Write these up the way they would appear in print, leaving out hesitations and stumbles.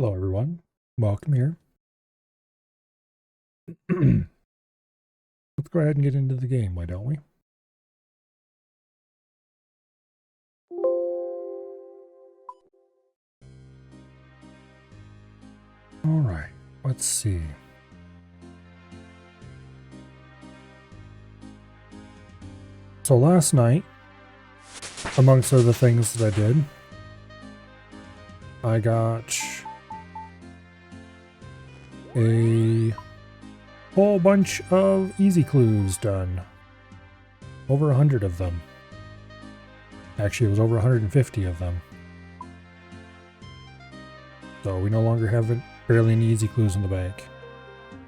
Hello, everyone. Welcome here. Let's go ahead and get into the game, why don't we? All right, let's see. So last night, amongst other things that I did, I got a whole bunch of easy clues done. Over 100 of them. Actually, it was over 150 of them. So we no longer have barely any easy clues in the bank.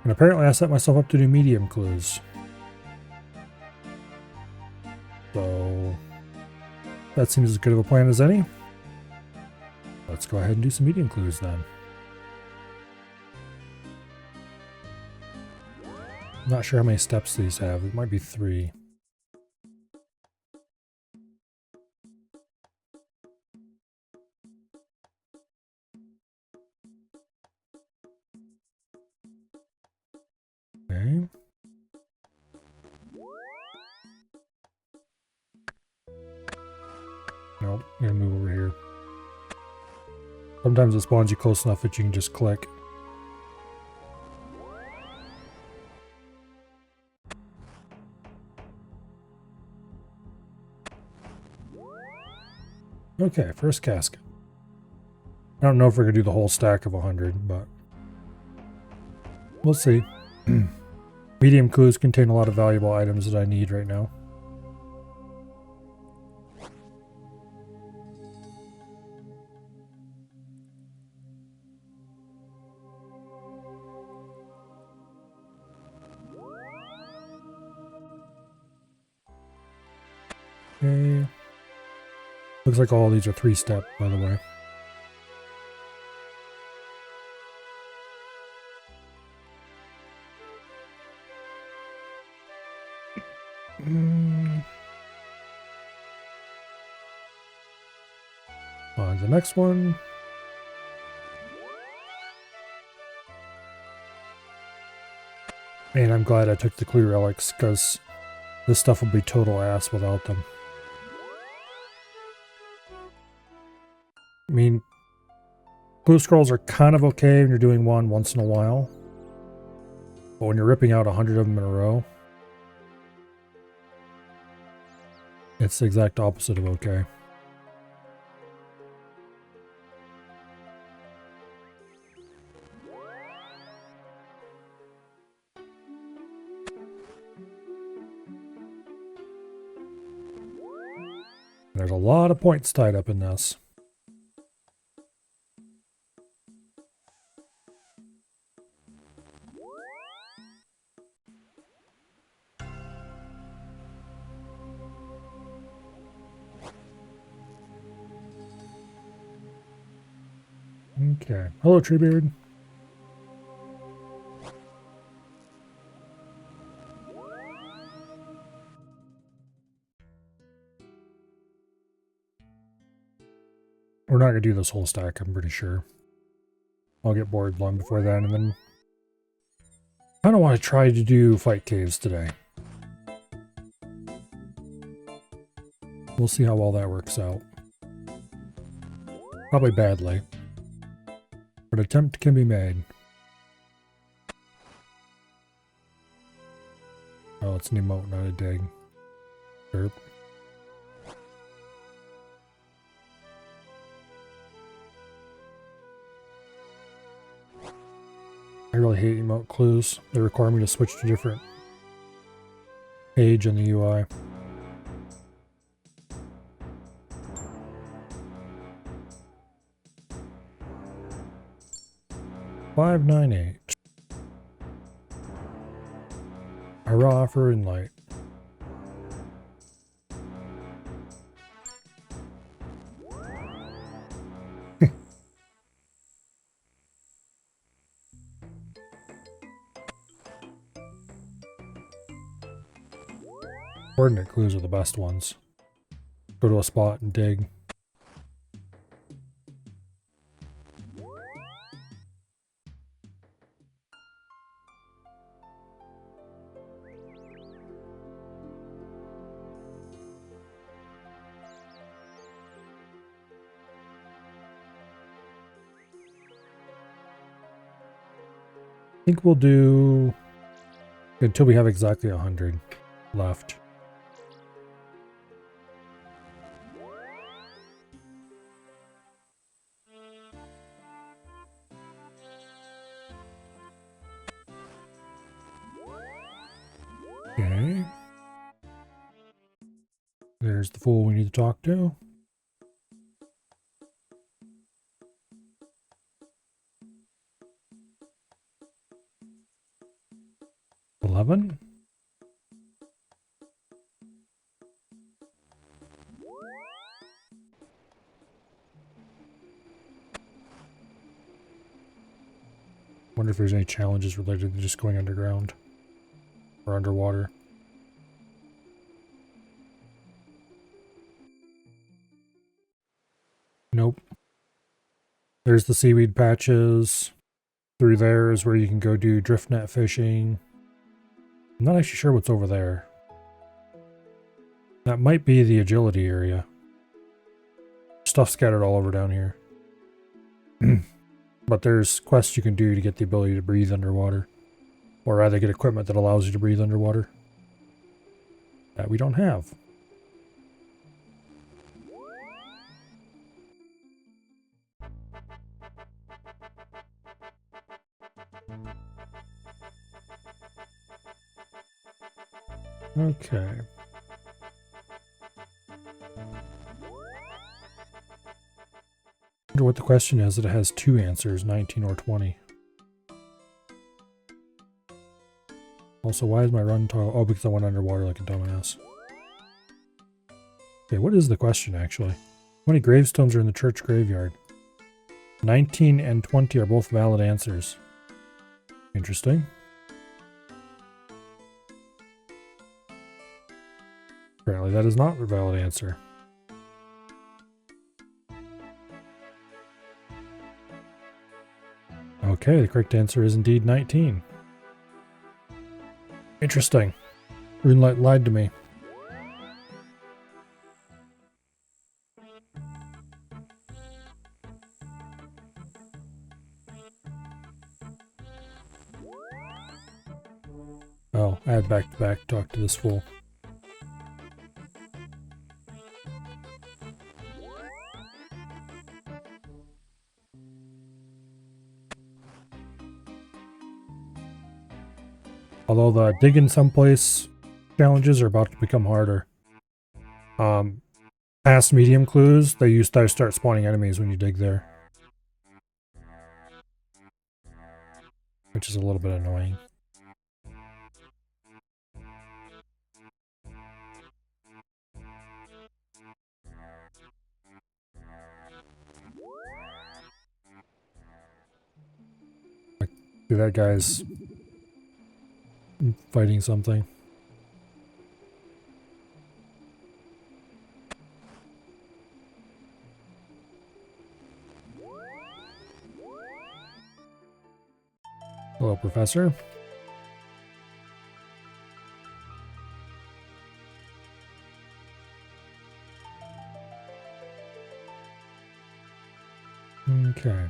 And apparently I set myself up to do medium clues. So that seems as good of a plan as any. Let's go ahead and do some medium clues then. I'm not sure how many steps these have. It might be 3. Okay. Nope, I'm gonna move over here. Sometimes it spawns you close enough that you can just click. Okay, first casket. I don't know if we're gonna do the whole stack of 100, but we'll see. Medium clues contain a lot of valuable items that I need right now. Okay. Looks like all these are 3-step, by the way. On to the next one. And I'm glad I took the clue relics, because this stuff would be total ass without them. I mean, clue scrolls are kind of okay when you're doing one once in a while. But when you're ripping out 100 of them in a row, it's the exact opposite of okay. There's a lot of points tied up in this. Okay. Hello, Treebeard. We're not going to do this whole stack, I'm pretty sure. I'll get bored long before then, and then I kind of want to try to do fight caves today. We'll see how well that works out. Probably badly. But an attempt can be made. Oh, it's an emote, not a dig. Derp. I really hate emote clues. They require me to switch to a different page in the UI. $5.98. Hurrah for Inlight. Coordinate clues are the best ones. Go to a spot and dig. think we'll do until we have exactly 100 left. Okay. There's the fool we need to talk to. $11. Wonder if there's any challenges related to just going underground or underwater. Nope. There's the seaweed patches. Through there is where you can go do drift net fishing. I'm not actually sure what's over there. That might be the agility area. Stuff scattered all over down here. But there's quests you can do to get the ability to breathe underwater. Or rather get equipment that allows you to breathe underwater. That we don't have. Okay. I wonder what the question is that it has two answers, 19 or 20. Also, why is my run toggle? Oh, because I went underwater like a dumbass. Okay, what is the question actually? How many gravestones are in the church graveyard? 19 and 20 are both valid answers. Interesting. Apparently that is not a valid answer. Okay, the correct answer is indeed 19. Interesting. RuneLite lied to me. Oh, I had back-to-back talk to this fool. Although the digging someplace challenges are about to become harder. Past medium clues, they used to start spawning enemies when you dig there. Which is a little bit annoying. See, that guy's fighting something. Hello, Professor. Okay.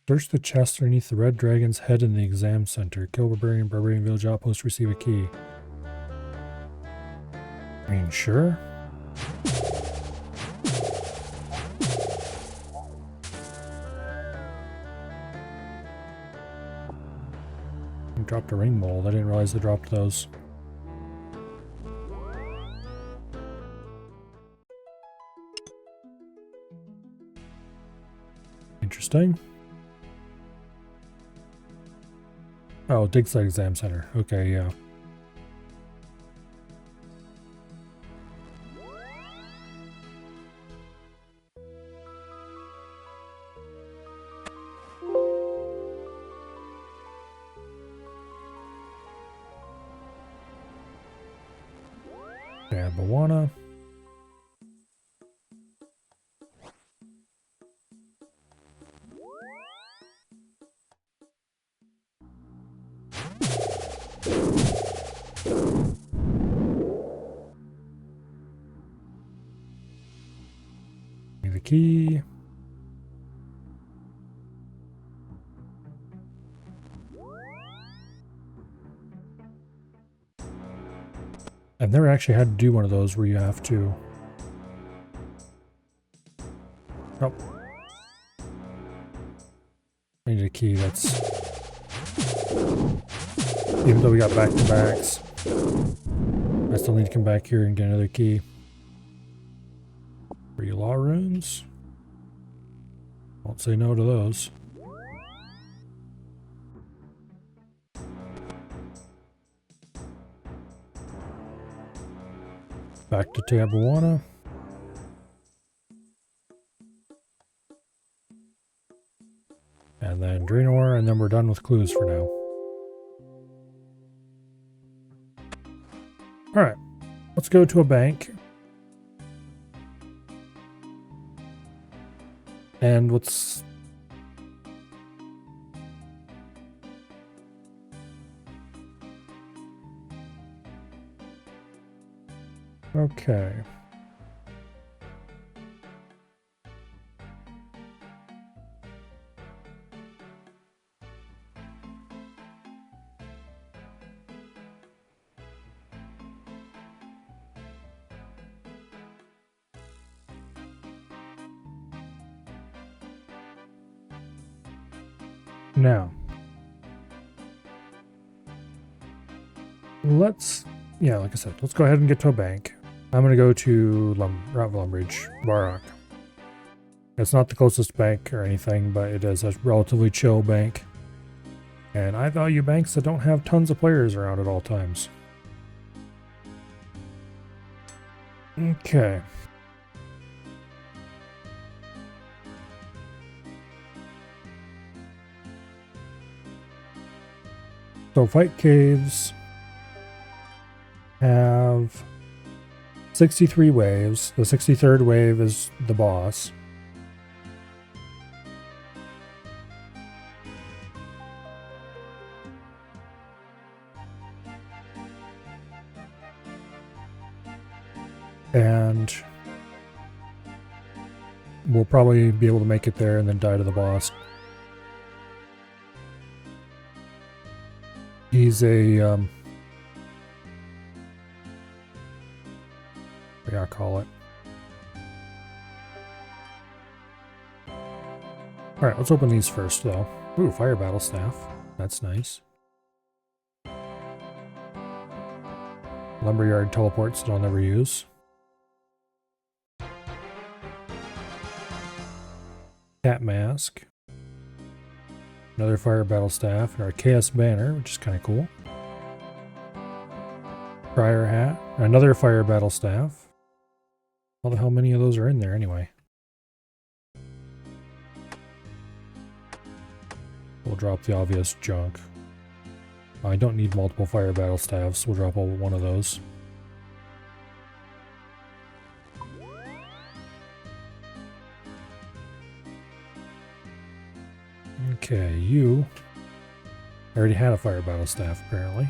Search the chest underneath the red dragon's head in the exam center. Kill Barbarian Village Outpost, receive a key. I mean, sure. I dropped a ring mold. I didn't realize they dropped those. Interesting. Oh, dig site exam center. Okay, yeah. Yeah, Bawana. key. I've never actually had to do one of those where you have to... Oh. I need a key that's... Even though we got back-to-backs, I still need to come back here and get another key. 3 law runes. Won't say no to those. Back to Tabawana. And then Draenor, and then we're done with clues for now. Alright, let's go to a bank. And let's... Okay. Now, let's, yeah, like I said, let's go ahead and get to a bank. I'm going to go to Lumbridge, Varrock. It's not the closest bank or anything, but it is a relatively chill bank. And I value banks that don't have tons of players around at all times. Okay. So Fight Caves have 63 waves. The 63rd wave is the boss. And we'll probably be able to make it there and then die to the boss. He's a, what do I call it? Alright, let's open these first, though. Ooh, Fire Battle Staff. That's nice. Lumberyard teleports that I'll never use. Cat Mask. Another Fire Battle Staff, and our Chaos Banner, which is kind of cool. Prior Hat, another Fire Battle Staff. How the hell many of those are in there anyway? We'll drop the obvious junk. I don't need multiple Fire Battle Staffs, we'll drop one of those. Okay, you already had a Fire Battle Staff, apparently.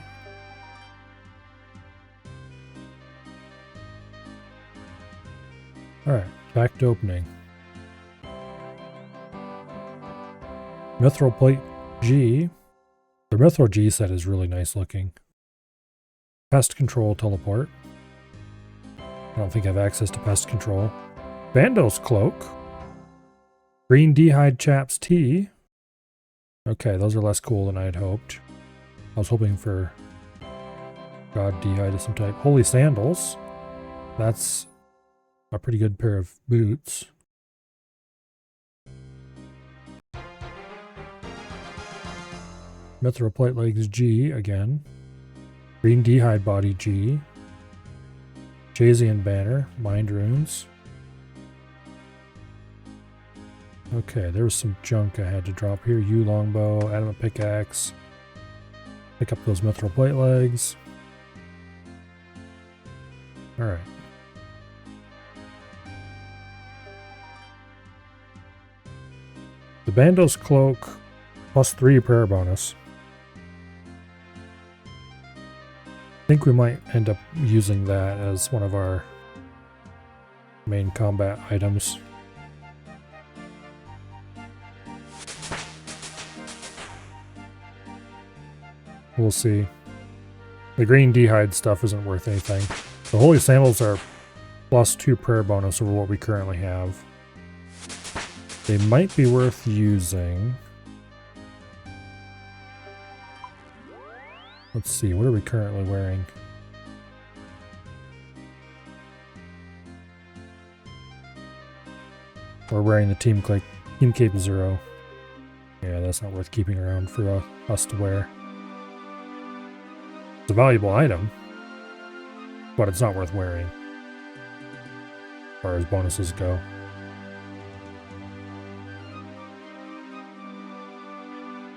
Alright, back to opening. Mithril Plate G. The Mithril G set is really nice looking. Pest Control Teleport. I don't think I have access to Pest Control. Bandos Cloak. Green D'hide Chaps Tea. Okay, those are less cool than I had hoped. I was hoping for God D'hide of some type. Holy Sandals. That's a pretty good pair of boots. Mithril Plate Legs G again. Green D'hide Body G. Jazian Banner. Mind Runes. Okay, there was some junk I had to drop here. U Longbow, Adamant Pickaxe. Pick up those Mithril Plate Legs. Alright. The Bandos Cloak +3 prayer bonus. I think we might end up using that as one of our main combat items. We'll see. The green D'hide stuff isn't worth anything. The Holy Sandals are +2 prayer bonus over what we currently have. They might be worth using. Let's see, what are we currently wearing? We're wearing the Team Cape 0. Yeah, that's not worth keeping around for us to wear. It's a valuable item, but it's not worth wearing as far as bonuses go.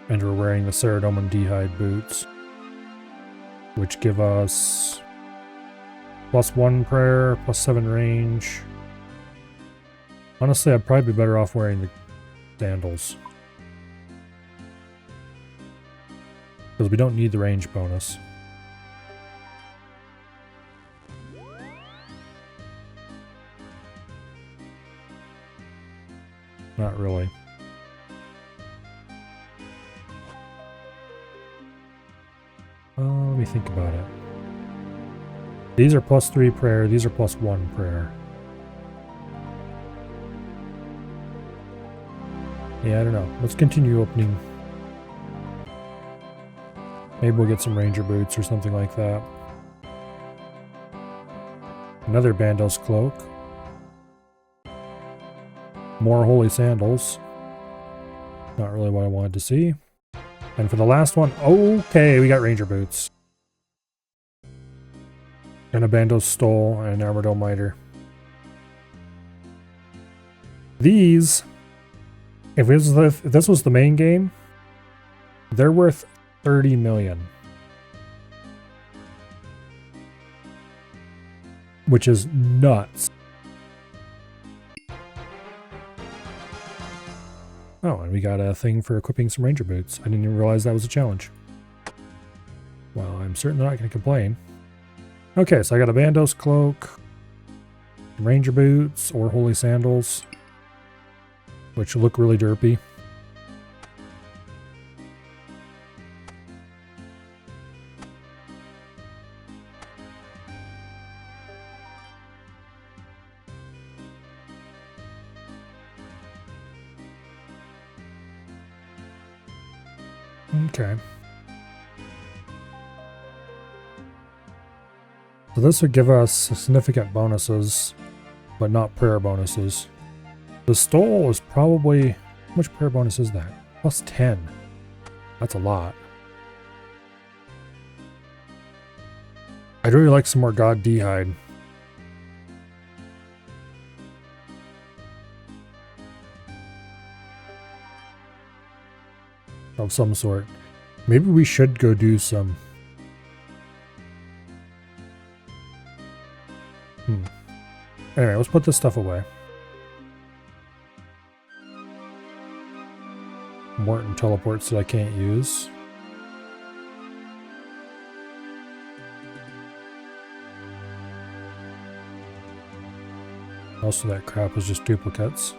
And we're wearing the Saradomin D'hide boots, which give us +1 prayer, +7 range. Honestly, I'd probably be better off wearing the sandals, because we don't need the range bonus. Not really. Let me think about it. These are +3 prayer, these are +1 prayer. Yeah, I don't know. Let's continue opening. Maybe we'll get some ranger boots or something like that. Another Bandos cloak. More holy sandals. Not really what I wanted to see. And for the last one, okay, we got ranger boots. And a Bandos stole and an Armadillo miter. These, if this was the main game, they're worth 30 million. Which is nuts. Oh, and we got a thing for equipping some ranger boots. I didn't even realize that was a challenge. Well, I'm certainly not going to complain. Okay, so I got a Bandos cloak, ranger boots, or holy sandals, which look really derpy. Okay. So this would give us significant bonuses, but not prayer bonuses. The stole is probably... How much prayer bonus is that? +10. That's a lot. I'd really like some more God D'hide. Of some sort. Maybe we should go do some... Anyway, let's put this stuff away. Morton teleports that I can't use. Most of that crap is just duplicates.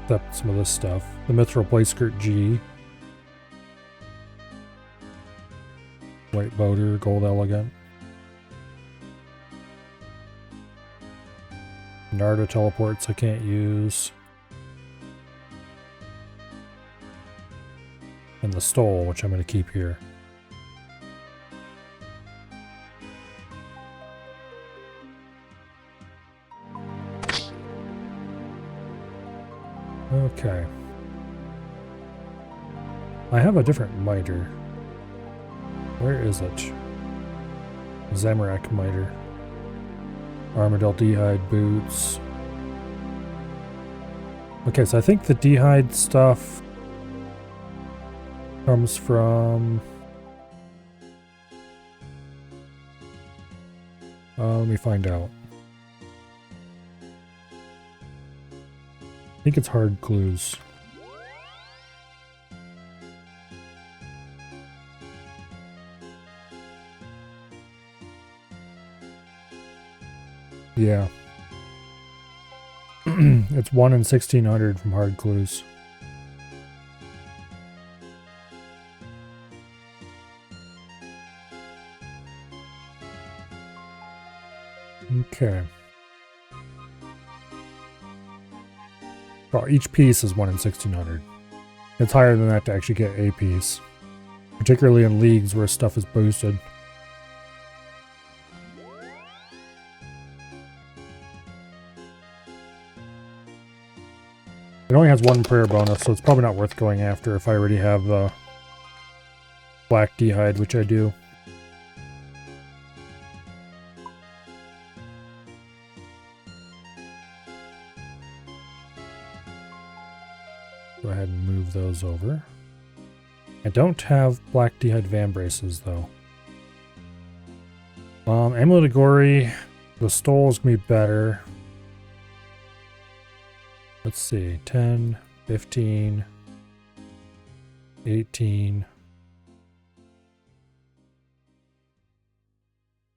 Except some of this stuff. The Mithril Play Skirt G. White Boater, Gold Elegant. Narda teleports I can't use. And the stole, which I'm going to keep here. Okay. I have a different miter. Where is it? Zamorak miter. Armadillo D'hide boots. Okay, so I think the D'hide stuff comes from... let me find out. I think it's hard clues. Yeah. It's 1 in 1600 from hard clues. Okay. Well, each piece is 1 in 1600. It's higher than that to actually get a piece. Particularly in leagues where stuff is boosted. It only has 1 prayer bonus, so it's probably not worth going after if I already have the black d'hide, which I do. Go ahead and move those over. I don't have black d'hide vambraces though. Amulet of Gory, the stole is gonna be better. Let's see, 10, 15, 18,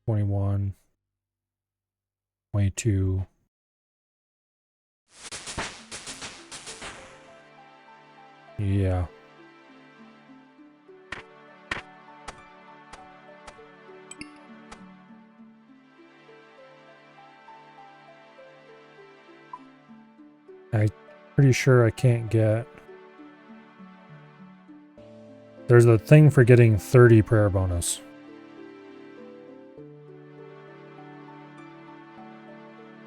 21, 22. Yeah. I'm pretty sure I can't get... There's a thing for getting 30 prayer bonus.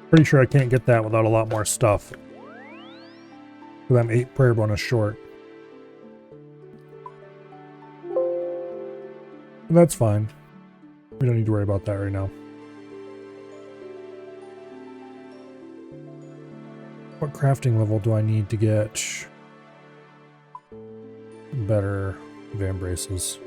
Pretty sure I can't get that without a lot more stuff. Because I'm 8 prayer bonus short. But that's fine. We don't need to worry about that right now. What crafting level do I need to get better vambraces?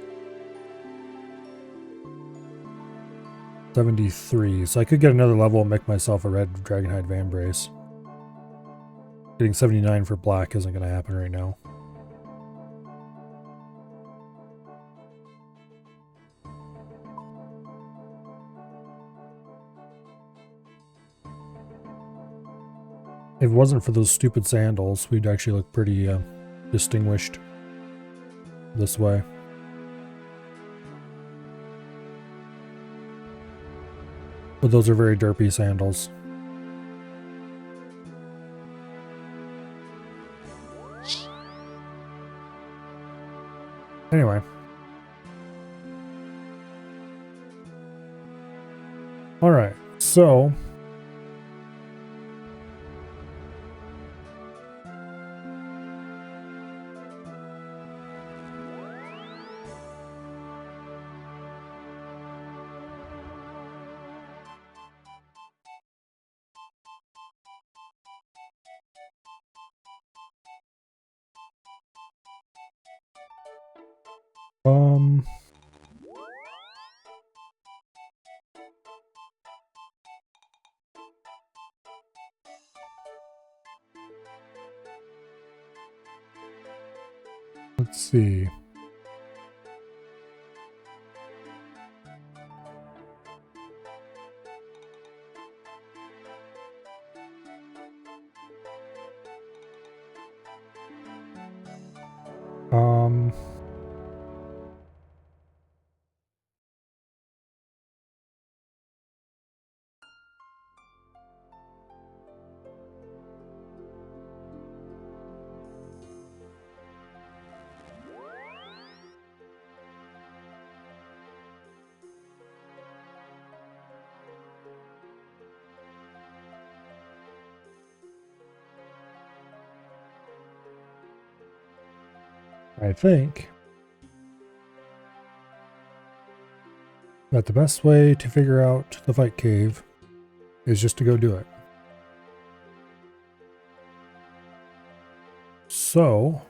73. So I could get another level and make myself a red dragonhide vambrace. Getting 79 for black isn't going to happen right now. If it wasn't for those stupid sandals, we'd actually look pretty distinguished this way. But those are very derpy sandals. Anyway. Alright, so... let's see. I think that the best way to figure out the fight cave is just to go do it. So,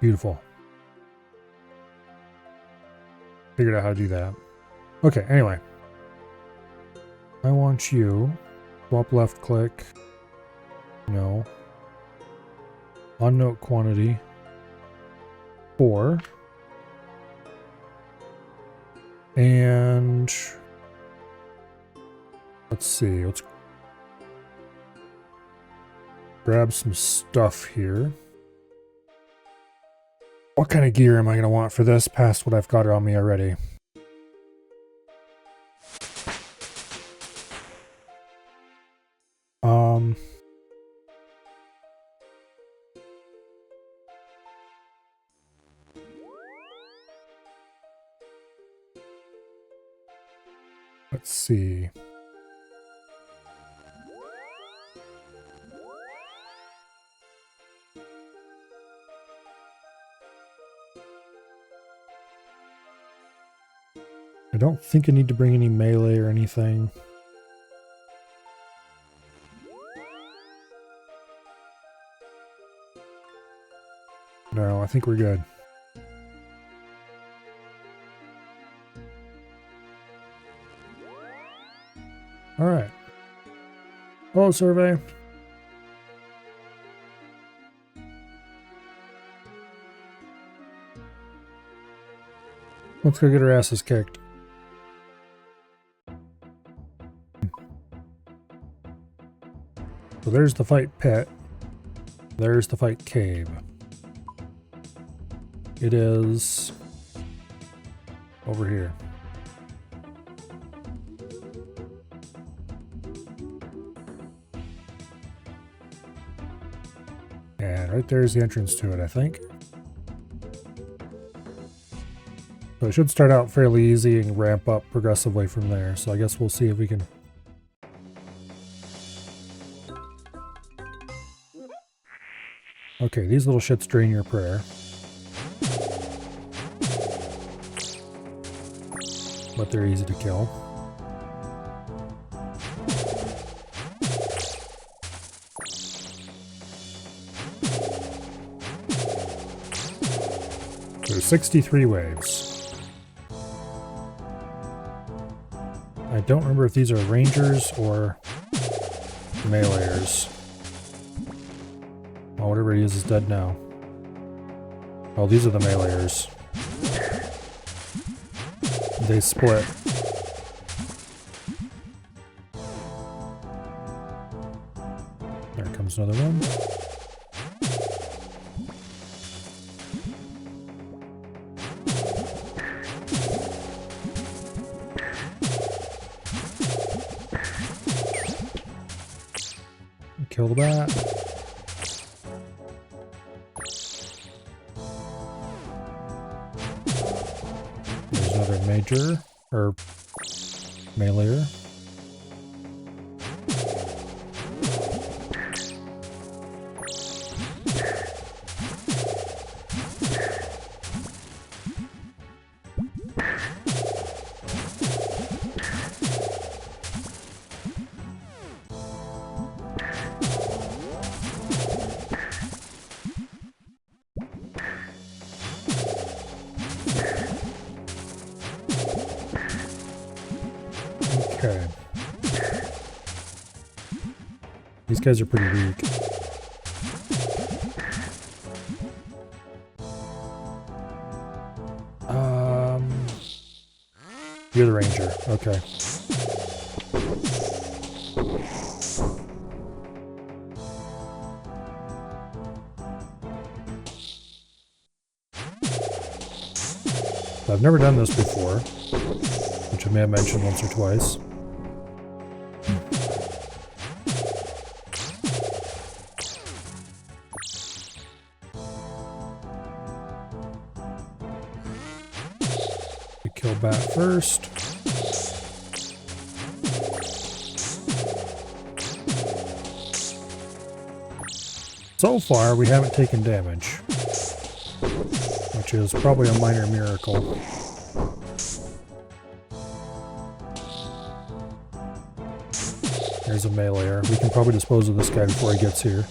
beautiful. Figured out how to do that. Okay, anyway. I want you. Swap left click. No. On note quantity 4. And let's see, let's grab some stuff here. What kind of gear am I going to want for this past what I've got on me already? Let's see. I don't think I need to bring any melee or anything. No, I think we're good. All right. Hello, survey. Let's go get our asses kicked. So there's the fight pit. There's the fight cave. It is over here. And right there's the entrance to it, I think. So it should start out fairly easy and ramp up progressively from there. So I guess we'll see if we can... Okay, these little shits drain your prayer. But they're easy to kill. There's 63 waves. I don't remember if these are rangers or meleeers. Oh, whatever he is dead now. Oh, these are the meleeers. They split. There comes another one. Kill the bat. There's another major, or meleeer. Okay. These guys are pretty weak. You're the ranger. Okay. I've never done this before, which I may have mentioned once or twice. We kill bat first. So far, we haven't taken damage, which is probably a minor miracle. There's a meleeer. We can probably dispose of this guy before he gets here.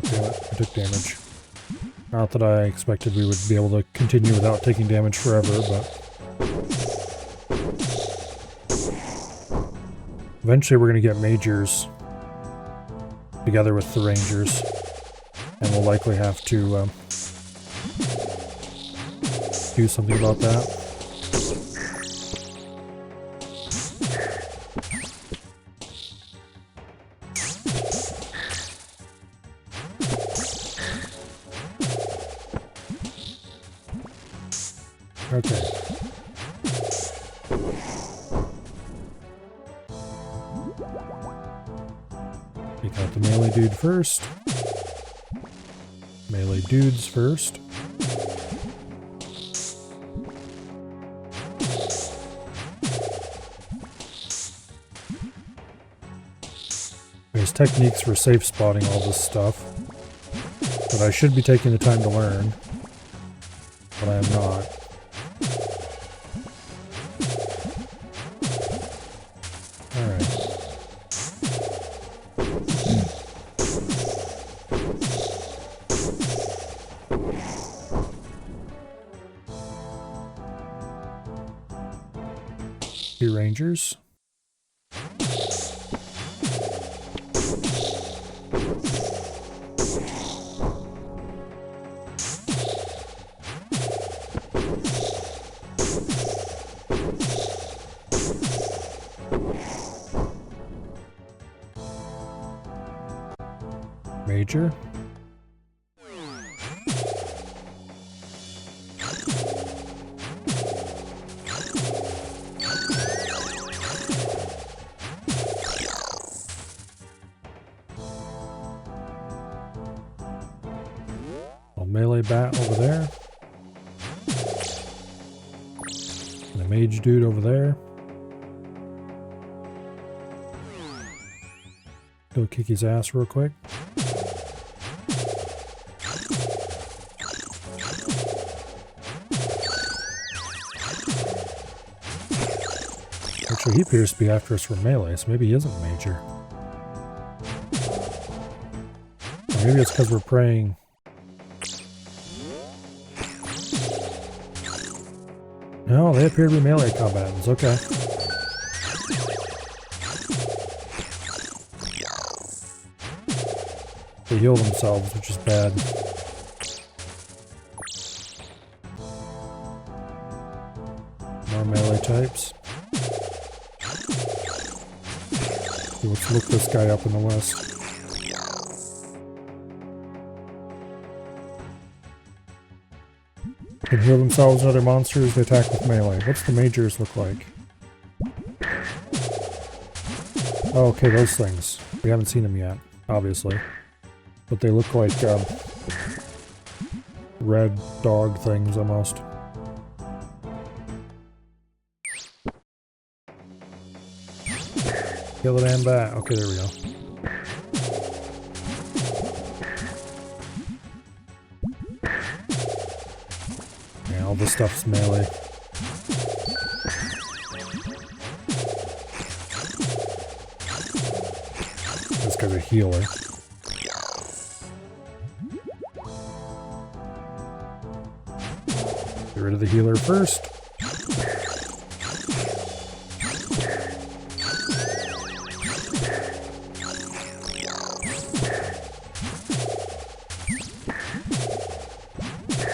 damn it. I took damage. Not that I expected we would be able to continue without taking damage forever, but... Eventually we're going to get Majors together with the Rangers. And we'll likely have to do something about that. Okay. Take out the melee dude first. Melee dudes first. There's techniques for safe spotting all this stuff that I should be taking the time to learn, but I am not. Two Rangers. Major. Melee bat over there. And a mage dude over there. Go kick his ass real quick. Actually, he appears to be after us for melee, so maybe he isn't major. Or maybe it's because we're praying. No, they appear to be melee combatants. Okay. They heal themselves, which is bad. More melee types. Let's look this guy up in the list. Can heal themselves and other monsters, they attack with melee. What's the majors look like? Oh, okay, those things. We haven't seen them yet, obviously. But they look like red dog things almost. Kill the damn bat. Okay, there we go. All this stuff's melee. This guy's a healer. Get rid of the healer first.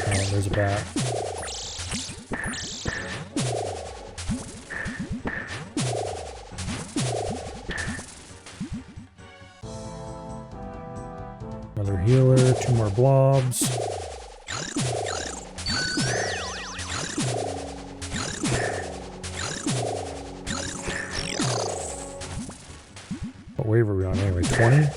Oh, there's a bat. Another healer, two more blobs. What wave are we on anyway? 20?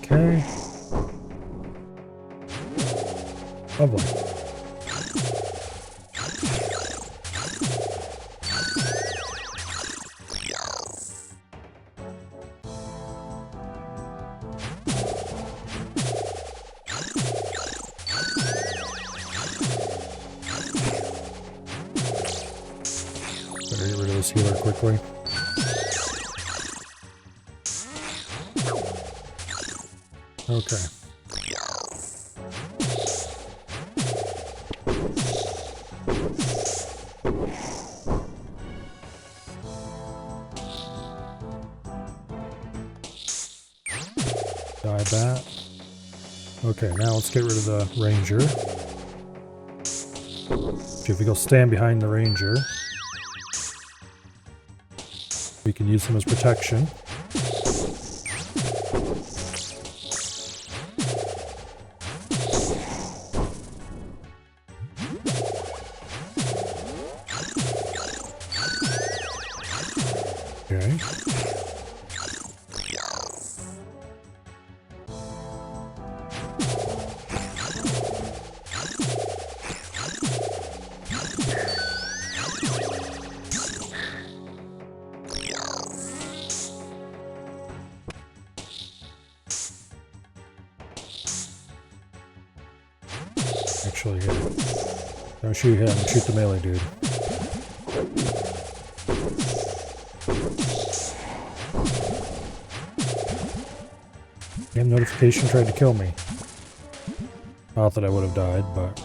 Okay. Lovely. this healer quickly. Okay. Die that. Okay, now let's get rid of the ranger. Okay, if we go stand behind the ranger, we can use him as protection. Okay. Actually, yeah. Don't shoot him, shoot the melee dude. Game notification tried to kill me. Not that I would have died, but...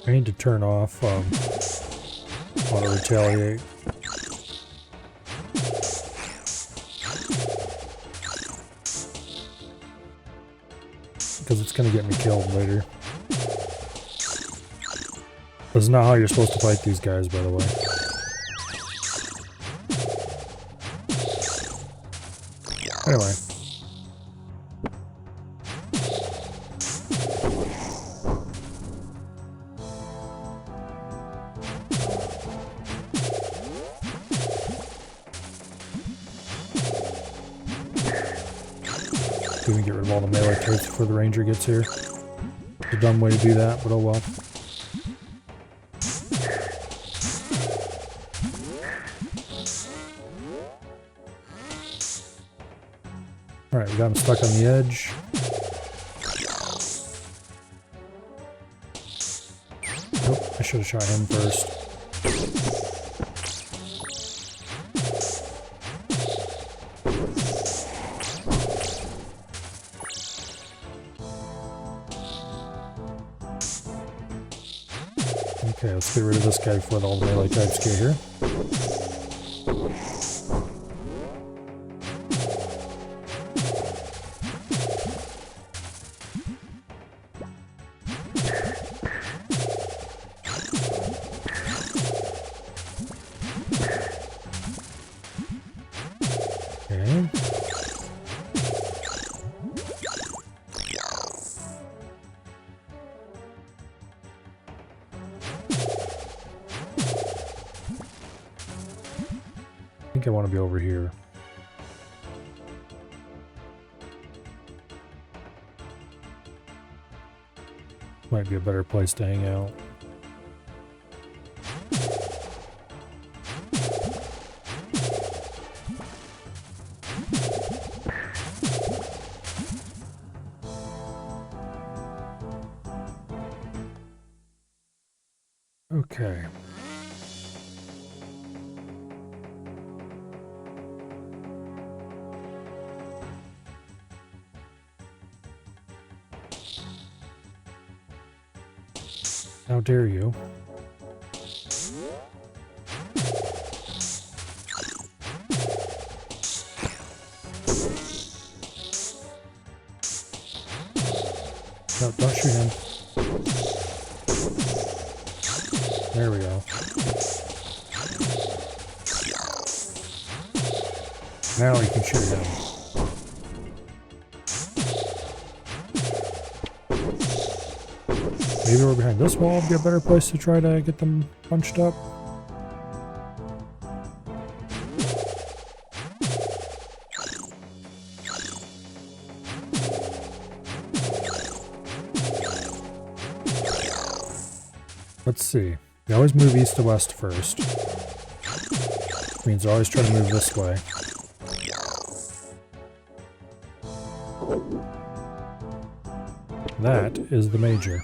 I need to turn off auto retaliate. Because it's going to get me killed later. That's not how you're supposed to fight these guys, by the way. Anyway. We can get rid of all the melee types before the ranger gets here. It's a dumb way to do that, but oh well. Alright, we got him stuck on the edge. Nope, I should have shot him first. Okay, let's get rid of this guy before all the melee types get here. Okay. I think I want to be over here. Might be a better place to hang out. Okay. How dare you? No, don't shoot him. There we go. Now you can shoot him. Maybe we're behind this wall would be a better place to try to get them punched up. Let's see. They always move east to west first. Means they're always trying to move this way. That is the major.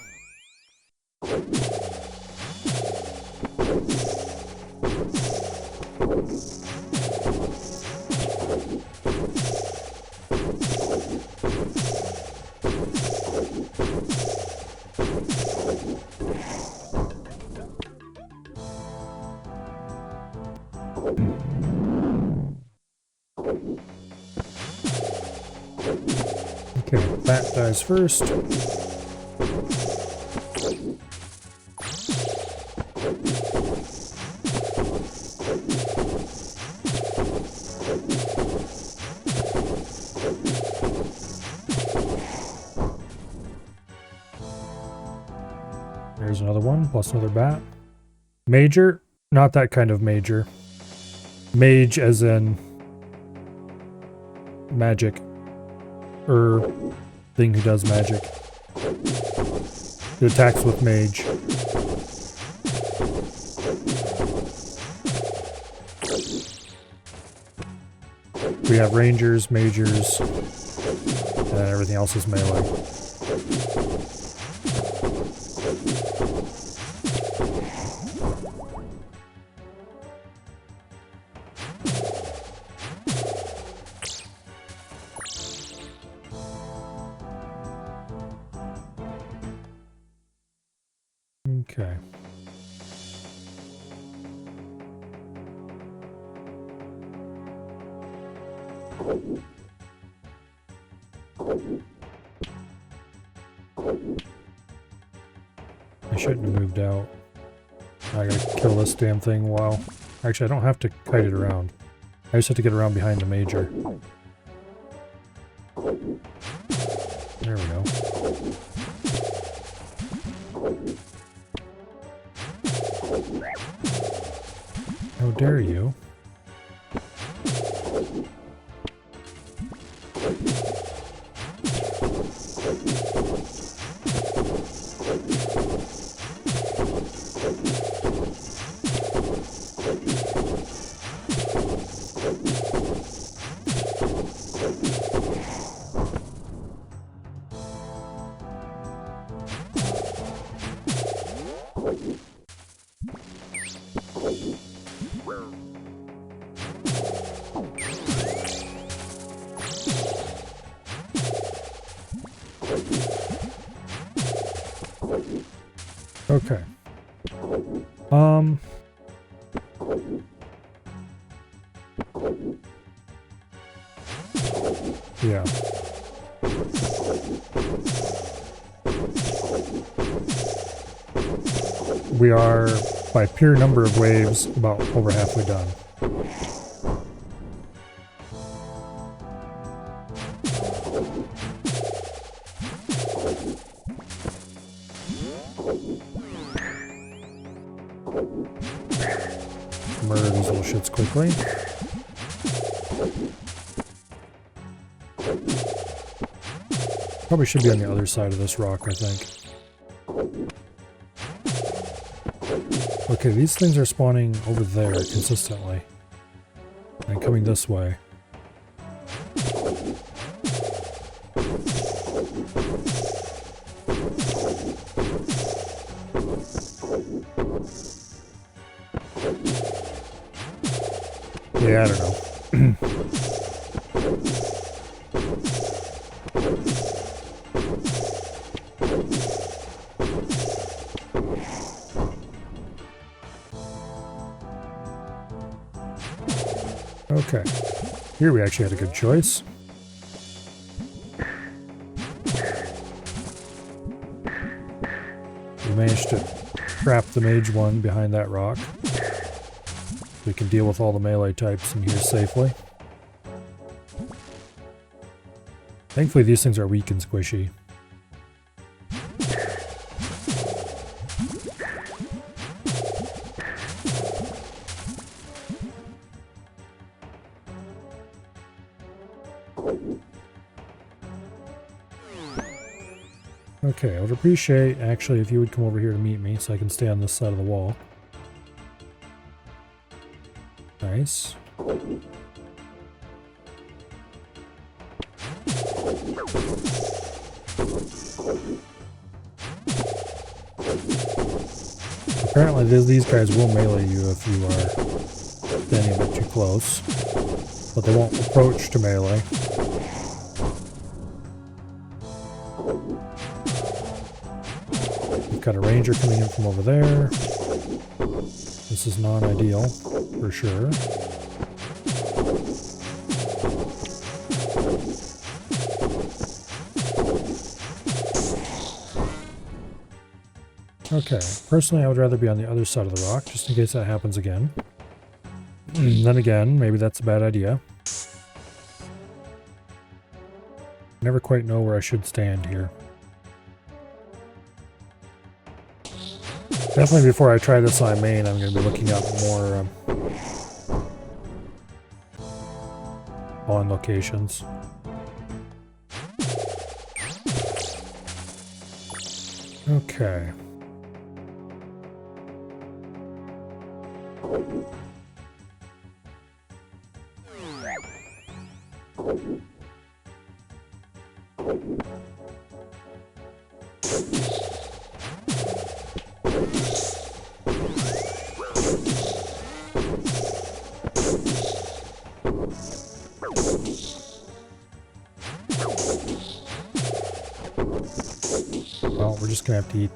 Okay, that dies first. There's another one, plus another bat. Major? Not that kind of major. Mage as in magic. Thing who does magic. It attacks with mage. We have rangers, majors, and then everything else is melee. Okay. I shouldn't have moved out. I gotta kill this damn thing while... Actually, I don't have to kite it around. I just have to get around behind the major. There we go. How dare you? Okay. Yeah. We are, by pure number of waves, about over halfway done. Murder these little shits quickly. Probably should be on the other side of this rock, I think. Okay, these things are spawning over there consistently. And coming this way. Yeah, I don't know. Okay. Here we actually had a good choice. We managed to trap the mage one behind that rock. We can deal with all the melee types in here safely. Thankfully these things are weak and squishy. Okay, I would appreciate, actually, if you would come over here to meet me so I can stay on this side of the wall. Nice. Apparently these guys will melee you if you are standing a bit too close, but they won't approach to melee. We've got a ranger coming in from over there. This is non-ideal, for sure. Okay, personally I would rather be on the other side of the rock, just in case that happens again. Then again, maybe that's a bad idea. Never quite know where I should stand here. Definitely before I try this on main, I'm going to be looking up more on locations. Okay. Well, we're just gonna have to eat.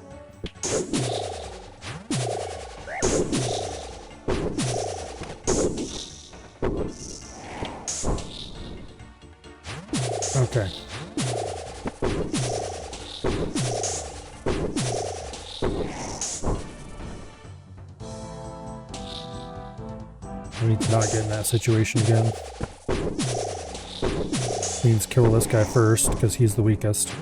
Okay. We need to not get in that situation again. Means kill this guy first, because he's the weakest.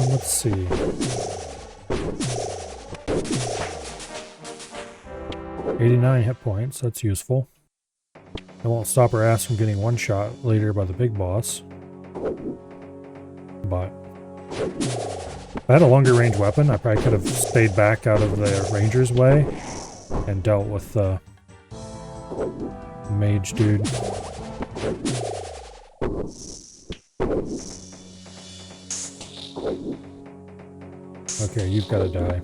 Let's see. $89 hit points, that's useful. It won't stop our ass from getting one shot later by the big boss. But if I had a longer range weapon, I probably could have stayed back out of the ranger's way and dealt with the mage dude. Okay, you've got to die.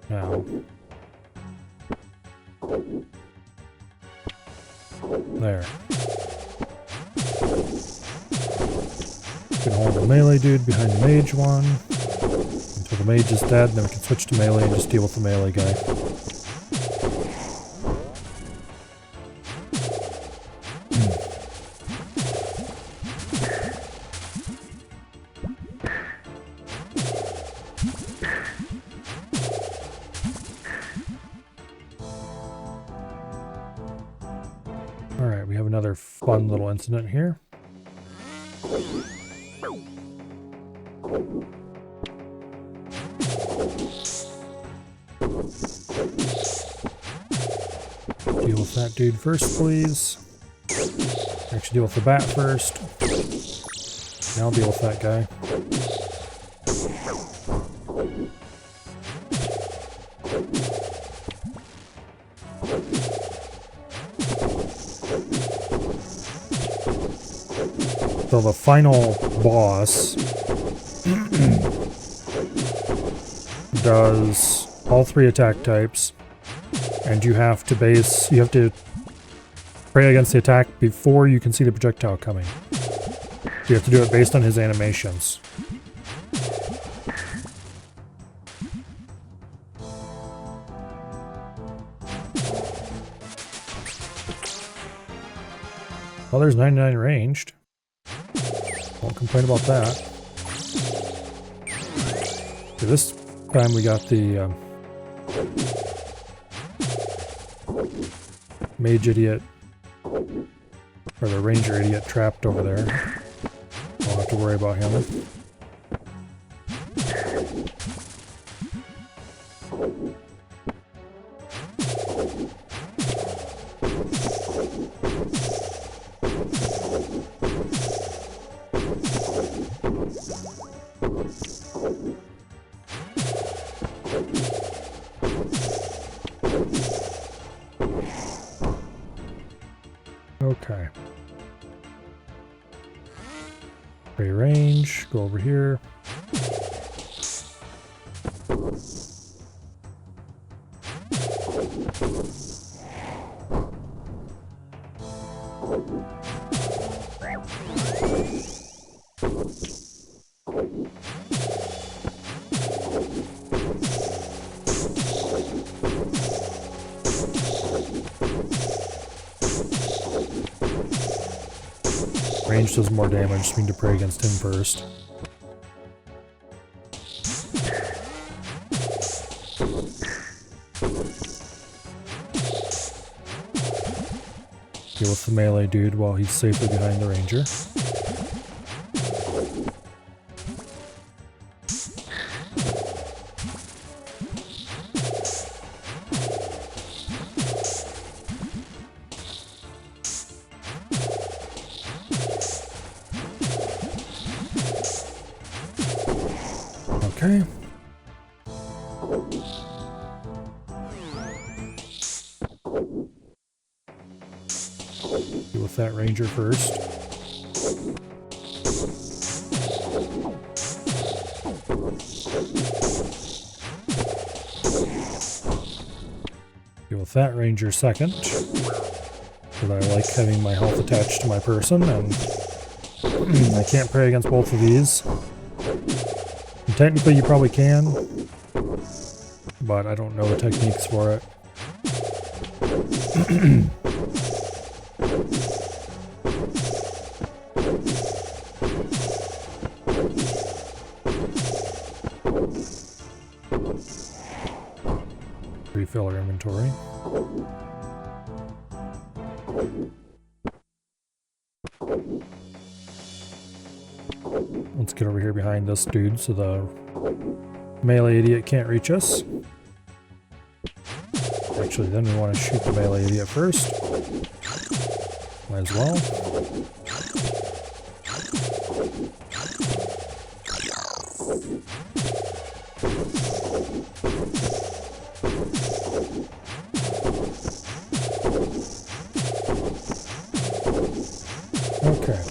Now. There. We can hold the melee dude behind the mage one until the mage is dead, and then we can switch to melee and just deal with the melee guy. Alright, we have another fun little incident here. Deal with that dude first, please. Actually, deal with the bat first. Now I'll deal with that guy. So the final boss does all 3 attack types, and you have to pray against the attack before you can see the projectile coming. You have to do it based on his animations. Well, there's 99 ranged. Won't complain about that. Okay, this time we got the mage idiot, or the ranger idiot trapped over there. Don't have to worry about him. Okay. Free range, go over here. Range does more damage, so we need to pray against him first. Deal with the melee dude while he's safely behind the ranger. Okay. Deal with that ranger first. Deal with that ranger second. But I like having my health attached to my person, and I can't pray against both of these. And technically you probably can, but I don't know the techniques for it. Refill our inventory. Let's get over here behind this dude so the melee idiot can't reach us. Actually, then we want to shoot the melee idiot first. Might as well. Okay.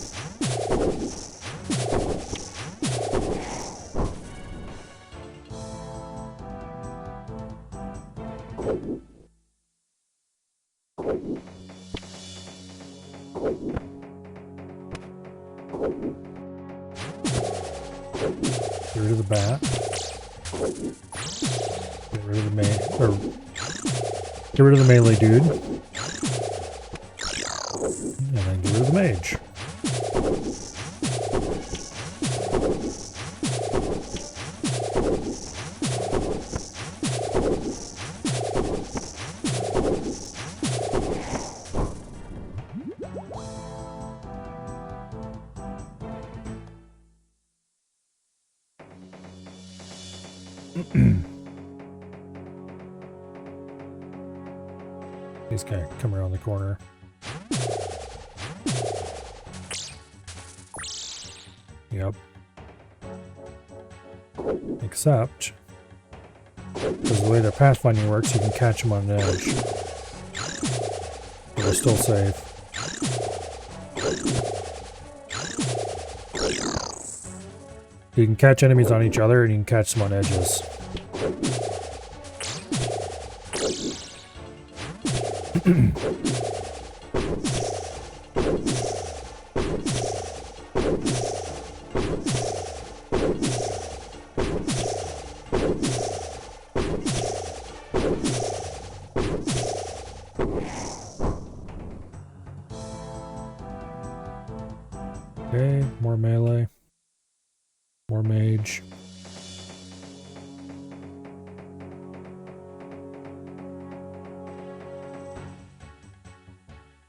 Get rid of the bat. Get rid of the get rid of the melee dude. And then get rid of the mage. These guys come around the corner. Yep. Except, because the way their pathfinding works, you can catch them on an edge. But they're still safe. You can catch enemies on each other, and you can catch them on edges. Okay, more melee. More mage.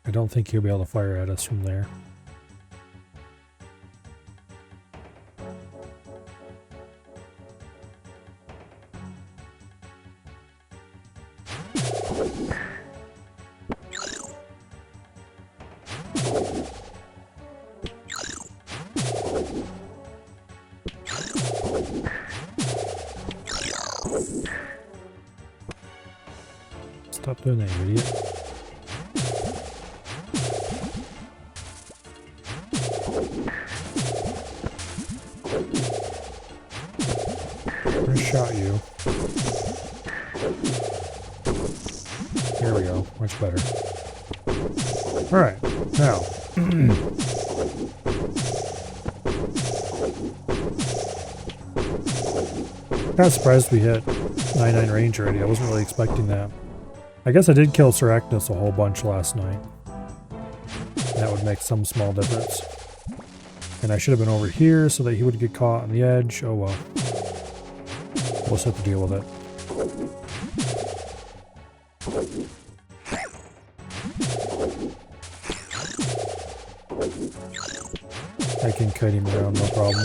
I don't think he'll be able to fire at us from there. Stop doing that, you idiot. I shot you. There we go. Much better. Alright, now. Kind of surprised we hit 99 range already. I wasn't really expecting that. I guess I did kill Sarachnis a whole bunch last night. That would make some small difference. And I should have been over here so that he would get caught on the edge. Oh well. We'll just have to deal with it. I can kite him around, no problem.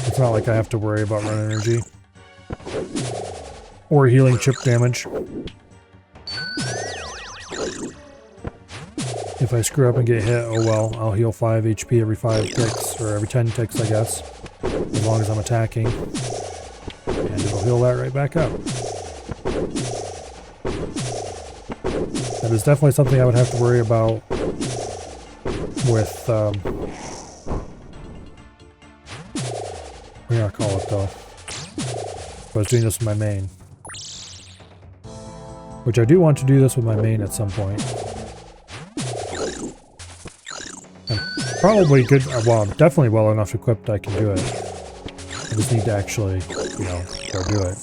It's not like I have to worry about run energy. Or healing chip damage. If I screw up and get hit, oh well, I'll heal 5 HP every 5 ticks, or every 10 ticks, I guess. As long as I'm attacking. And it'll heal that right back up. That is definitely something I would have to worry about with, what do I call it though? If I was doing this with my main. Which I do want to do this with my main at some point. I'm probably good, well, I'm definitely well enough equipped I can do it. I just need to actually, you know, go do it.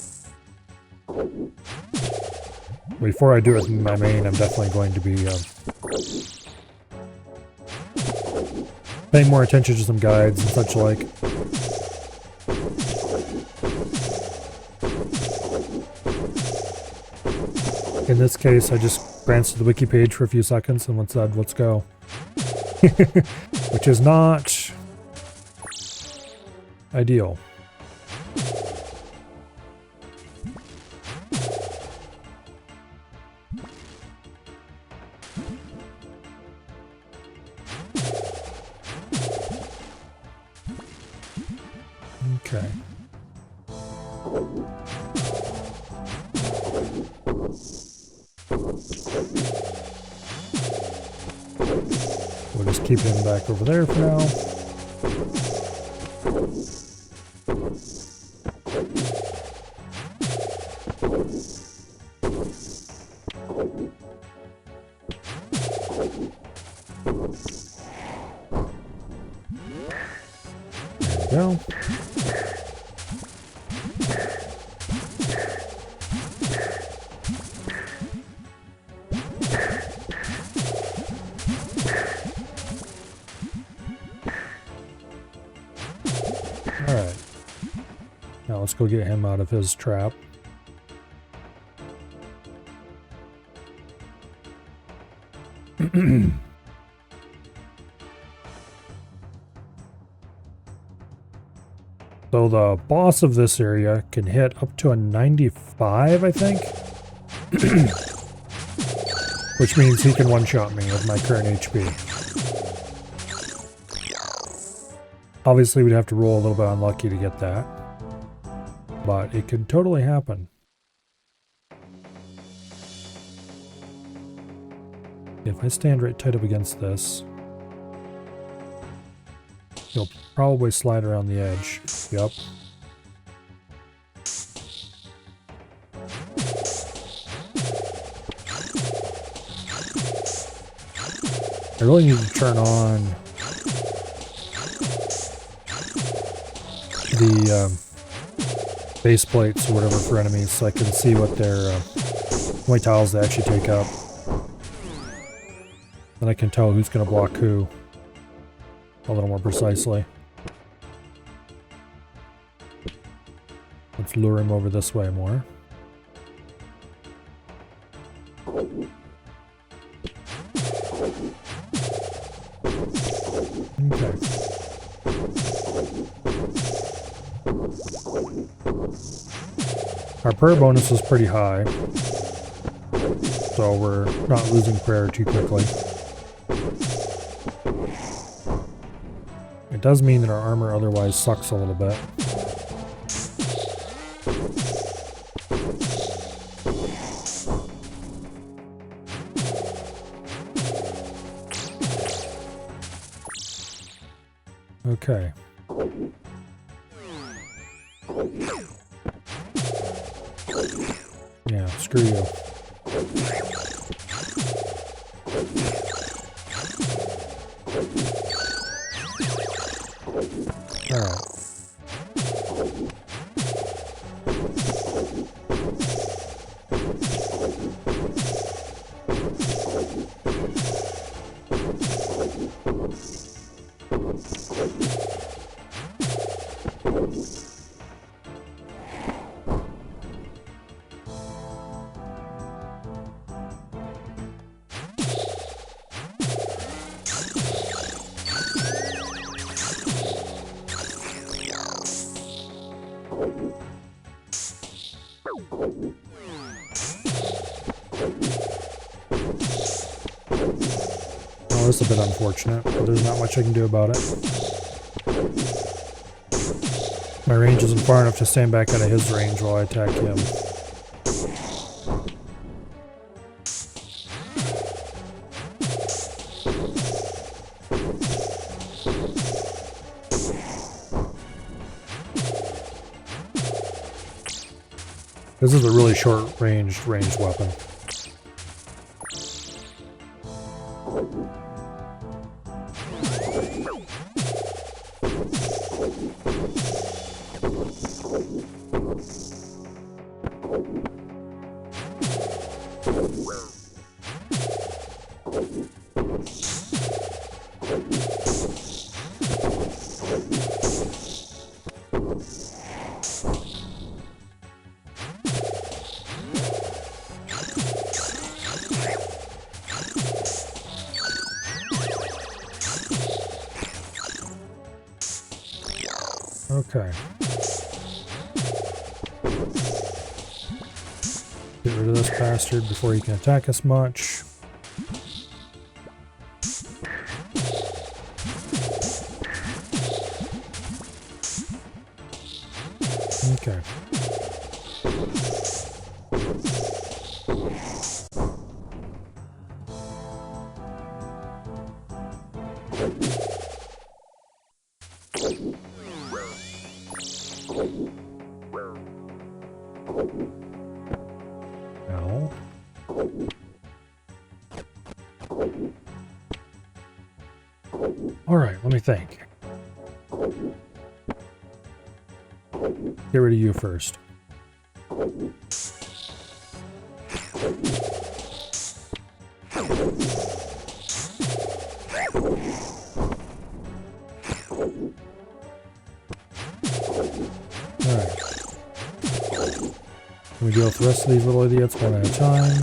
Before I do it with my main, I'm definitely going to be paying more attention to some guides and such like. In this case, I just glanced at the wiki page for a few seconds and said, let's go. Which is not ideal. Okay. We'll just keep him back over there for now. There we go. Alright. Now let's go get him out of his trap. So the boss of this area can hit up to a 95, I think? Which means he can one-shot me with my current HP. Obviously, we'd have to roll a little bit unlucky to get that. But it could totally happen. If I stand right tight up against this, he'll probably slide around the edge. Yep. I really need to turn on the base plates or whatever for enemies so I can see what their how many tiles they actually take up. Then I can tell who's going to block who a little more precisely. Let's lure him over this way more. Our prayer bonus is pretty high, so we're not losing prayer too quickly. It does mean that our armor otherwise sucks a little bit. Okay. Yeah, screw you. Alright. Oh, this is a bit unfortunate, but there's not much I can do about it. My range isn't far enough to stand back out of his range while I attack him. This is a really short ranged weapon. Okay. Get rid of this bastard before he can attack us much. Okay. No. All right, let me think. Get rid of you first. Alright. We deal with the rest of these little idiots one at a time.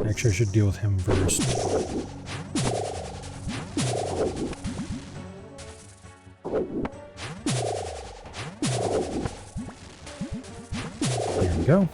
Actually, I should deal with him first. There we go.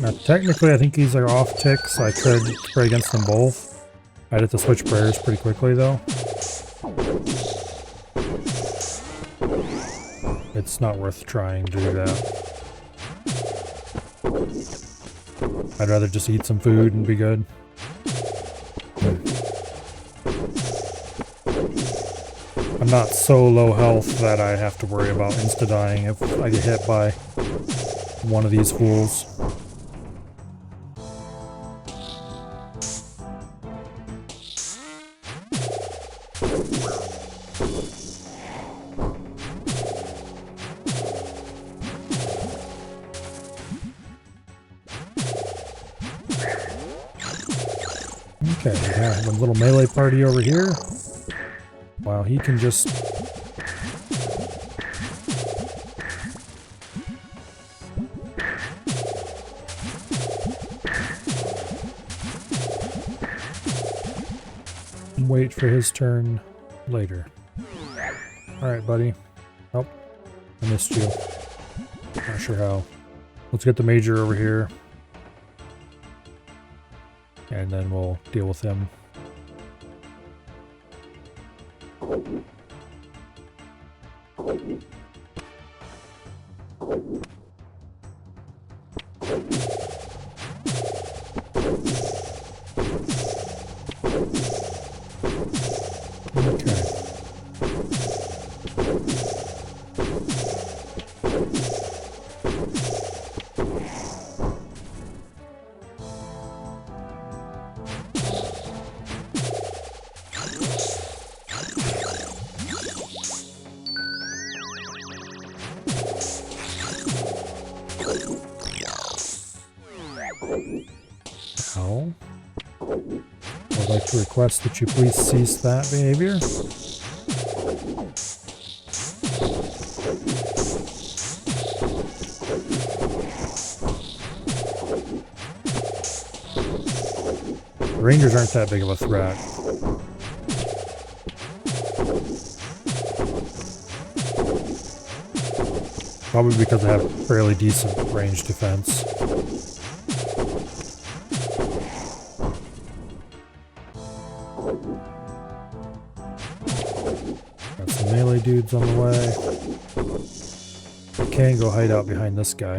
Now, technically, I think these are off ticks, so I could spray against them both. I'd have to switch prayers pretty quickly, though. it's not worth trying to do that. I'd rather just eat some food and be good. I'm not so low health that I have to worry about insta-dying if I get hit by one of these fools. Okay, we have a little melee party over here. Wow, he can just... wait for his turn later. Alright, buddy. Oh, I missed you. Not sure how. Let's get the major over here. And then we'll deal with him. Ow. I'd like to request that you please cease that behavior. The Rangers aren't that big of a threat. Probably because I have fairly decent range defense. Got some melee dudes on the way. I can go hide out behind this guy.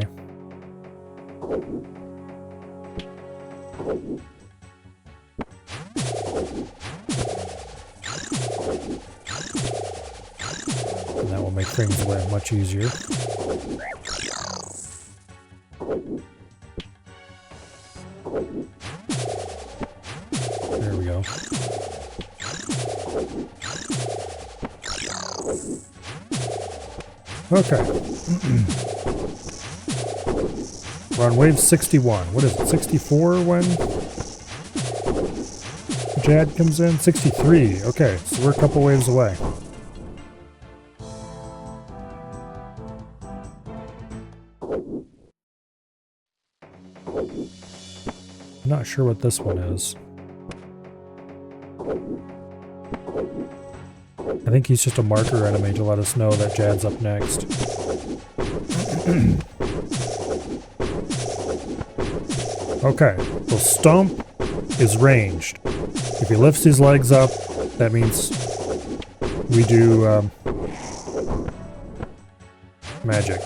And that will make things much easier. There we go. Okay. We're on wave 61. What is it? 64 when Jad comes in? 63. Okay, so we're a couple waves away. I'm not sure what this one is. I think he's just a marker enemy to let us know that Jad's up next. Okay, so Stomp is ranged. If he lifts his legs up, that means we do magic.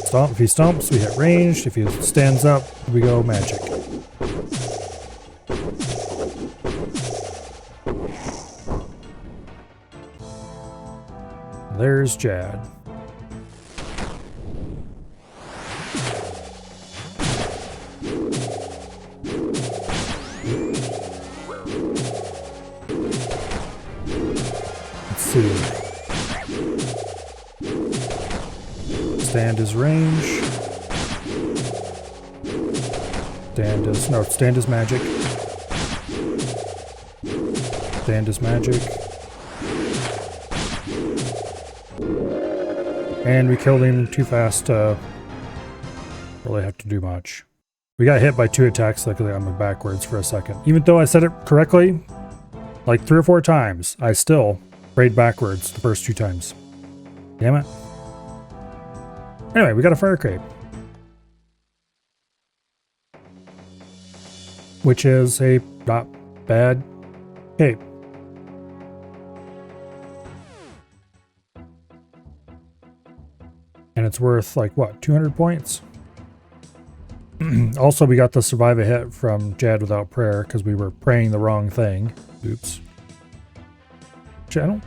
Stomp, if he stomps, we hit ranged. If he stands up, we go magic. There's Jad. Let's see. Stand is range. Stand is magic. Stand is magic. And we killed him too fast to really have to do much. We got hit by 2 attacks, luckily I went backwards for a second. Even though I said it correctly, like 3 or 4 times, I still prayed backwards the first 2 times. Damn it. Anyway, we got a fire crepe. Which is a not bad cape. And it's worth like what, 200 points? Also, we got the survive a hit from Jad without prayer because we were praying the wrong thing. Oops. Channel?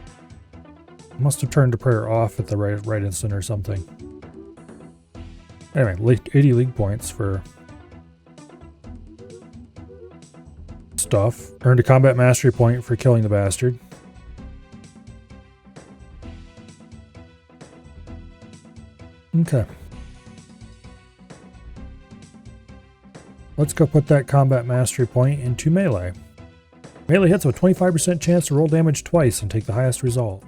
Must have turned the prayer off at the right instant or something. Anyway, 80 league points for stuff. Earned a combat mastery point for killing the bastard. Okay. Let's go put that combat mastery point into melee. Melee hits with a 25% chance to roll damage twice and take the highest result,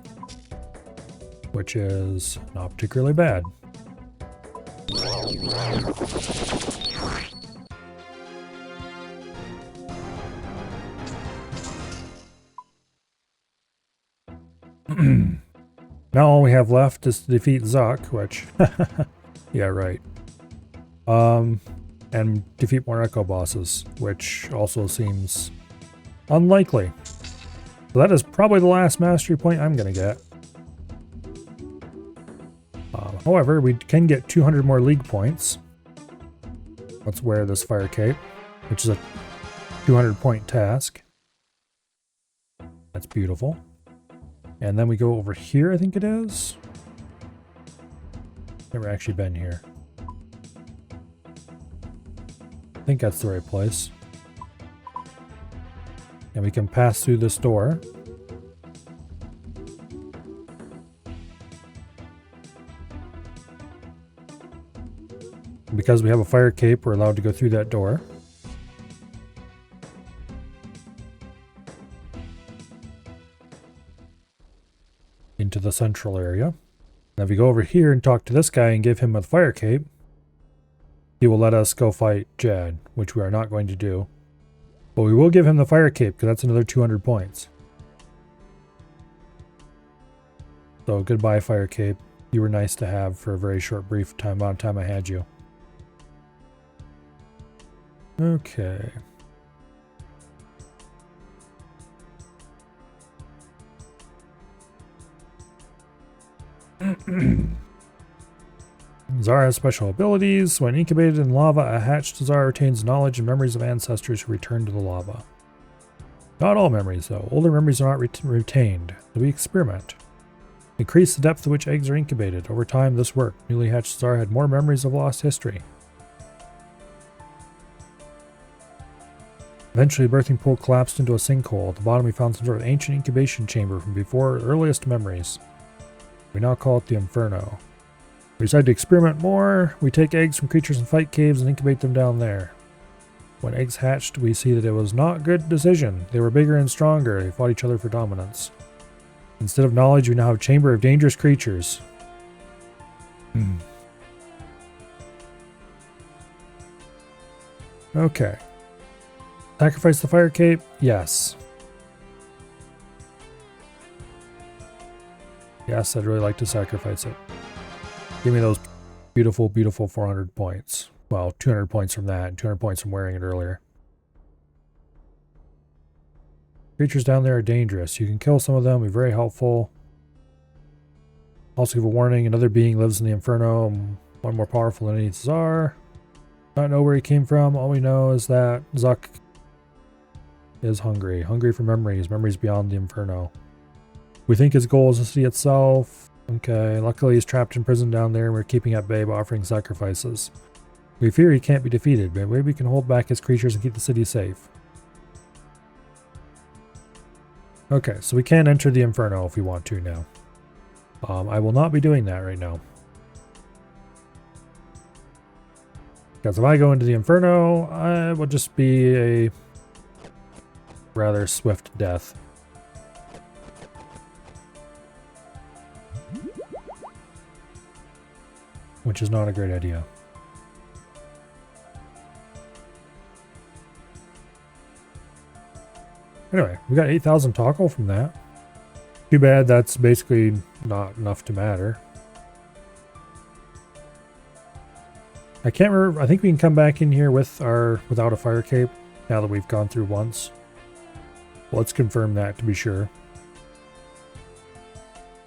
which is not particularly bad. Now all we have left is to defeat Zuck, which, yeah, right. And defeat more Echo bosses, which also seems unlikely. So that is probably the last mastery point I'm going to get. However, we can get 200 more league points. Let's wear this fire cape, which is a 200 point task. That's beautiful. And then we go over here, I think it is. Never actually been here. I think that's the right place. And we can pass through this door. Because we have a fire cape, we're allowed to go through that door. Into the central area. Now if we go over here and talk to this guy and give him a fire cape, he will let us go fight Jad, which we are not going to do. But we will give him the fire cape because that's another 200 points. So goodbye fire cape. You were nice to have for a very short brief amount of time I had you. Okay. Zara has special abilities. When incubated in lava, a hatched Zara retains knowledge and memories of ancestors who return to the lava. Not all memories, though. Older memories are not retained, so we experiment. Increase the depth to which eggs are incubated. Over time, this worked. Newly hatched Zara had more memories of lost history. Eventually, the birthing pool collapsed into a sinkhole. At the bottom, we found some sort of ancient incubation chamber from before earliest memories. We now call it the Inferno. We decide to experiment more. We take eggs from creatures in fight caves and incubate them down there. When eggs hatched, we see that it was not a good decision. They were bigger and stronger. They fought each other for dominance. Instead of knowledge, we now have a chamber of dangerous creatures. Okay. Sacrifice the fire cape? Yes. Yes, I'd really like to sacrifice it. Give me those beautiful, beautiful 400 points. Well, 200 points from that, and 200 points from wearing it earlier. Creatures down there are dangerous. You can kill some of them, be very helpful. Also give a warning, another being lives in the Inferno, one more powerful than any Tsar. Not know where he came from, all we know is that Zuck is hungry. Hungry for memories, memories beyond the Inferno. We think his goal is the city itself. Okay, luckily he's trapped in prison down there and we're keeping at bay by offering sacrifices. We fear he can't be defeated, but maybe we can hold back his creatures and keep the city safe. Okay, so we can enter the Inferno if we want to now. I will not be doing that right now. Because if I go into the Inferno, I will just be a rather swift death. Which is not a great idea. Anyway, we got 8,000 tackle from that. Too bad that's basically not enough to matter. I can't remember, I think we can come back in here without a fire cape now that we've gone through once. Well, let's confirm that to be sure.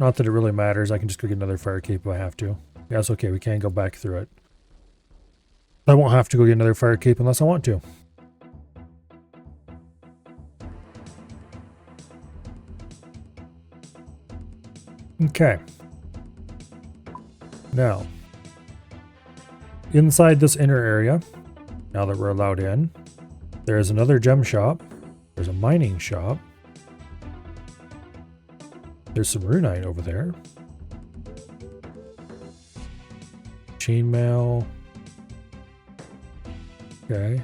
Not that it really matters, I can just go get another fire cape if I have to. Yeah, it's okay. We can't go back through it. I won't have to go get another fire cape unless I want to. Okay. Now, inside this inner area, now that we're allowed in, there is another gem shop. There's a mining shop. There's some runite over there. Chainmail. Okay.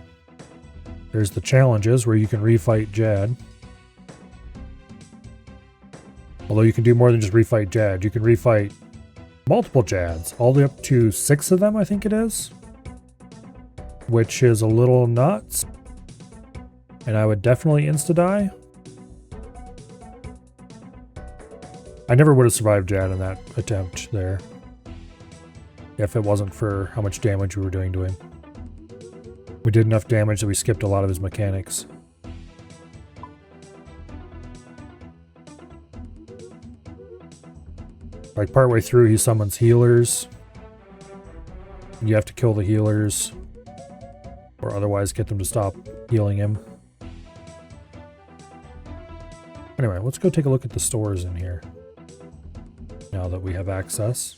There's the challenges where you can refight Jad. Although you can do more than just refight Jad. You can refight multiple Jads. All the way up to 6 of them, I think it is. Which is a little nuts. And I would definitely insta-die. I never would have survived Jad in that attempt there. If it wasn't for how much damage we were doing to him. We did enough damage that we skipped a lot of his mechanics. Like partway through he summons healers. And you have to kill the healers. Or otherwise get them to stop healing him. Anyway, let's go take a look at the stores in here. Now that we have access.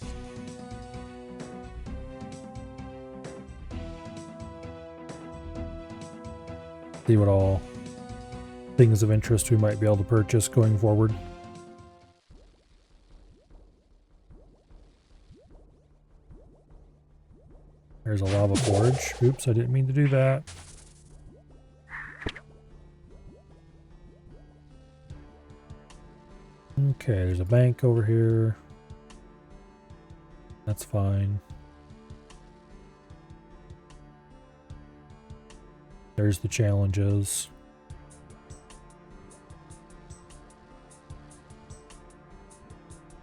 See what all things of interest we might be able to purchase going forward. There's a lava forge. Oops, I didn't mean to do that. Okay, there's a bank over here. That's fine. There's the challenges.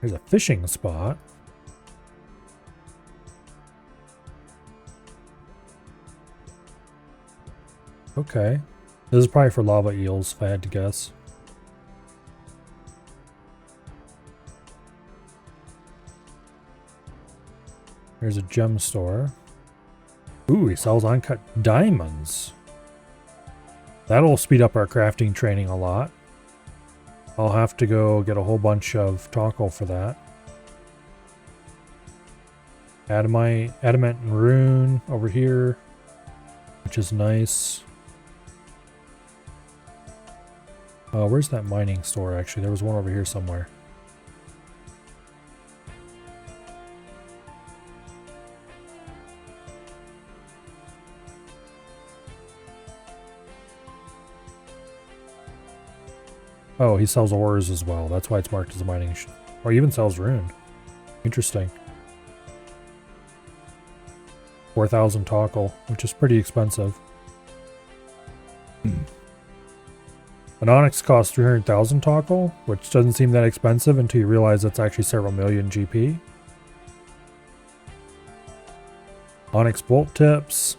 There's a fishing spot. Okay. This is probably for lava eels, if I had to guess. There's a gem store. Ooh, he sells uncut diamonds. That'll speed up our crafting training a lot. I'll have to go get a whole bunch of tackle for that. Adamant and rune over here, which is nice. Where's that mining store actually? There was one over here somewhere. Oh, he sells ores as well. That's why it's marked as a mining. Or he even sells rune. Interesting. 4,000 tackle, which is pretty expensive. An onyx costs 300,000 tackle, which doesn't seem that expensive until you realize it's actually several million GP. Onyx bolt tips.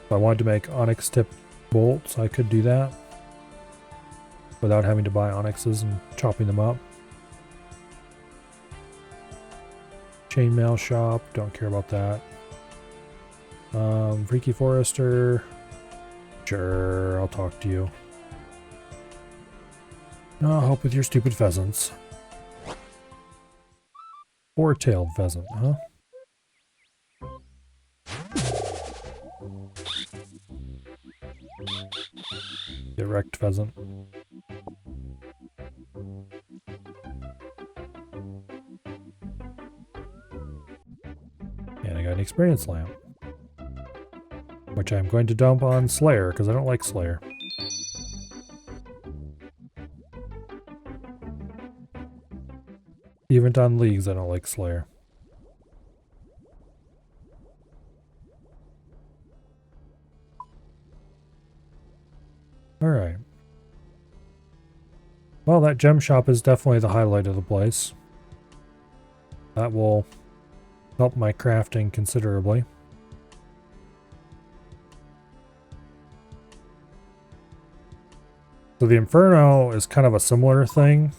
If I wanted to make onyx tip bolts, I could do that. Without having to buy onyxes and chopping them up. Chainmail shop, don't care about that. Freaky Forester. Sure, I'll talk to you. I'll help with your stupid pheasants. Four-tailed pheasant, huh? Erect pheasant. And I got an experience lamp. Which I'm going to dump on Slayer, because I don't like Slayer. Even on leagues, I don't like Slayer. Alright. Well, that gem shop is definitely the highlight of the place. That will help my crafting considerably. So the Inferno is kind of a similar thing.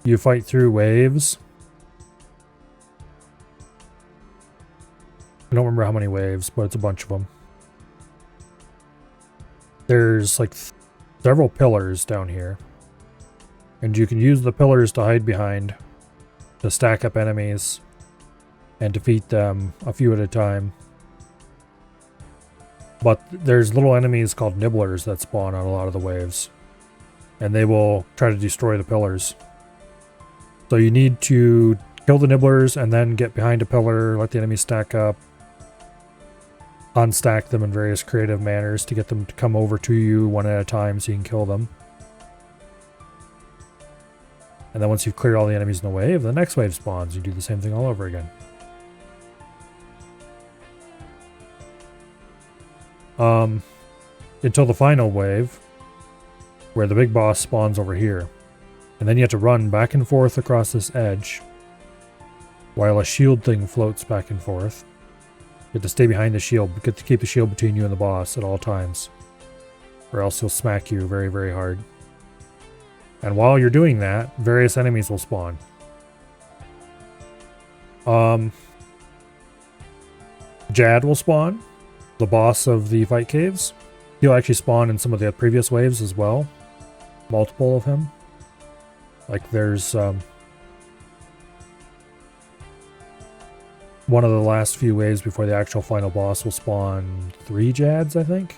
You fight through waves. I don't remember how many waves, but it's a bunch of them. There's like several pillars down here. And you can use the pillars to hide behind, to stack up enemies, and defeat them a few at a time. But there's little enemies called nibblers that spawn on a lot of the waves. And they will try to destroy the pillars. So you need to kill the nibblers and then get behind a pillar, let the enemies stack up, unstack them in various creative manners to get them to come over to you one at a time so you can kill them. And then once you've cleared all the enemies in the wave, the next wave spawns. You do the same thing all over again. Until the final wave, where the big boss spawns over here. And then you have to run back and forth across this edge, while a shield thing floats back and forth. You have to stay behind the shield, you have to keep the shield between you and the boss at all times, or else he'll smack you very, very hard. And while you're doing that, various enemies will spawn. Jad will spawn, the boss of the fight caves. He'll actually spawn in some of the previous waves as well. Multiple of him. Like there's one of the last few waves before the actual final boss will spawn 3 Jads, I think.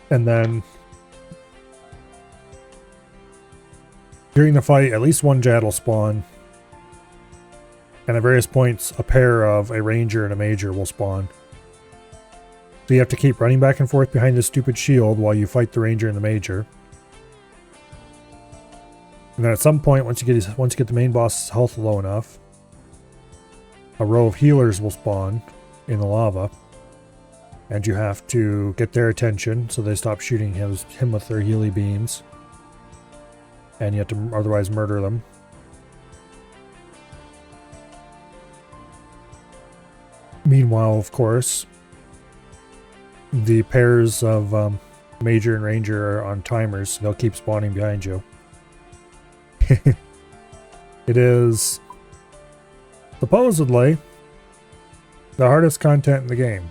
And then during the fight, at least 1 Jad will spawn. And at various points, a pair of a ranger and a major will spawn. So you have to keep running back and forth behind this stupid shield while you fight the ranger and the major. And then at some point, once you get the main boss's health low enough, a row of healers will spawn in the lava. And you have to get their attention so they stop shooting him with their healy beams. And you have to otherwise murder them. Meanwhile, of course, the pairs of Major and Ranger are on timers, so they'll keep spawning behind you. It is supposedly the hardest content in the game.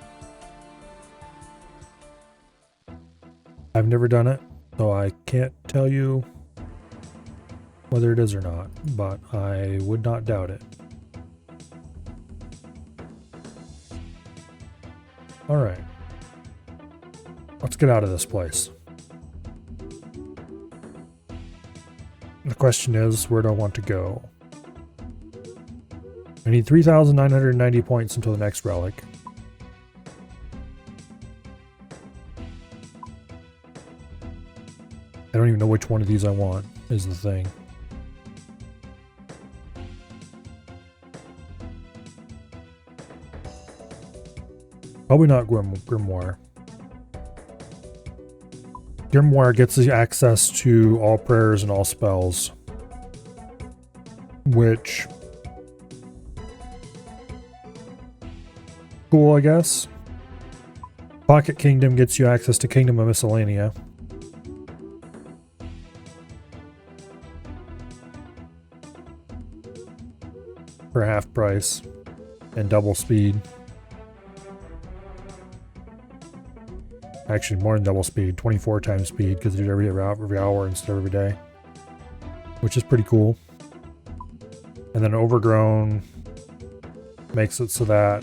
I've never done it, so I can't tell you whether it is or not, but I would not doubt it. Alright. Let's get out of this place. The question is, where do I want to go? I need 3,990 points until the next relic. I don't even know which one of these I want, is the thing. Probably not Grimoire. Grimoire gets the access to all prayers and all spells, which cool, I guess. Pocket Kingdom gets you access to Kingdom of Miscellanea. For half price and double speed. Actually, more than double speed, 24 times speed, because they do it every hour instead of every day, which is pretty cool. And then Overgrown makes it so that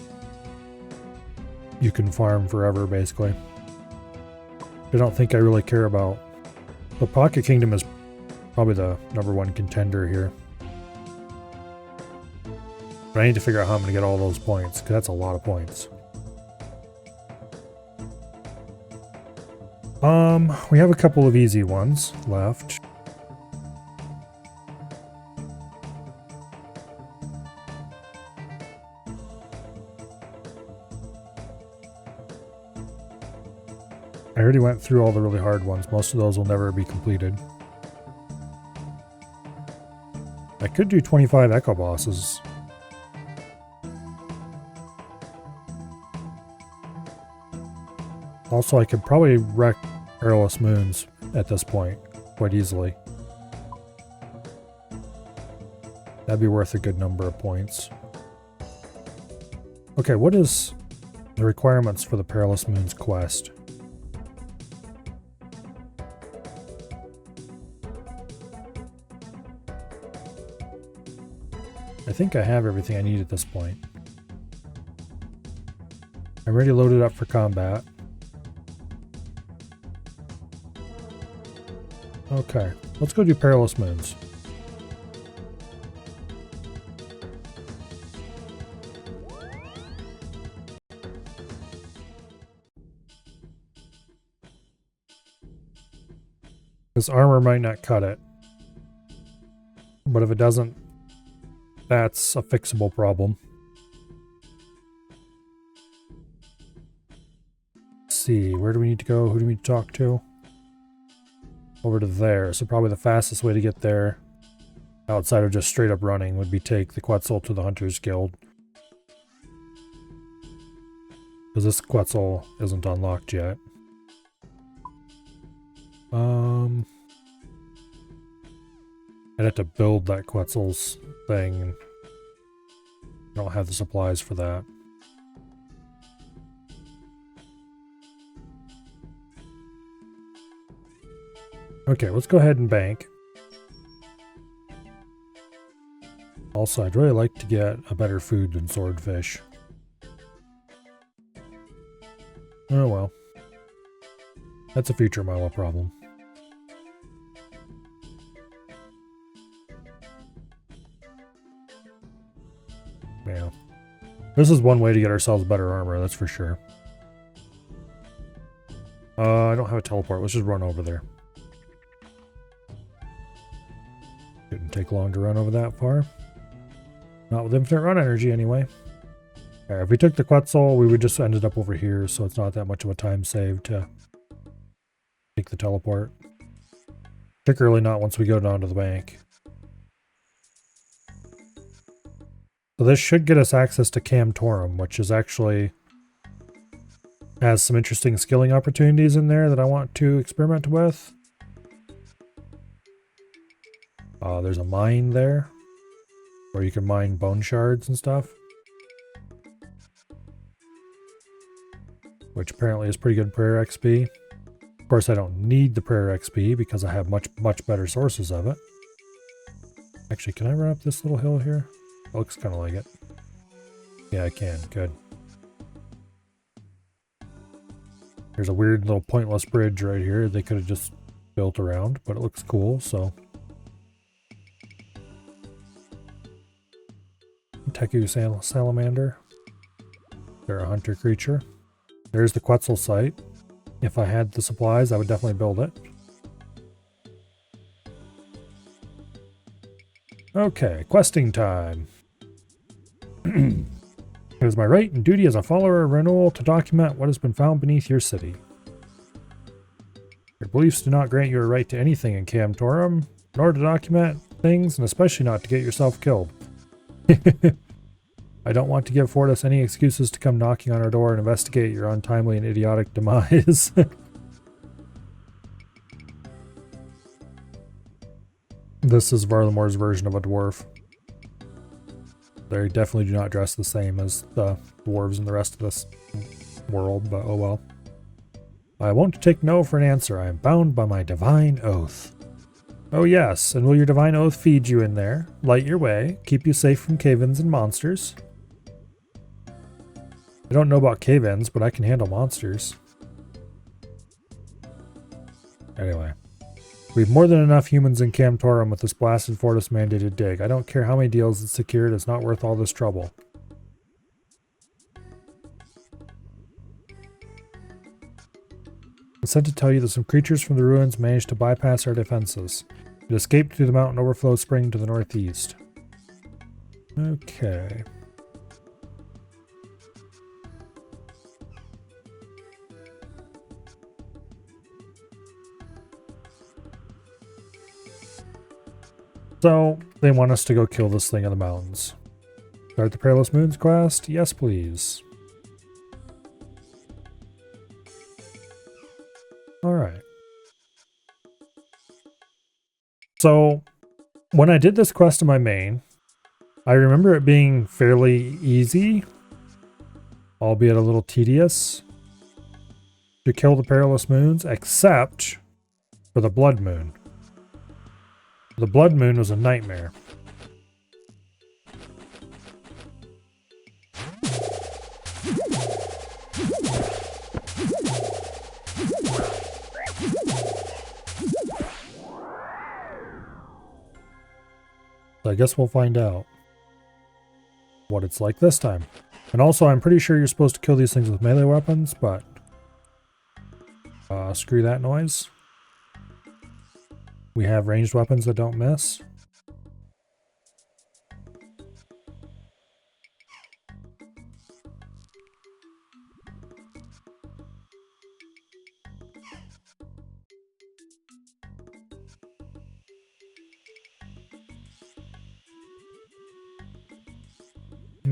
you can farm forever, basically. I don't think I really care about. The Pocket Kingdom is probably the #1 contender here. But I need to figure out how I'm going to get all those points, because that's a lot of points. We have a couple of easy ones left. I already went through all the really hard ones. Most of those will never be completed. I could do 25 Echo Bosses. Also, I could probably wreck Perilous Moons at this point quite easily. That'd be worth a good number of points. Okay, what is the requirements for the Perilous Moons quest? I think I have everything I need at this point. I'm ready loaded up for combat. Okay, let's go do Perilous Moons. This armor might not cut it. But if it doesn't, that's a fixable problem. Let's see, where do we need to go? Who do we need to talk to? Over to there. So probably the fastest way to get there, outside of just straight up running, would be take the Quetzal to the Hunters Guild. Because this Quetzal isn't unlocked yet. I'd have to build that Quetzal's thing, and I don't have the supplies for that. Okay, let's go ahead and bank. Also, I'd really like to get a better food than swordfish. Oh well. That's a future Milo problem. Yeah. This is one way to get ourselves better armor, that's for sure. I don't have a teleport. Let's just run over there. Shouldn't take long to run over that far. Not with infinite run energy, anyway. Right, if we took the Quetzal, we would just ended up over here, so it's not that much of a time save to take the teleport. Particularly not once we go down to the bank. So this should get us access to Camtorum, which is actually has some interesting skilling opportunities in there that I want to experiment with. There's a mine there where you can mine bone shards and stuff, which apparently is pretty good prayer XP. Of course, I don't need the prayer XP because I have much better sources of it. Actually, can I run up this little hill here? It looks kind of like it. Yeah, I can. Good. There's a weird little pointless bridge right here they could have just built around, but it looks cool, so. Teku salamander. They're a hunter creature. There's the Quetzal site. If I had the supplies, I would definitely build it. Okay, questing time. It is my right and duty as a follower of Renewal to document what has been found beneath your city. Your beliefs do not grant you a right to anything in Camtorum, nor to document things, and especially not to get yourself killed. I don't want to give Fortis any excuses to come knocking on our door and investigate your untimely and idiotic demise. This is Varlamore's version of a dwarf. They definitely do not dress the same as the dwarves in the rest of this world, but oh well. I won't take no for an answer. I am bound by my divine oath. Oh yes, and will your divine oath feed you in there, light your way, keep you safe from cave-ins and monsters? I don't know about cave-ins, but I can handle monsters. Anyway. We have more than enough humans in Camtorum with this blasted Fortis mandated dig. I don't care how many deals it's secured, it's not worth all this trouble. I'm sent to tell you that some creatures from the ruins managed to bypass our defenses. It escaped through the mountain overflow spring to the northeast. Okay. So, they want us to go kill this thing in the mountains. Start the Perilous Moons quest? Yes, please. Alright. So, when I did this quest in my main, I remember it being fairly easy, albeit a little tedious, to kill the Perilous Moons, except for the Blood Moon. The Blood Moon was a nightmare. So I guess we'll find out what it's like this time. And also, I'm pretty sure you're supposed to kill these things with melee weapons, but screw that noise. We have ranged weapons that don't miss.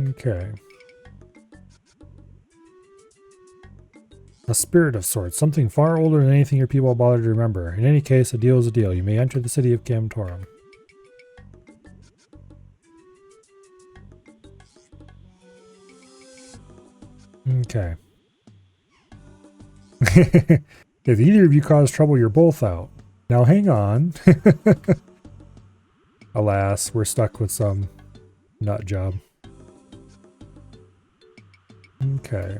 Okay. A spirit of sorts, something far older than anything your people bother to remember. In any case, a deal is a deal. You may enter the city of Camtorum. Okay. If either of you cause trouble, you're both out. Now hang on. Alas, we're stuck with some nut job. Okay.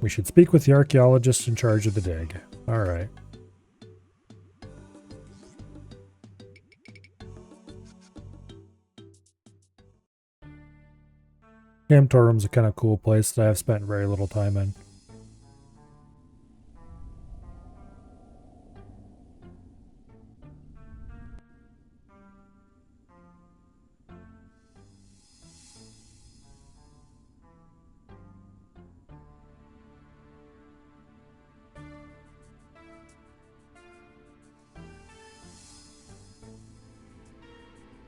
We should speak with the archaeologist in charge of the dig. Alright. Camtorum's a kind of cool place that I've spent very little time in.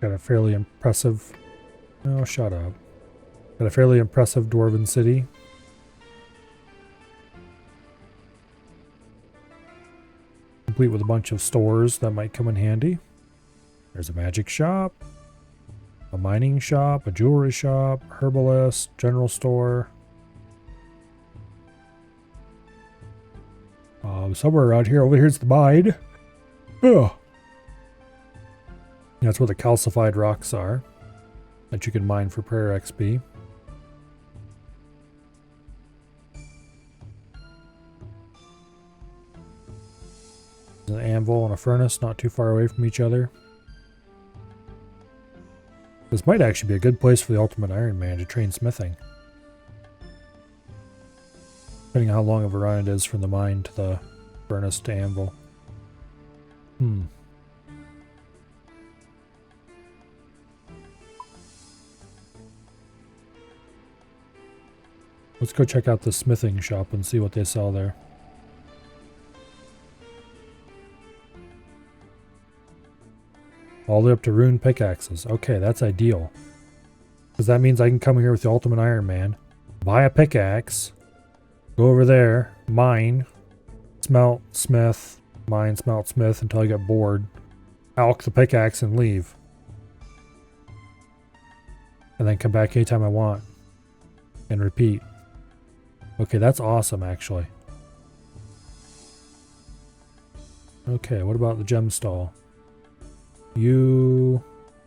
Got a fairly impressive... Oh, shut up. Got a fairly impressive dwarven city. Complete with a bunch of stores that might come in handy. There's a magic shop, a mining shop, a jewelry shop, herbalist, general store. Somewhere around here, over here's the mine. Oh. That's where the calcified rocks are that you can mine for prayer XP. There's an anvil and a furnace not too far away from each other. This might actually be a good place for the Ultimate Iron Man to train smithing. Depending on how long of a run it is from the mine to the furnace to anvil. Let's go check out the smithing shop and see what they sell there. All the way up to rune pickaxes. Okay, that's ideal. Because that means I can come here with the Ultimate Iron Man, buy a pickaxe, go over there, mine, smelt, smith, mine, smelt, smith until I get bored, alch the pickaxe and leave. And then come back anytime I want. And repeat. Okay, that's awesome actually. Okay, what about the gem stall? You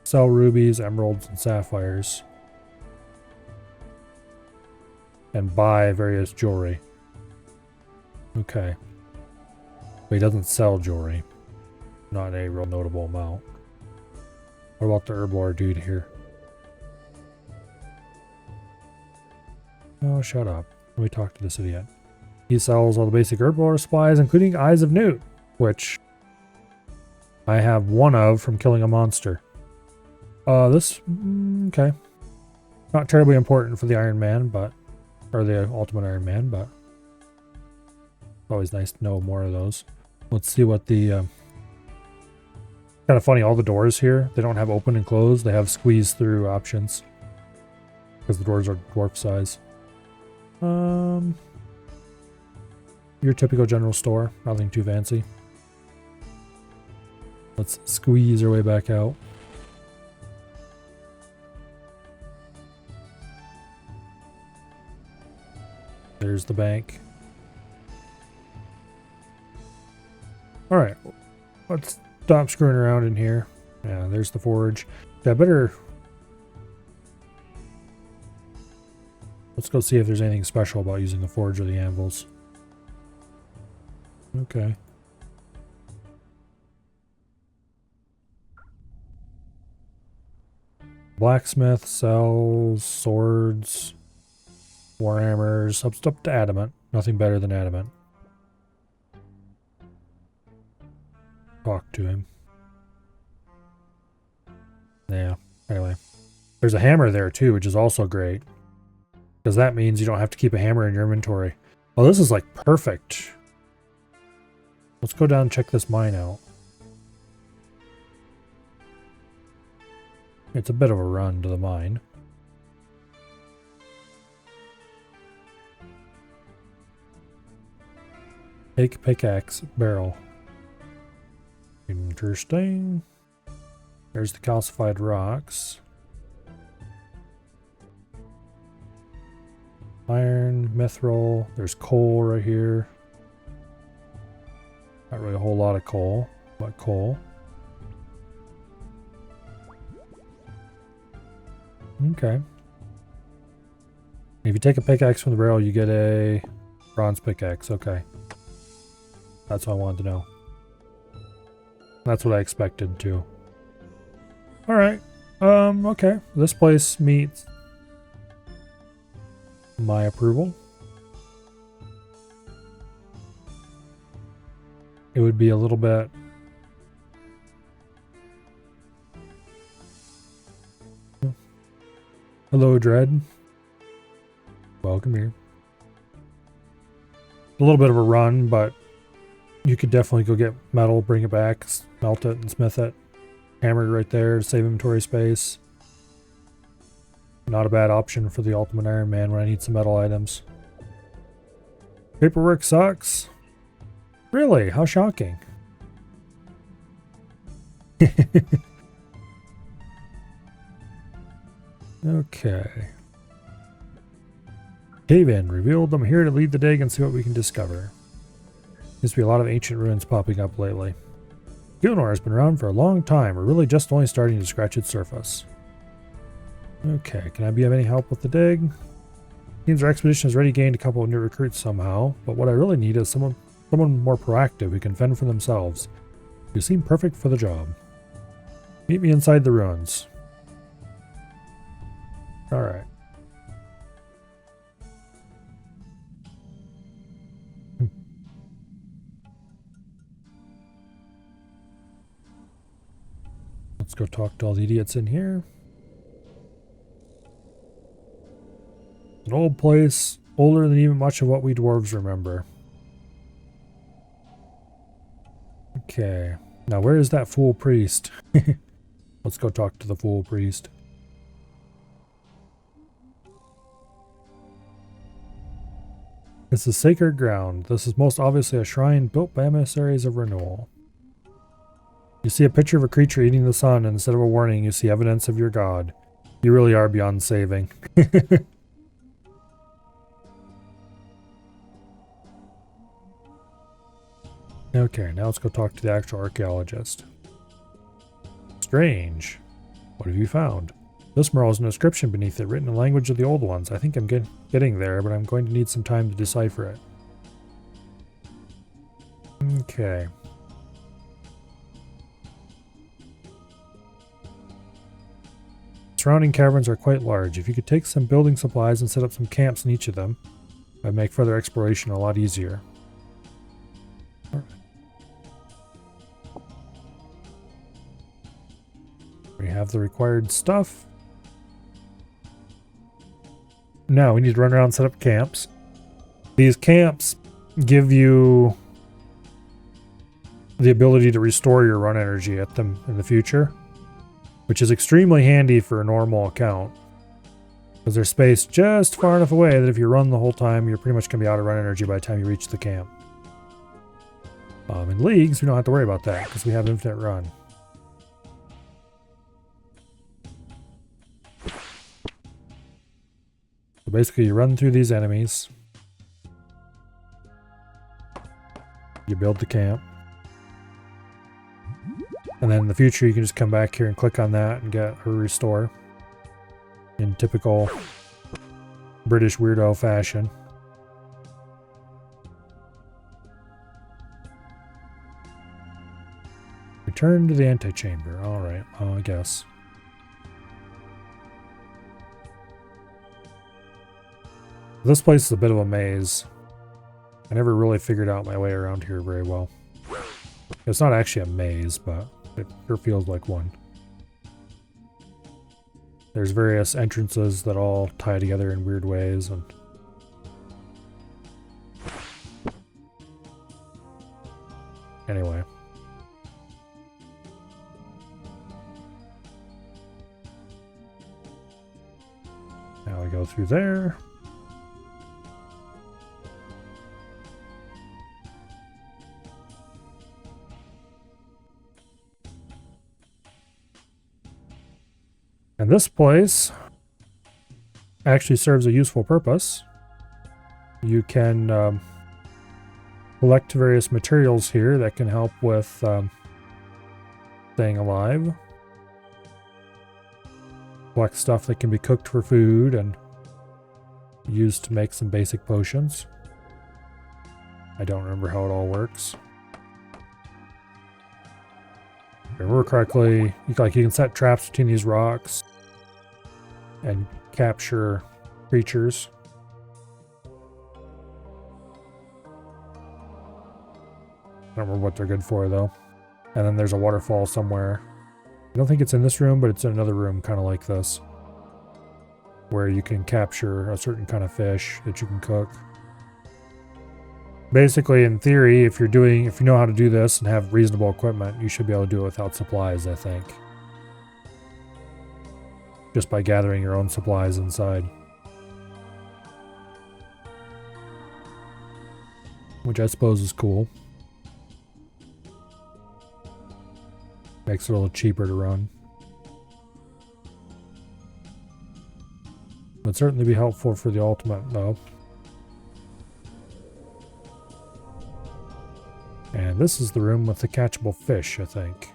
sell rubies, emeralds, and sapphires. And buy various jewelry. Okay. But he doesn't sell jewelry. Not a real notable amount. What about the herb lord dude here? Oh, shut up. Let me talk to this idiot. He sells all the basic herb lore supplies, including Eyes of Newt, which I have one of from killing a monster. Okay. Not terribly important for the Iron Man, but... Or the Ultimate Iron Man, but... Always nice to know more of those. Let's see what the... kind of funny, all the doors here, they don't have open and close, they have squeeze through options. Because the doors are dwarf size. Your typical general store, nothing too fancy. Let's squeeze our way back out. There's the bank. Alright, let's stop screwing around in here. Yeah, there's the forge. Yeah, better... Let's go see if there's anything special about using the forge or the anvils. Okay. Blacksmith sells swords, warhammers, up to adamant. Nothing better than adamant. Talk to him. Yeah, anyway. There's a hammer there too, which is also great. Because that means you don't have to keep a hammer in your inventory. Oh, this is like perfect. Let's go down and check this mine out. It's a bit of a run to the mine. Take pickaxe barrel. Interesting. There's the calcified rocks. Iron, mithril. There's coal right here. Not really a whole lot of coal, but coal. Okay. If you take a pickaxe from the barrel, you get a bronze pickaxe. Okay. That's what I wanted to know. That's what I expected too. Alright. Okay. This place meets my approval. It would be a little bit... Hello, Dread. Welcome here. A little bit of a run, but you could definitely go get metal, bring it back, smelt it, and smith it. Hammer right there to save inventory space. Not a bad option for the Ultimate Iron Man when I need some metal items. Paperwork sucks. Really? How shocking. Okay. Cave-in. Revealed. I'm here to lead the dig and see what we can discover. Seems to be a lot of ancient ruins popping up lately. Gilnor has been around for a long time. We're really just only starting to scratch its surface. Okay, can I be of any help with the dig? Seems our expedition has already gained a couple of new recruits somehow, but what I really need is someone more proactive who can fend for themselves. You seem perfect for the job. Meet me inside the ruins. Alright. Let's go talk to all the idiots in here. An old place, older than even much of what we dwarves remember. Okay, now where is that fool priest? Let's go talk to the fool priest. This is sacred ground. This is most obviously a shrine built by emissaries of renewal. You see a picture of a creature eating the sun, and instead of a warning, you see evidence of your god. You really are beyond saving. Okay, now let's go talk to the actual archaeologist. Strange. What have you found? This mural has an inscription beneath it, written in the language of the old ones. I think I'm getting there, but I'm going to need some time to decipher it. Okay. Surrounding caverns are quite large. If you could take some building supplies and set up some camps in each of them, that'd make further exploration a lot easier. We have the required stuff. Now we need to run around and set up camps. These camps give you the ability to restore your run energy at them in the future, which is extremely handy for a normal account, because they're spaced just far enough away that if you run the whole time, you're pretty much going to be out of run energy by the time you reach the camp. In leagues, we don't have to worry about that because we have infinite run. So basically, you run through these enemies, You build the camp. And then in the future, you can just come back here and click on that and get a restore. In typical British weirdo fashion. Return to the antechamber. Alright, well, I guess. This place is a bit of a maze. I never really figured out my way around here very well. It's not actually a maze, but it sure feels like one. There's various entrances that all tie together in weird ways, and anyway. Now we go through there. And this place actually serves a useful purpose. You can collect various materials here that can help with staying alive. Collect stuff that can be cooked for food and used to make some basic potions. I don't remember how it all works. If I remember correctly, you can set traps between these rocks and capture creatures. I don't remember what they're good for though. And then there's a waterfall somewhere. I don't think it's in this room, but it's in another room kind of like this, where you can capture a certain kind of fish that you can cook. Basically, in theory, if you know how to do this and have reasonable equipment, you should be able to do it without supplies, I think. Just by gathering your own supplies inside. Which I suppose is cool. Makes it a little cheaper to run. Would certainly be helpful for the ultimate, though. And this is the room with the catchable fish, I think.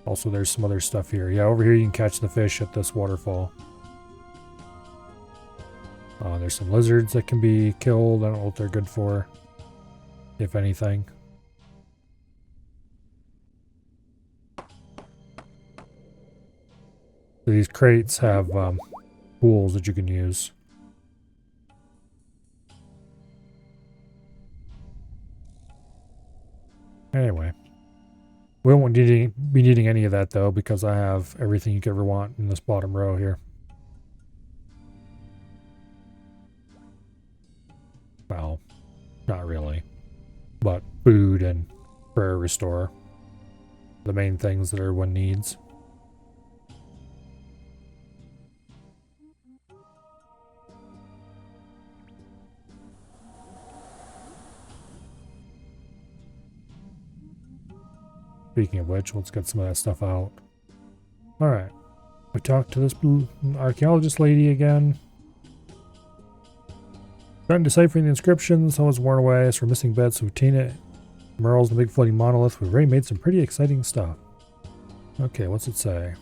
Also, there's some other stuff here. Yeah, over here you can catch the fish at this waterfall. There's some lizards that can be killed. I don't know what they're good for, if anything. These crates have tools that you can use. Anyway, we won't be needing any of that though, because I have everything you could ever want in this bottom row here. Well, not really, but food and prayer restore, the main things that everyone needs. Speaking of which, let's get some of that stuff out. Alright. We talked to this archaeologist lady again. Starting deciphering the inscriptions. Someone's worn away, so we're missing beds, so we've seen it. Murals, the big floating monolith. We've already made some pretty exciting stuff. Okay, what's it say?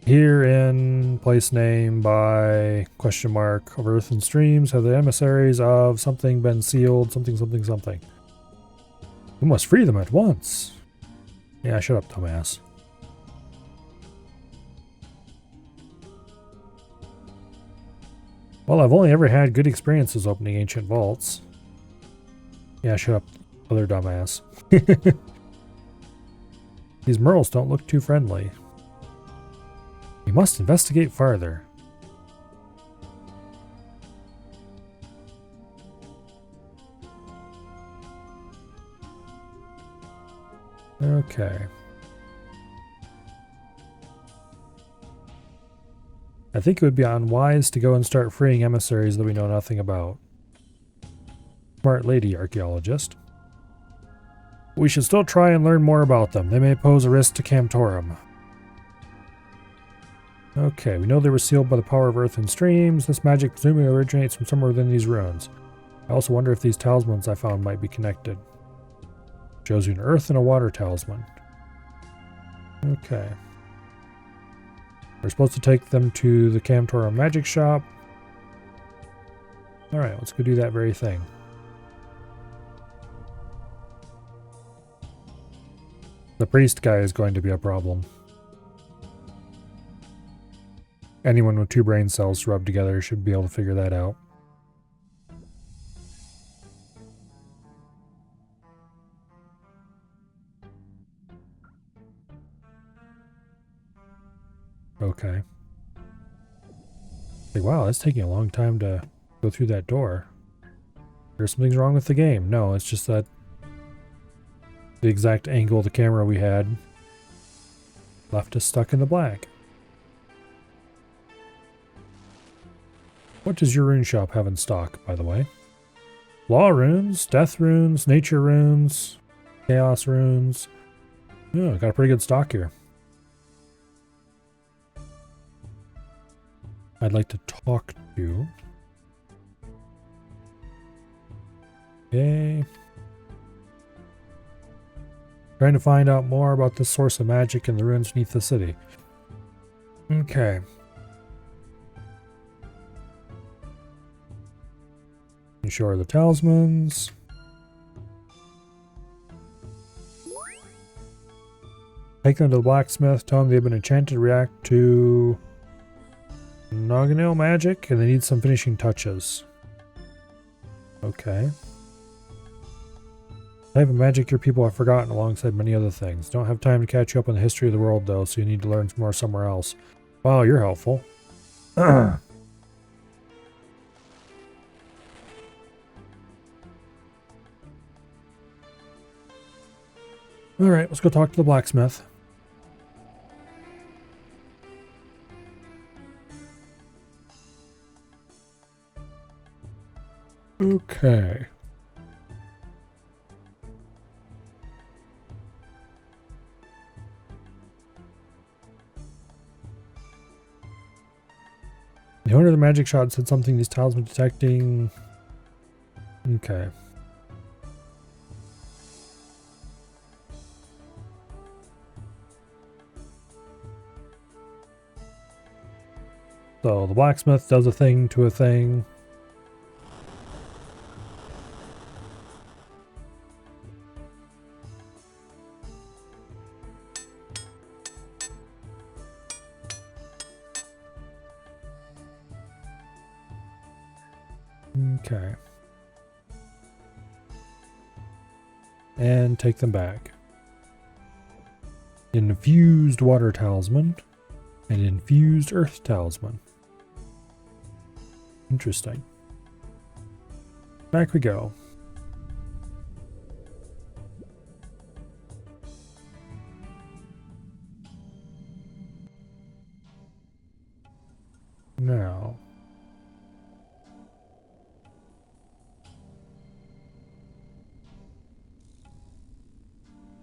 Here in place name by question mark of earth and streams have the emissaries of something been sealed, something something something. We must free them at once. Yeah, shut up, dumbass. Well, I've only ever had good experiences opening ancient vaults. Yeah, shut up, other dumbass. These murals don't look too friendly. We must investigate farther. Okay. I think it would be unwise to go and start freeing emissaries that we know nothing about. Smart lady, archaeologist. We should still try and learn more about them. They may pose a risk to Camtorum. Okay, we know they were sealed by the power of earth and streams. This magic presumably originates from somewhere within these ruins. I also wonder if these talismans I found might be connected. Shows you an earth and a water talisman. Okay. We're supposed to take them to the Camtora magic shop. Alright, let's go do that very thing. The priest guy is going to be a problem. Anyone with 2 brain cells rubbed together should be able to figure that out. Okay. Like, wow, it's taking a long time to go through that door. There's something's wrong with the game. No, it's just that the exact angle of the camera we had left us stuck in the black. What does your rune shop have in stock, by the way? Law runes, death runes, nature runes, chaos runes. Oh, got a pretty good stock here. I'd like to talk to. Okay. Trying to find out more about the source of magic in the ruins beneath the city. Okay. Ensure the talismans. Take them to the blacksmith. Tell them they've been enchanted to react to Naganil magic, and they need some finishing touches. Okay. Type of magic your people have forgotten alongside many other things. Don't have time to catch you up on the history of the world, though, so you need to learn more somewhere else. Wow, you're helpful. Alright, let's go talk to the blacksmith. Okay. The owner of the magic shot said something these talisman detecting. Okay. So the blacksmith does a thing to a thing. Okay. And take them back. Infused water talisman and infused earth talisman. Interesting. Back we go. Now.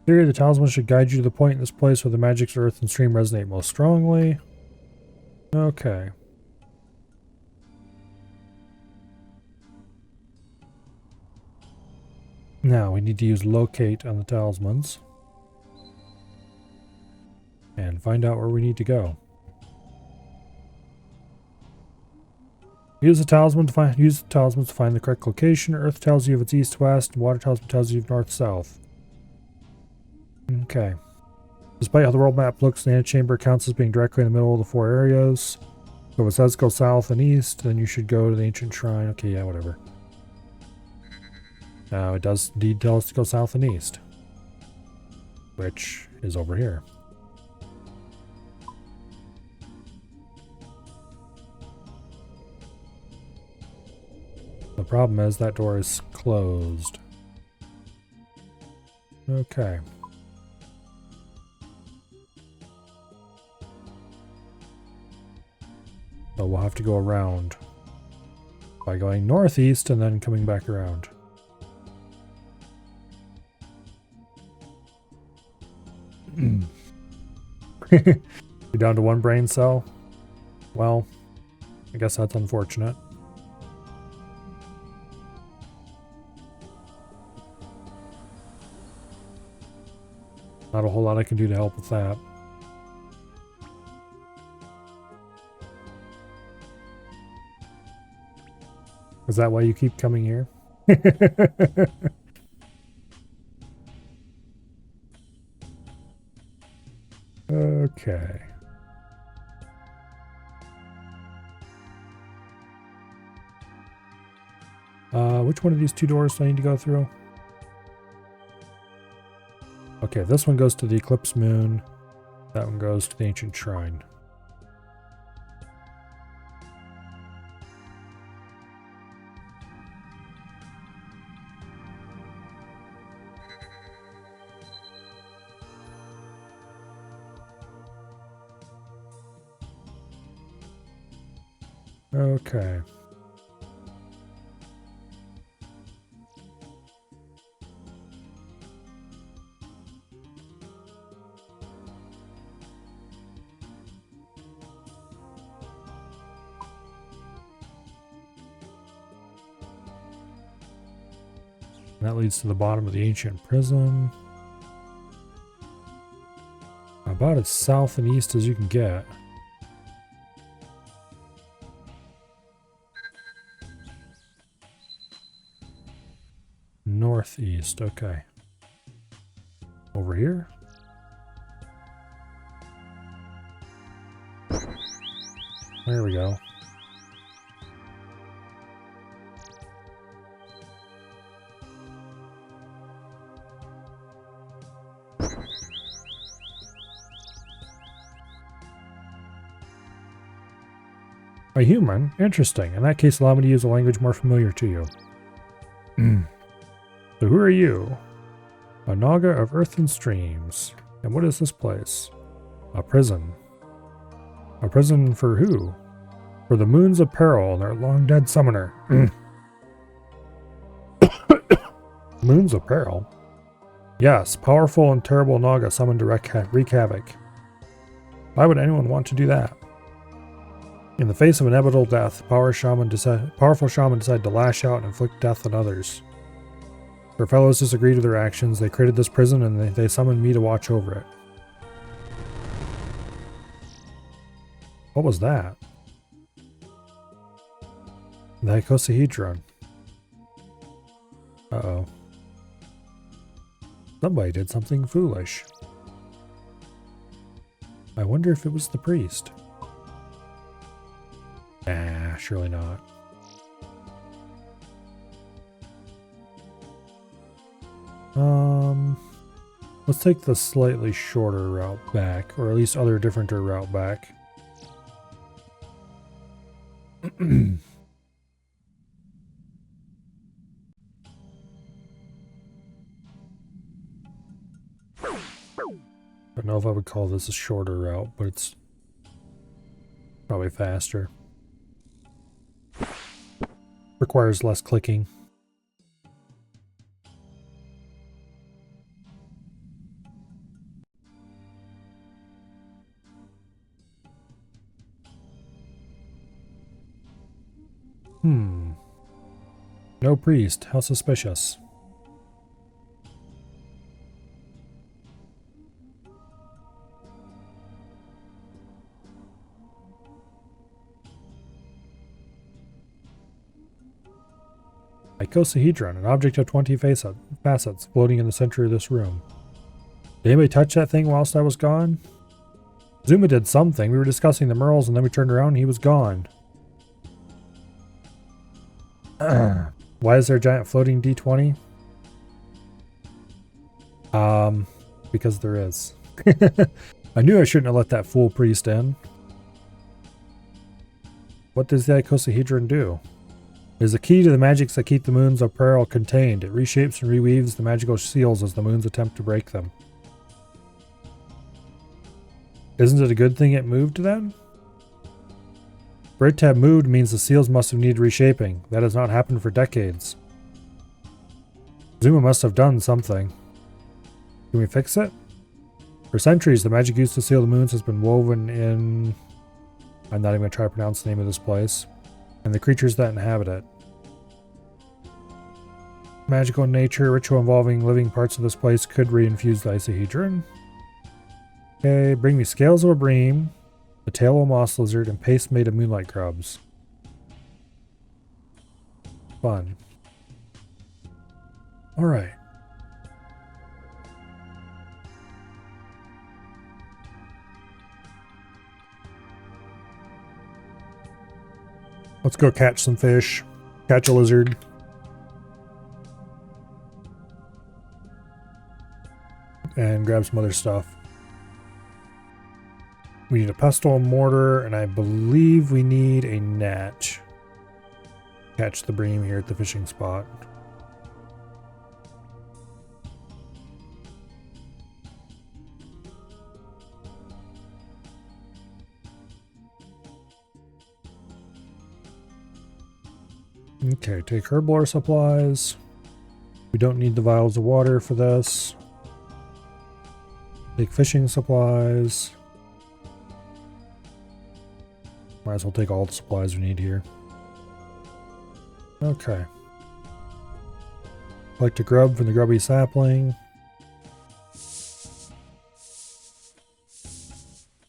Theory, the talisman should guide you to the point in this place where the magic's earth and stream resonate most strongly. Okay. Now we need to use locate on the talismans and find out where we need to go. Use the talismans to find the correct location. Earth tells you if it's east-west, and water talisman tells you if north-south. Okay. Despite how the world map looks, the antechamber counts as being directly in the middle of the 4 areas. So if it says go south and east, then you should go to the ancient shrine. Okay, yeah, whatever. Now it does indeed tell us to go south and east, which is over here. The problem is that door is closed. Okay. So we'll have to go around by going northeast and then coming back around. You're down to 1 brain cell? Well, I guess that's unfortunate. Not a whole lot I can do to help with that. Is that why you keep coming here? Okay. Which one of these 2 doors do I need to go through? Okay, this one goes to the Eclipse Moon. That one goes to the Ancient Shrine. Okay. That leads to the bottom of the ancient prison. About as south and east as you can get. Northeast, okay. Over here? There we go. A human? Interesting. In that case, allow me to use a language more familiar to you. So who are you? A Naga of Earth and Streams. And what is this place? A prison. A prison for who? For the Moons of Peril and their long-dead summoner. Moons of Peril? Yes, powerful and terrible Naga summoned to wreak havoc. Why would anyone want to do that? In the face of inevitable death, powerful shaman decided to lash out and inflict death on others. Their fellows disagreed with their actions. They created this prison and they summoned me to watch over it. What was that? The icosahedron. Uh-oh. Somebody did something foolish. I wonder if it was the priest. Nah, surely not. Let's take the slightly shorter route back, or at least other differenter route back. Don't know if I would call this a shorter route, but it's probably faster. Requires less clicking. No priest. How suspicious. Icosahedron, an object of 20 facets, floating in the center of this room. Did anybody touch that thing whilst I was gone? Zuma did something. We were discussing the Merles and then we turned around and he was gone. Why is there a giant floating D20? Because there is. I knew I shouldn't have let that fool priest in. What does the icosahedron do? It is a key to the magics that keep the Moons of Peril contained. It reshapes and reweaves the magical seals as the moons attempt to break them. Isn't it a good thing it moved then? For it to have moved means the seals must have needed reshaping. That has not happened for decades. Zuma must have done something. Can we fix it? For centuries, the magic used to seal the moons has been woven in I'm not even going to try to pronounce the name of this place. And the creatures that inhabit it. Magical in nature, ritual involving living parts of this place could reinfuse the isohedron. Okay, bring me scales of a bream, the tail of a moss lizard, and paste made of moonlight grubs. Fun. Alright. Let's go catch some fish. Catch a lizard. And grab some other stuff. We need a pestle and mortar, and I believe we need a net. Catch the bream here at the fishing spot. Okay, take herbivore supplies. We don't need the vials of water for this. Take fishing supplies. Might as well take all the supplies we need here. Okay. Collect a grub from the grubby sapling.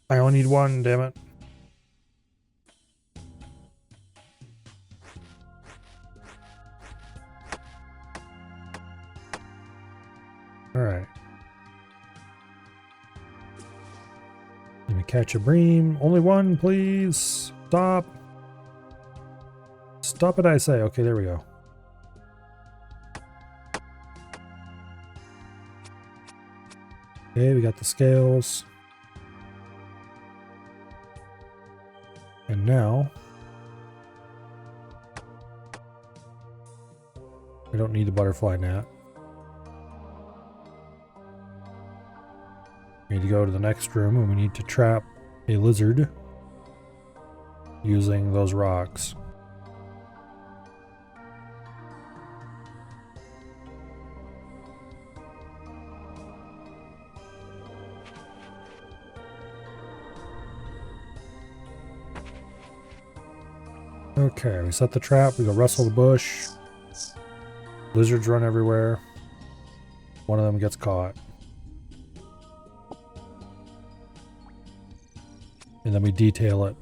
I only need one, damn it. Alright. Let me catch a bream. Only one, please. Stop. Stop it, I say. Okay, there we go. Okay, we got the scales. And now... we don't need the butterfly net. We need to go to the next room and we need to trap a lizard using those rocks. Okay, we set the trap, we go rustle the bush. Lizards run everywhere. One of them gets caught. And then we detail it.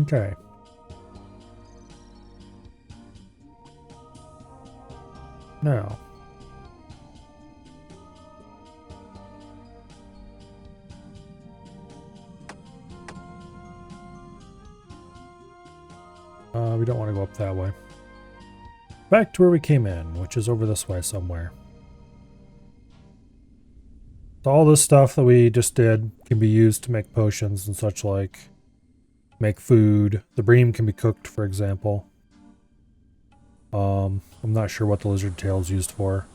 Okay. Now. We don't want to go up that way. Back to where we came in, which is over this way somewhere. So all this stuff that we just did can be used to make potions and such like. Make food. The bream can be cooked, for example. I'm not sure what the lizard tail is used for.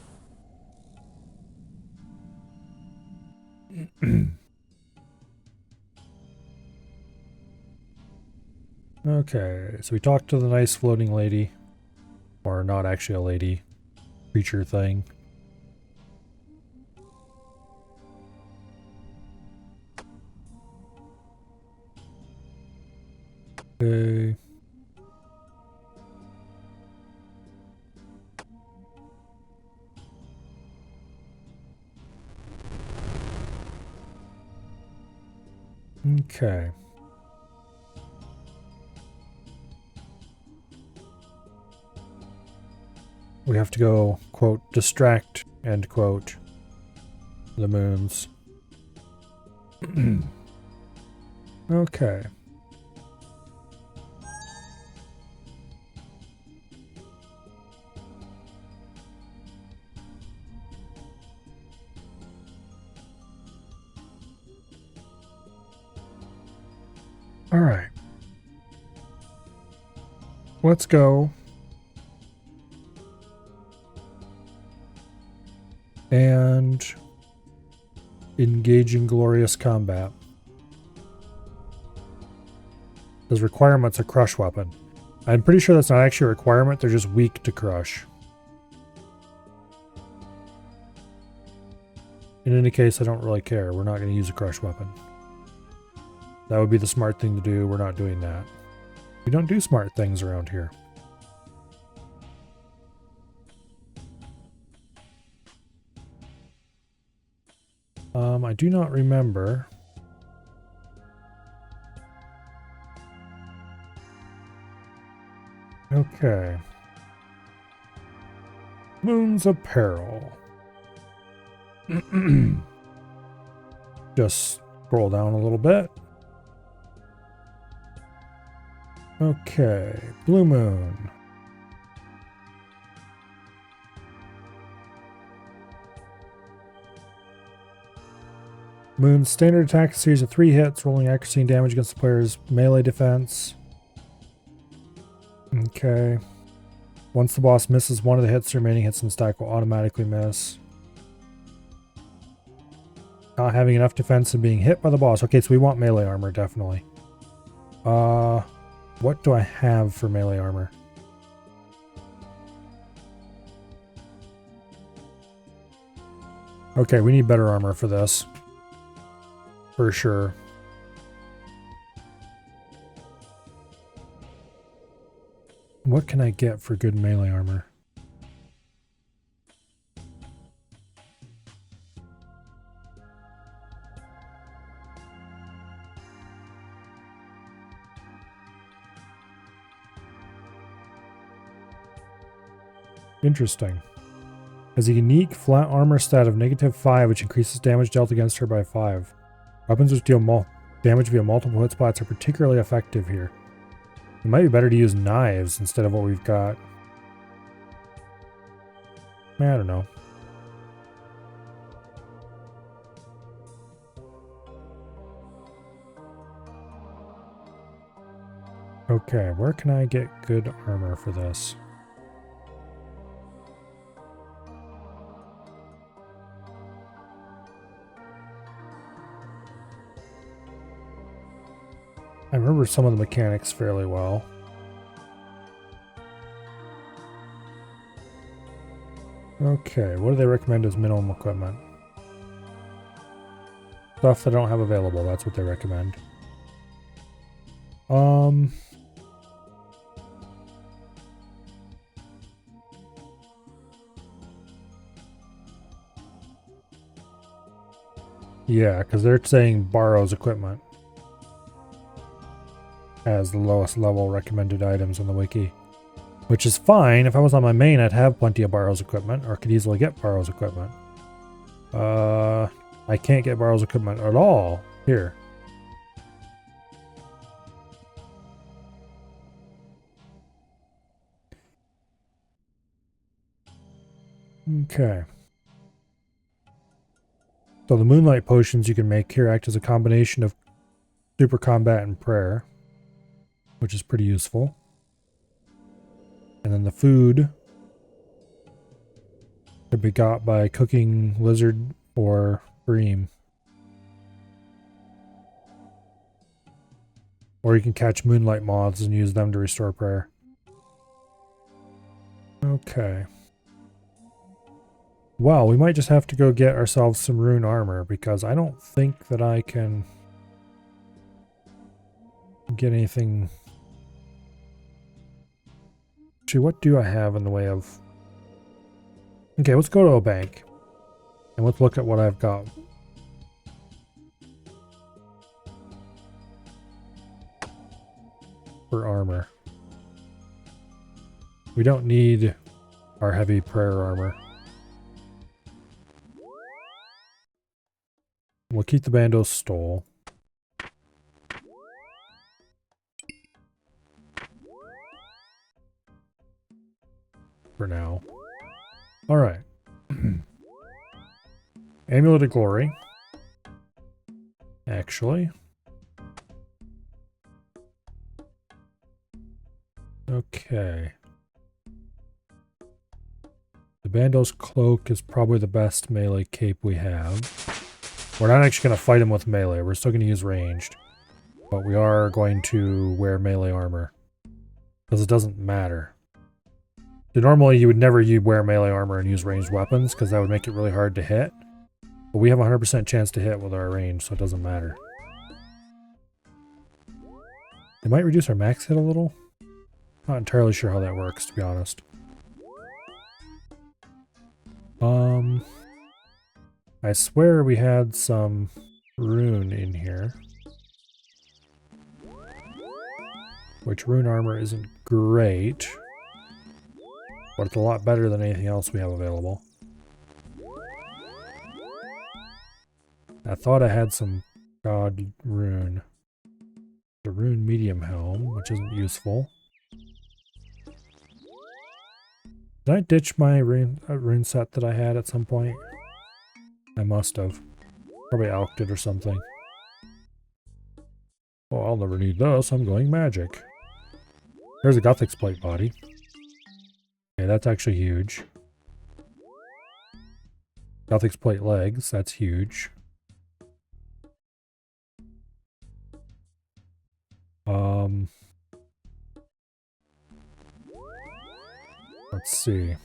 Okay, so we talked to the nice floating lady. Or not actually a lady. Creature thing. Okay. Okay. We have to go, quote, distract, end quote, the moons. Okay. All right. Let's go. And engage in glorious combat. Those requirements a crush weapon. I'm pretty sure that's not actually a requirement, they're just weak to crush. In any case, I don't really care. We're not going to use a crush weapon. That would be the smart thing to do. We're not doing that. We don't do smart things around here. I do not remember. Okay. Moon's Apparel. Just scroll down a little bit. Okay, Blue Moon. Moon's standard attack, a series of 3 hits, rolling accuracy and damage against the player's melee defense. Okay. Once the boss misses one of the hits, the remaining hits in the stack will automatically miss. Not having enough defense and being hit by the boss. Okay, so we want melee armor, definitely. What do I have for melee armor? Okay, we need better armor for this. For sure. What can I get for good melee armor? Interesting. Has a unique flat armor stat of -5, which increases damage dealt against her by 5. Weapons which deal damage via multiple hit spots are particularly effective here. It might be better to use knives instead of what we've got. I don't know. Okay, where can I get good armor for this? I remember some of the mechanics fairly well. Okay, what do they recommend as minimum equipment? Stuff that I don't have available, that's what they recommend. Yeah, because they're saying borrows equipment as the lowest level recommended items on the wiki. Which is fine. If I was on my main, I'd have plenty of borrows equipment, or could easily get borrows equipment. I can't get borrows equipment at all here. Okay. So the moonlight potions you can make here act as a combination of super combat and prayer, which is pretty useful. And then the food could be got by cooking lizard or bream. Or you can catch moonlight moths and use them to restore prayer. Okay. Well, we might just have to go get ourselves some rune armor, because I don't think that I can get anything. Actually, what do I have in the way of... Okay, let's go to a bank. And let's look at what I've got. For armor. We don't need our heavy prayer armor. We'll keep the Bandos stole. For now. Alright. Amulet of Glory. Actually. Okay. The Bandos cloak is probably the best melee cape we have. We're not actually going to fight him with melee. We're still going to use ranged. But we are going to wear melee armor. Because it doesn't matter. So normally you would never wear melee armor and use ranged weapons, because that would make it really hard to hit. But we have a 100% chance to hit with our range, so it doesn't matter. It might reduce our max hit a little. Not entirely sure how that works, to be honest. I swear we had some rune in here. Which rune armor isn't great. But it's a lot better than anything else we have available. I thought I had some god rune. The rune medium helm, which isn't useful. Did I ditch my rune set that I had at some point? I must have. Probably alked it or something. Oh, I'll never need this. I'm going magic. There's a Gothic plate body. Okay, that's actually huge. Gothic plate legs. That's huge. Let's see.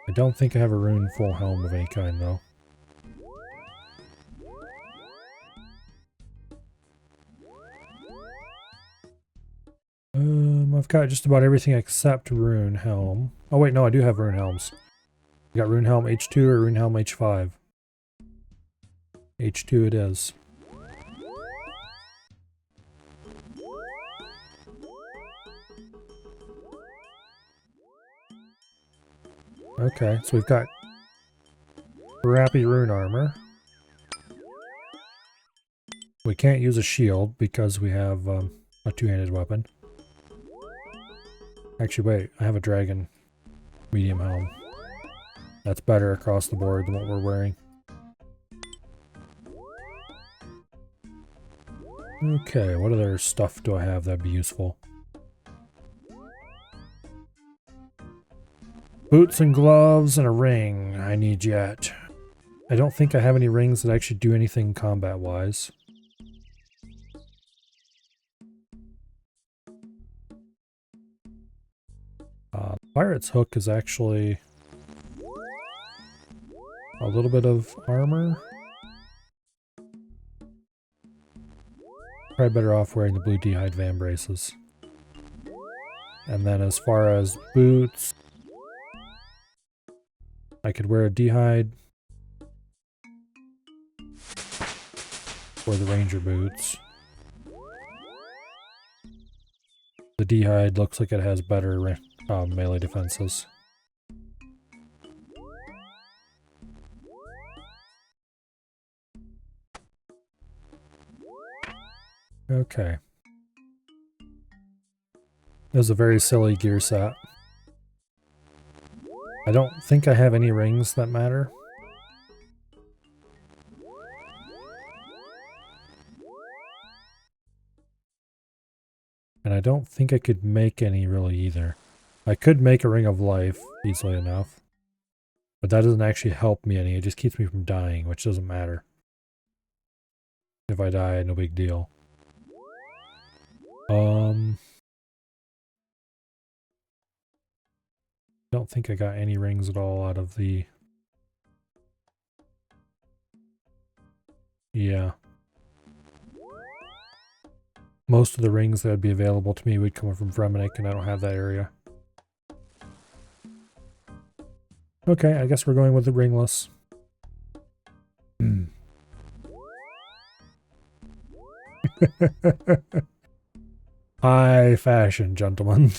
I don't think I have a rune full helm of any kind, though. I've got just about everything except rune helm. Oh wait, no, I do have rune helms. I got rune helm H2 or rune helm H5. H2 it is. Okay, so we've got crappy rune armor. We can't use a shield because we have a two-handed weapon. Actually, wait, I have a dragon medium helm. That's better across the board than what we're wearing. Okay, what other stuff do I have that'd be useful? Boots and gloves and a ring I need yet. I don't think I have any rings that actually do anything combat-wise. Pirate's hook is actually a little bit of armor. Probably better off wearing the blue d'hide van braces. And then as far as boots, I could wear a d'hide or the ranger boots. The d'hide looks like it has better melee defenses. Okay. This is a very silly gear set. I don't think I have any rings that matter. And I don't think I could make any really either. I could make a ring of life easily enough. But that doesn't actually help me any. It just keeps me from dying, which doesn't matter. If I die, no big deal. Don't think I got any rings at all out of the... Yeah. Most of the rings that would be available to me would come from Vremennik, and I don't have that area. Okay, I guess we're going with the ringless. High fashion, gentlemen.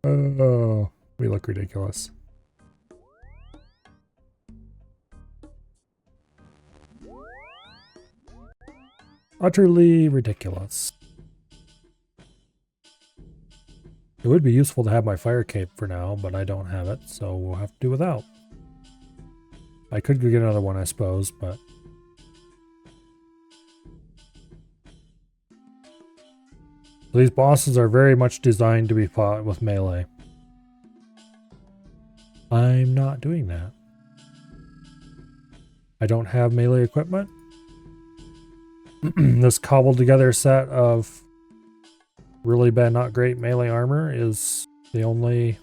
Oh, we look ridiculous. Utterly ridiculous. It would be useful to have my fire cape for now, but I don't have it, so we'll have to do without. I could go get another one, I suppose, but... These bosses are very much designed to be fought with melee. I'm not doing that. I don't have melee equipment. This cobbled together set of really bad, not great melee armor is the only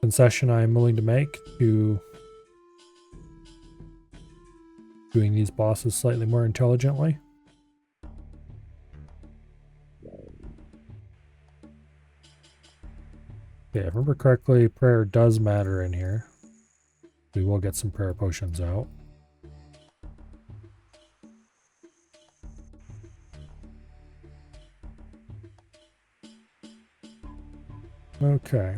concession I'm willing to make to doing these bosses slightly more intelligently. Okay, if I remember correctly, prayer does matter in here. We will get some prayer potions out. Okay.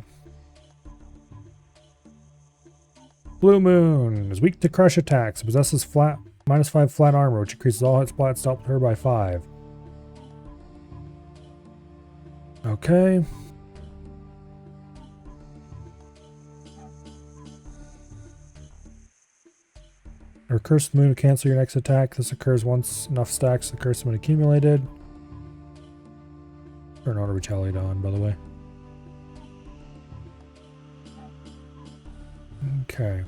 Blue Moon is weak to crush attacks. It possesses -5 flat armor, which increases all hit spots dealt with her by 5. Okay. Or Curse of the Moon to cancel your next attack. This occurs once enough stacks of the Curse of the Moon accumulated. Turn auto retaliate on, by the way. Okay.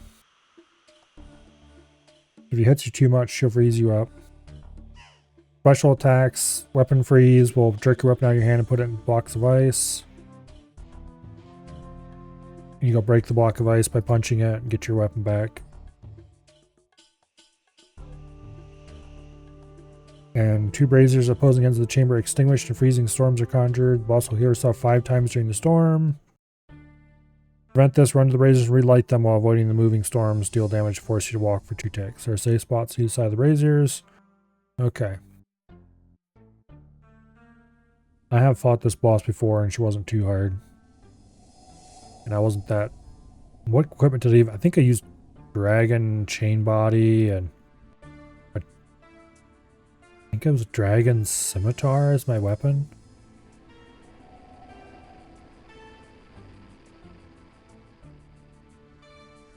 If he hits you too much, she'll freeze you up. Special attacks, weapon freeze will jerk your weapon out of your hand and put it in blocks of ice. You go break the block of ice by punching it and get your weapon back. And 2 braziers opposing ends of the chamber extinguished and freezing storms are conjured. The boss will heal herself 5 times during the storm. Prevent this, run to the braziers and relight them while avoiding the moving storms. Deal damage, force you to walk for 2 ticks. There are safe spots either side of the braziers. Okay. I have fought this boss before and she wasn't too hard. And I wasn't that... What equipment did I even... I think I used dragon chain body and... I think it was dragon scimitar as my weapon.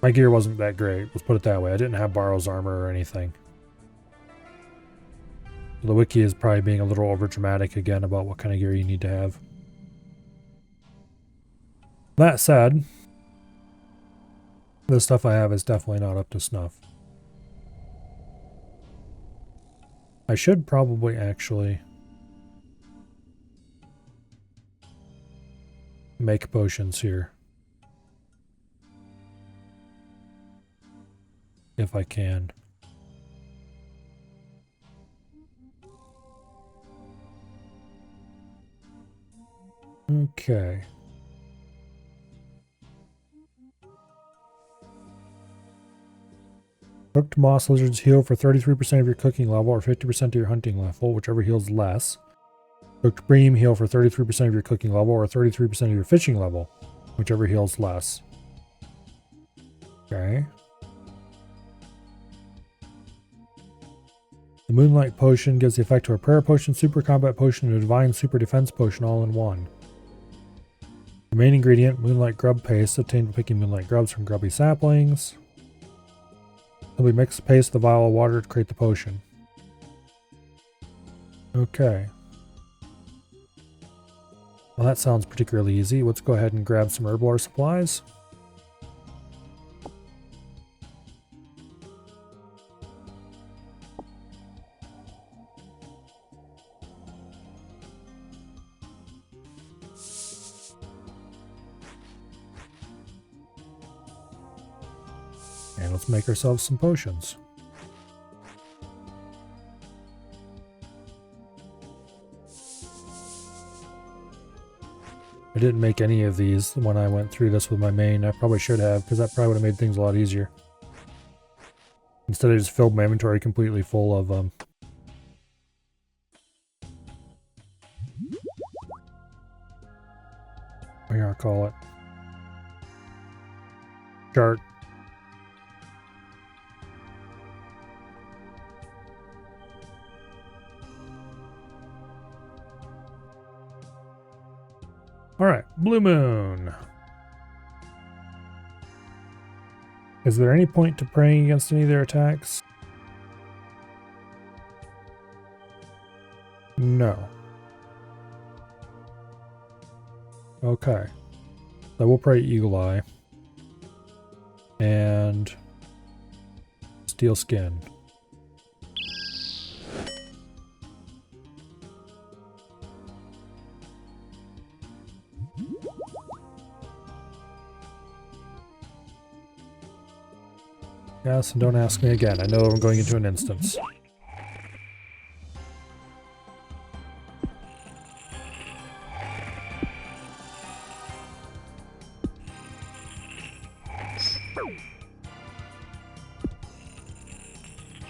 My gear wasn't that great, let's put it that way. I didn't have Barrow's armor or anything. The wiki is probably being a little overdramatic again about what kind of gear you need to have. That said, the stuff I have is definitely not up to snuff. I should probably actually make potions here. If I can. Okay. Cooked moss lizards heal for 33% of your cooking level or 50% of your hunting level, whichever heals less. Cooked bream heal for 33% of your cooking level or 33% of your fishing level, whichever heals less. Okay. The Moonlight Potion gives the effect of a Prayer Potion, Super Combat Potion, and a Divine Super Defense Potion all in one. The main ingredient, Moonlight Grub Paste, obtained by picking Moonlight Grubs from grubby saplings. Simply mix the paste with a vial of water to create the potion. Okay. Well, that sounds particularly easy. Let's go ahead and grab some herblore supplies. And let's make ourselves some potions. I didn't make any of these when I went through this with my main. I probably should have, because that probably would have made things a lot easier. Instead I just filled my inventory completely full of what do you call it? Chart. Alright, Blue Moon. Is there any point to praying against any of their attacks? No. Okay. So we'll pray Eagle Eye. And Steel Skin. Yes, and don't ask me again. I know I'm going into an instance.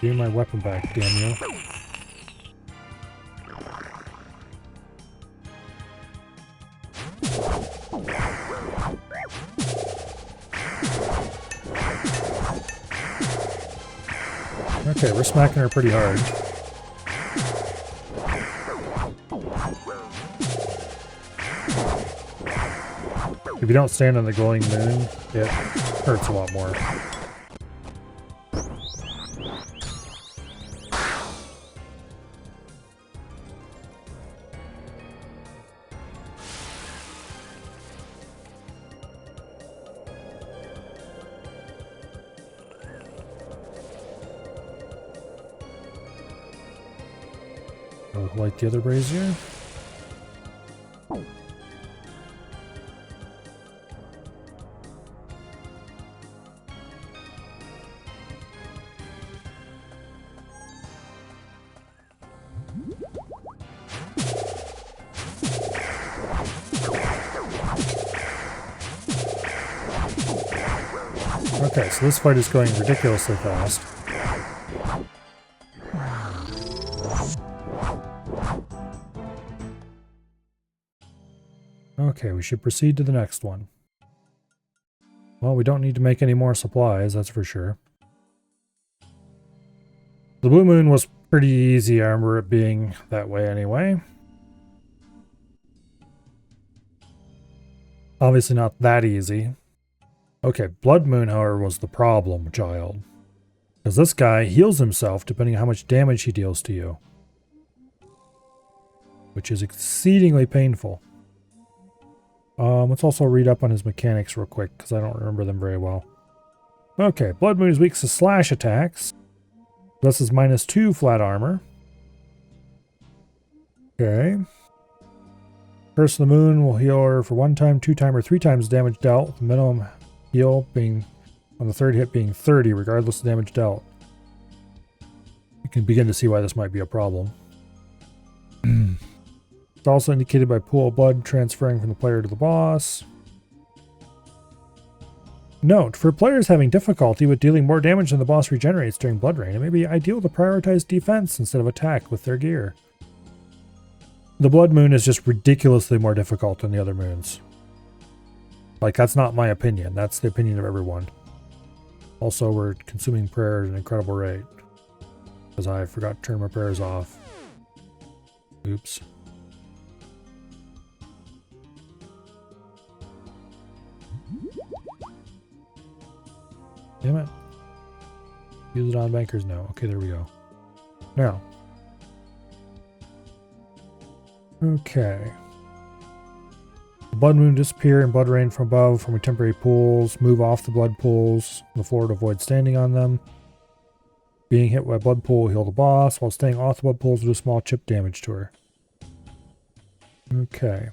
Give me my weapon back, damn you. Okay, we're smacking her pretty hard. If you don't stand on the glowing moon, it hurts a lot more. Light the other brazier. Okay, so this fight is going ridiculously fast. Okay, we should proceed to the next one. Well, we don't need to make any more supplies, that's for sure. The blue moon was pretty easy, I remember it being that way anyway. Obviously not that easy. Okay, blood moon, however, was the problem, child. Because this guy heals himself depending on how much damage he deals to you. Which is exceedingly painful. Let's also read up on his mechanics real quick, because I don't remember them very well. Okay, Blood Moon is weak to slash attacks. This is -2 flat armor. Okay. Curse of the Moon will heal her for 1 time, 2 time, or 3 times damage dealt, with the minimum heal being on the 3rd hit being 30, regardless of damage dealt. You can begin to see why this might be a problem. It's also indicated by pool of blood transferring from the player to the boss. Note, for players having difficulty with dealing more damage than the boss regenerates during blood rain, it may be ideal to prioritize defense instead of attack with their gear. The Blood Moon is just ridiculously more difficult than the other moons. Like, that's not my opinion. That's the opinion of everyone. Also, we're consuming prayer at an incredible rate. Because I forgot to turn my prayers off. Oops. Damn it. Use it on bankers now. Okay, there we go. Now. Okay. Blood Moon disappear and blood rain from above from temporary pools. Move off the blood pools on the floor to avoid standing on them. Being hit by a blood pool will heal the boss, while staying off the blood pools will do small chip damage to her. Okay.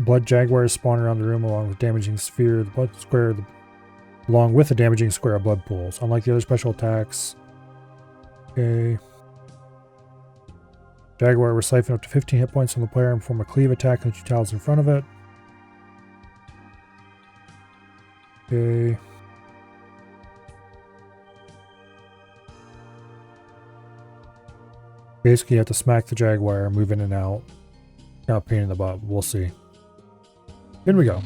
Blood jaguars spawn around the room along with damaging sphere, the blood square, along with a damaging square of blood pools. Unlike the other special attacks. Okay. Jaguar will siphon up to 15 hit points from the player and perform a cleave attack on the 2 tiles in front of it. Okay. Basically, you have to smack the Jaguar, move in and out. Kind of pain in the butt. We'll see. In we go.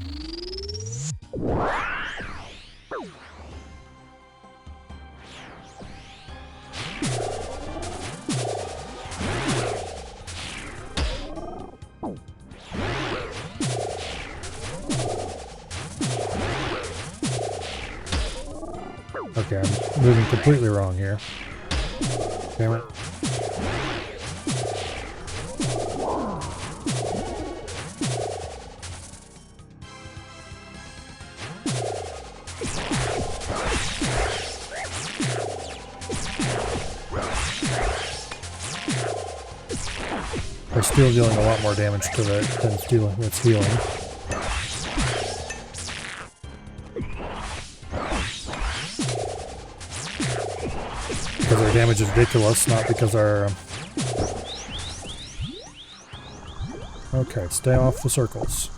Okay, I'm moving completely wrong here. Damn it. We're still dealing a lot more damage to it than it's healing. damage is ridiculous, not because our... Okay, stay off the circles.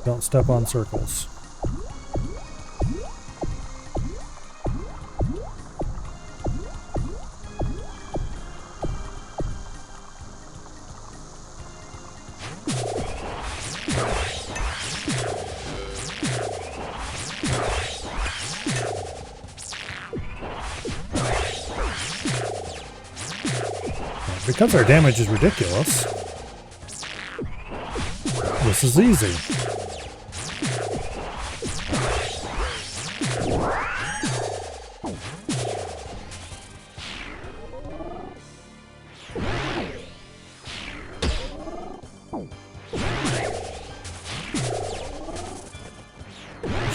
Don't step on circles. Because our damage is ridiculous, this is easy.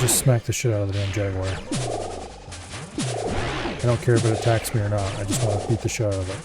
Just smack the shit out of the damn jaguar. I don't care if it attacks me or not, I just want to beat the shit out of it.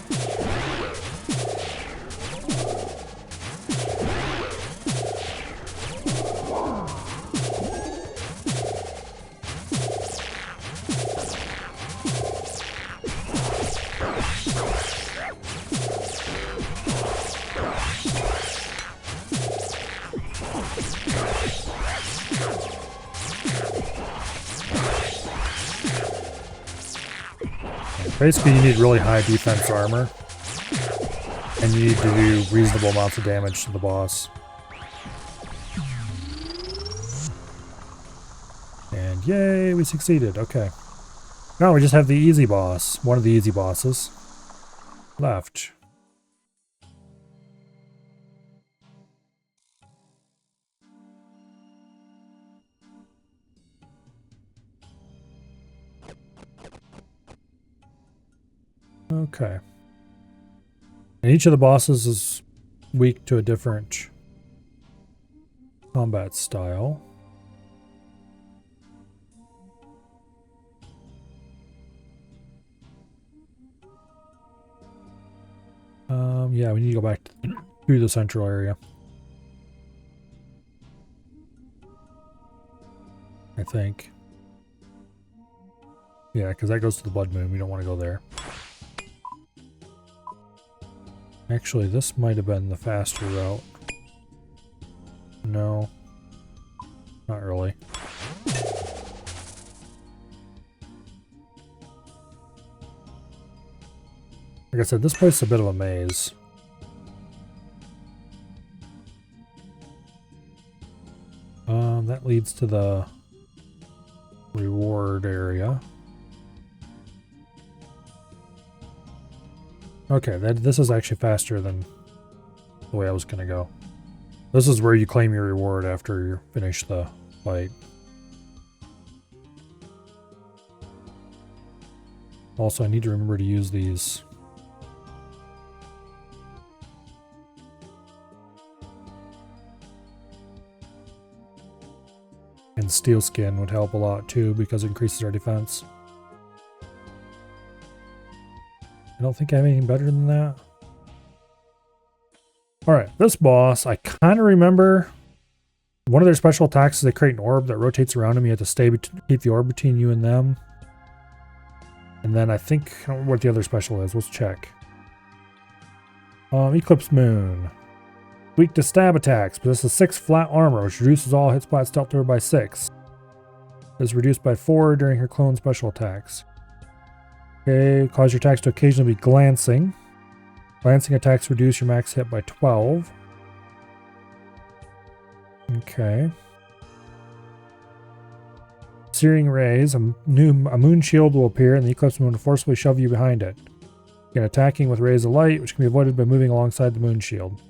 Basically, you need really high defense armor, and you need to do reasonable amounts of damage to the boss. And yay, we succeeded. Okay. Now we just have the easy boss, one of the easy bosses, left. Okay. And each of the bosses is weak to a different combat style. Yeah, we need to go back to the central area. I think. Yeah, because that goes to the Blood Moon. We don't want to go there. Actually, this might have been the faster route. No. Not really. Like I said, this place is a bit of a maze. That leads to the reward area. Okay, this is actually faster than the way I was going to go. This is where you claim your reward after you finish the fight. Also, I need to remember to use these. And steel skin would help a lot too because it increases our defense. I don't think I have anything better than that. Alright, this boss, I kind of remember one of their special attacks is they create an orb that rotates around them. You have to keep the orb between you and them. And then I think, I don't remember what the other special is. Let's check. Eclipse Moon. Weak to stab attacks. Possesses 6 flat armor, which reduces all hit spot stealth to her by 6. Is reduced by 4 during her clone special attacks. Okay, cause your attacks to occasionally be glancing. Glancing attacks reduce your max hit by 12. Okay. Searing Rays. A moon shield will appear and the Eclipse Moon will forcibly shove you behind it. Again, attacking with rays of light, which can be avoided by moving alongside the moon shield.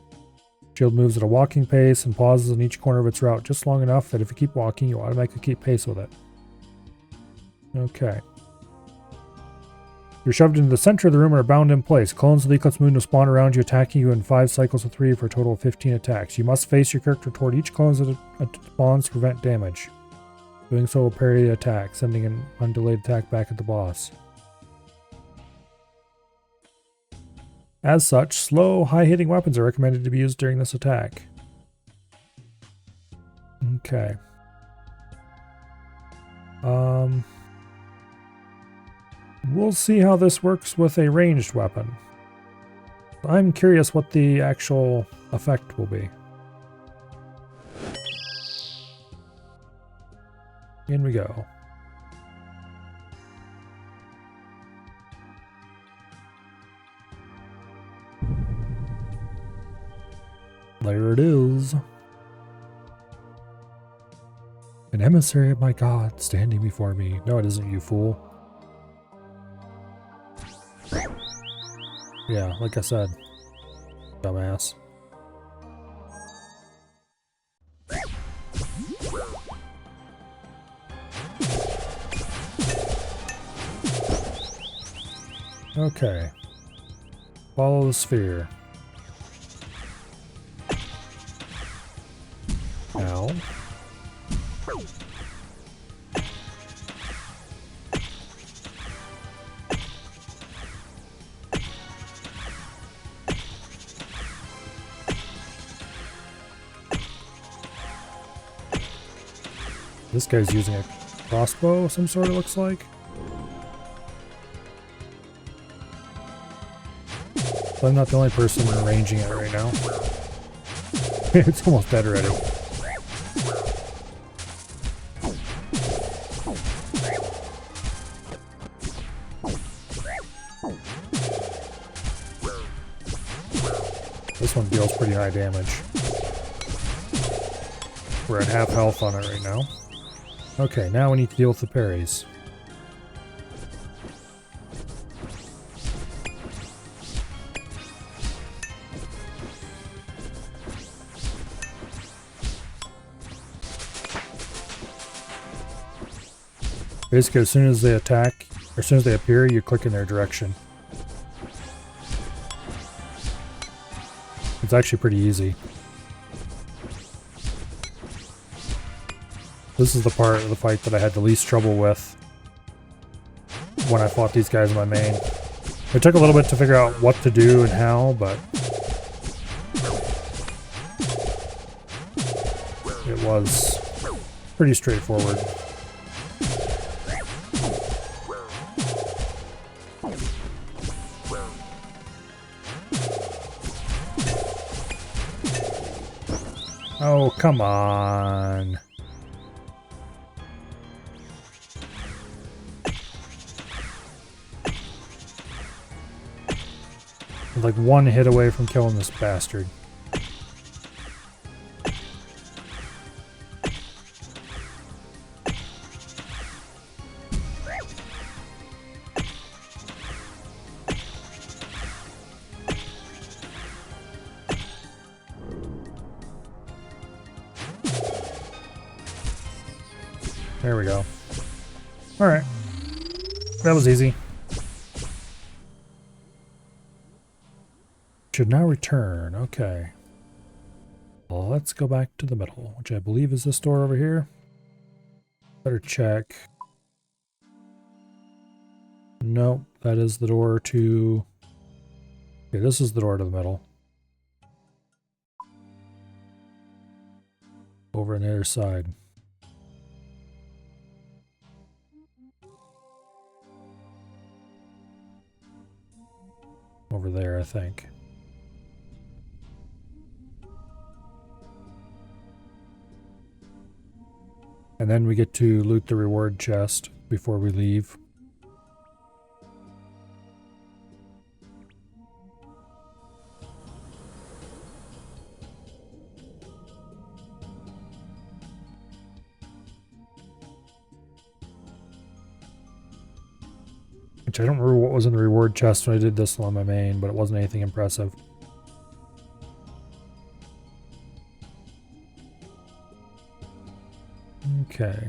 Shield moves at a walking pace and pauses in each corner of its route just long enough that if you keep walking, you automatically keep pace with it. Okay. You're shoved into the center of the room and are bound in place. Clones of the Eclipse Moon will spawn around you, attacking you in 5 cycles of 3 for a total of 15 attacks. You must face your character toward each clone as it spawns to prevent damage. Doing so will parry the attack, sending an undelayed attack back at the boss. As such, slow, high-hitting weapons are recommended to be used during this attack. Okay. We'll see how this works with a ranged weapon. I'm curious what the actual effect will be. In we go. There it is. An emissary of my god standing before me. No, it isn't, you fool. Yeah, like I said. Dumbass. Okay. Follow the sphere. Ow. This guy's using a crossbow of some sort, it looks like. So I'm not the only person arranging it right now. It's almost dead already. This one deals pretty high damage. We're at half health on it right now. Okay, now we need to deal with the parries. Basically, as soon as they attack, or as soon as they appear, you click in their direction. It's actually pretty easy. This is the part of the fight that I had the least trouble with when I fought these guys in my main. It took a little bit to figure out what to do and how, but it was pretty straightforward. Oh, come on. I'm like one hit away from killing this bastard. There we go. Alright. That was easy. Should now return. Okay. Well, let's go back to the middle, which I believe is this door over here. Better check. Nope, that is the door to... Okay, this is the door to the middle. Over on the other side. Over there, I think. And then we get to loot the reward chest before we leave. Which I don't remember what was in the reward chest when I did this on my main, but it wasn't anything impressive. Okay.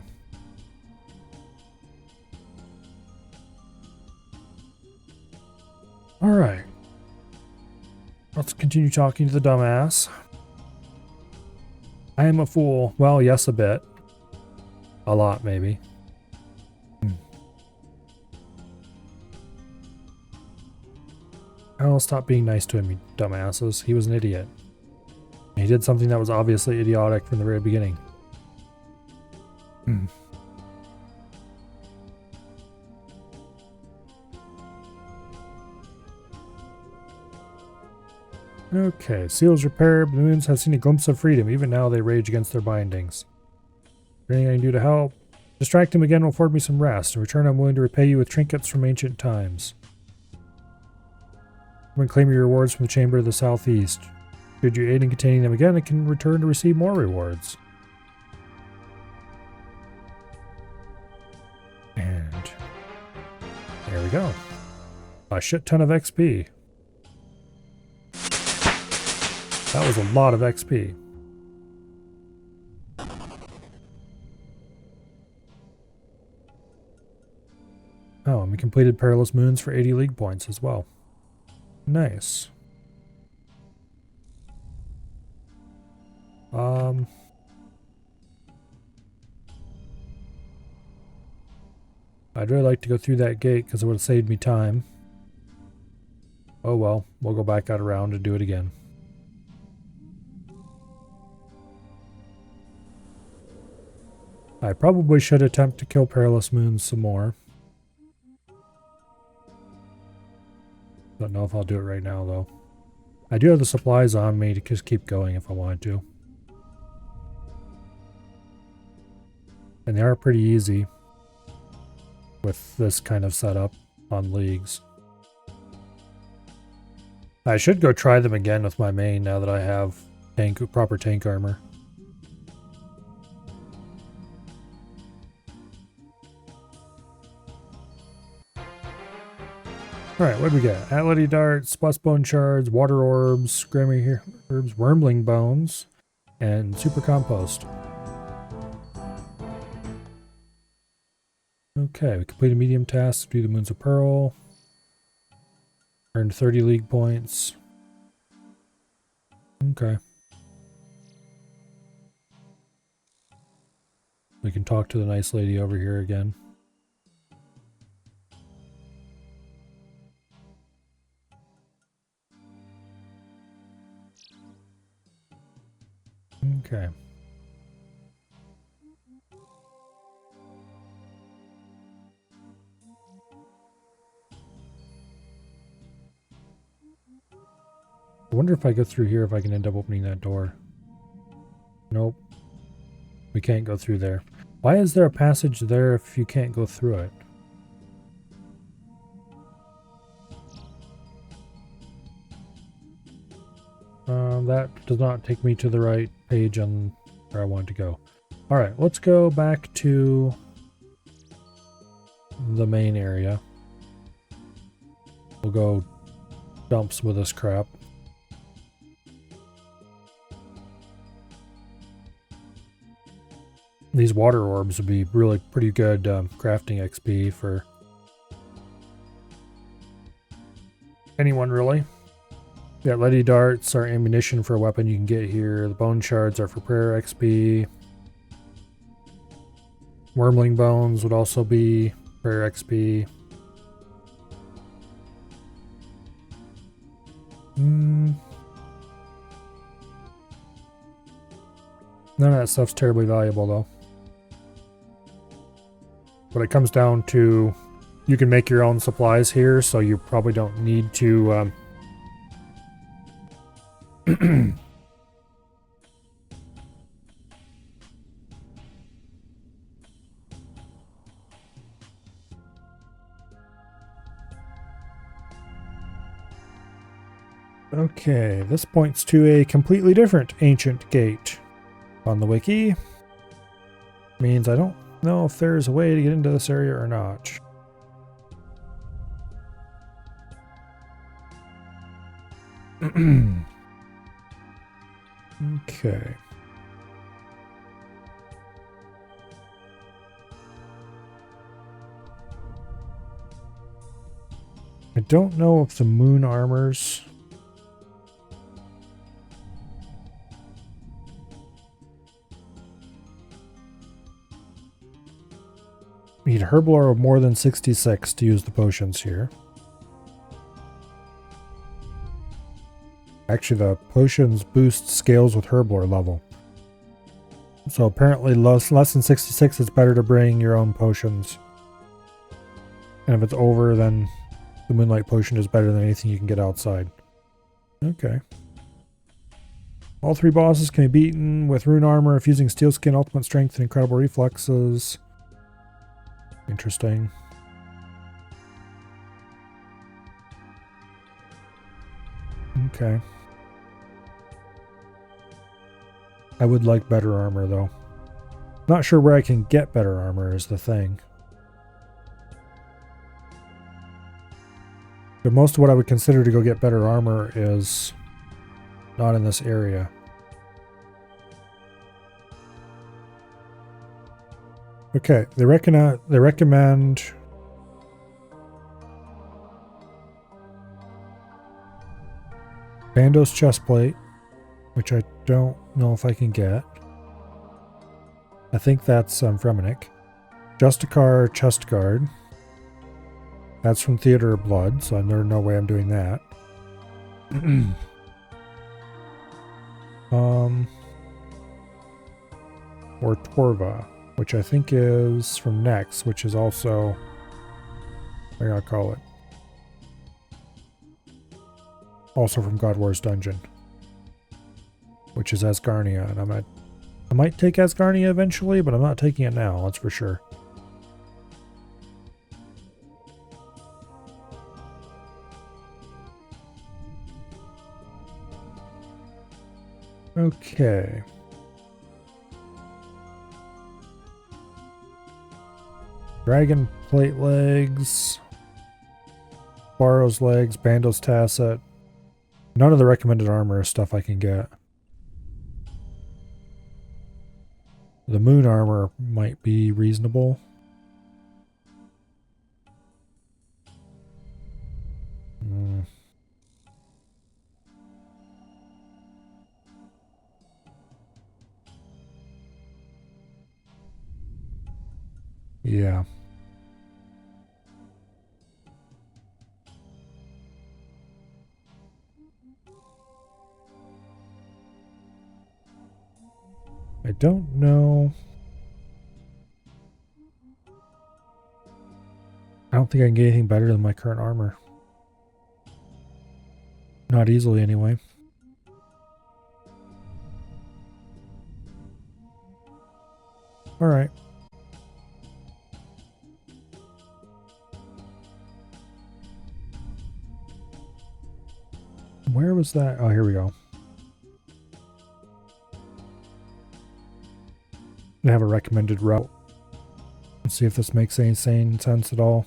Alright. Let's continue talking to the dumbass. I am a fool. Well, yes, a bit. A lot, maybe. Oh, stop being nice to him, you dumbasses. He was an idiot. He did something that was obviously idiotic from the very beginning. Okay, seals repaired. The moons have seen a glimpse of freedom. Even now they rage against their bindings. Is there anything I can do to help? Distract him again will afford me some rest. In return, I'm willing to repay you with trinkets from ancient times. Come and claim your rewards from the Chamber of the Southeast. Should you aid in containing them again, I can return to receive more rewards. And there we go. A shit ton of XP. That was a lot of XP. Oh, and we completed Perilous Moons for 80 league points as well. Nice. I'd really like to go through that gate because it would have saved me time. Oh well, we'll go back out around and do it again. I probably should attempt to kill Perilous Moons some more. Don't know if I'll do it right now though. I do have the supplies on me to just keep going if I wanted to. And they are pretty easy with this kind of setup on leagues. I should go try them again with my main now that I have proper tank armor. Alright, what do we get? Atlety darts, Bone shards, water orbs, Grammy herbs, wormling bones, and super compost. Okay, we completed medium tasks, do the Moons of Pearl. Earned 30 league points. Okay. We can talk to the nice lady over here again. Okay. I wonder if I go through here if I can end up opening that door. Nope. We can't go through there. Why is there a passage there if you can't go through it? That does not take me to the right page on where I want to go. Alright, let's go back to the main area. We'll go dump some of this crap. These water orbs would be really pretty good crafting XP for anyone, really. Yeah, Atlety darts are ammunition for a weapon you can get here. The bone shards are for prayer XP. Wormling bones would also be prayer XP. None of that stuff's terribly valuable though. But it comes down to you can make your own supplies here, so you probably don't need to Okay, this points to a completely different ancient gate on the wiki. Means I don't know if there's a way to get into this area or not. Okay. I don't know if the moon armors need Herblore of more than 66 to use the potions here. Actually, the potions boost scales with Herblore level. So apparently less than 66 is better to bring your own potions. And if it's over, then the Moonlight Potion is better than anything you can get outside. Okay. All 3 bosses can be beaten with rune armor if using steel skin, ultimate strength, and incredible reflexes. Interesting. Okay. I would like better armor, though. Not sure where I can get better armor is the thing. But most of what I would consider to go get better armor is not in this area. Okay, they recommend Bando's chestplate, which I don't know if I can get. I think that's Fremennik. Justicar chest guard. That's from Theater of Blood, so there's no way I'm doing that. Or Torva, which I think is from Nex, which is also, what do I call it? Also from God War's Dungeon, which is Asgarnia, and I might take Asgarnia eventually, but I'm not taking it now, that's for sure. Okay. Dragon plate legs. Barrow's legs. Bando's tasset. None of the recommended armor is stuff I can get. The moon armor might be reasonable. Yeah. I don't know. I don't think I can get anything better than my current armor. Not easily, anyway. Alright. Where was that? Oh, here we go. They have a recommended route. Let's see if this makes any sense at all.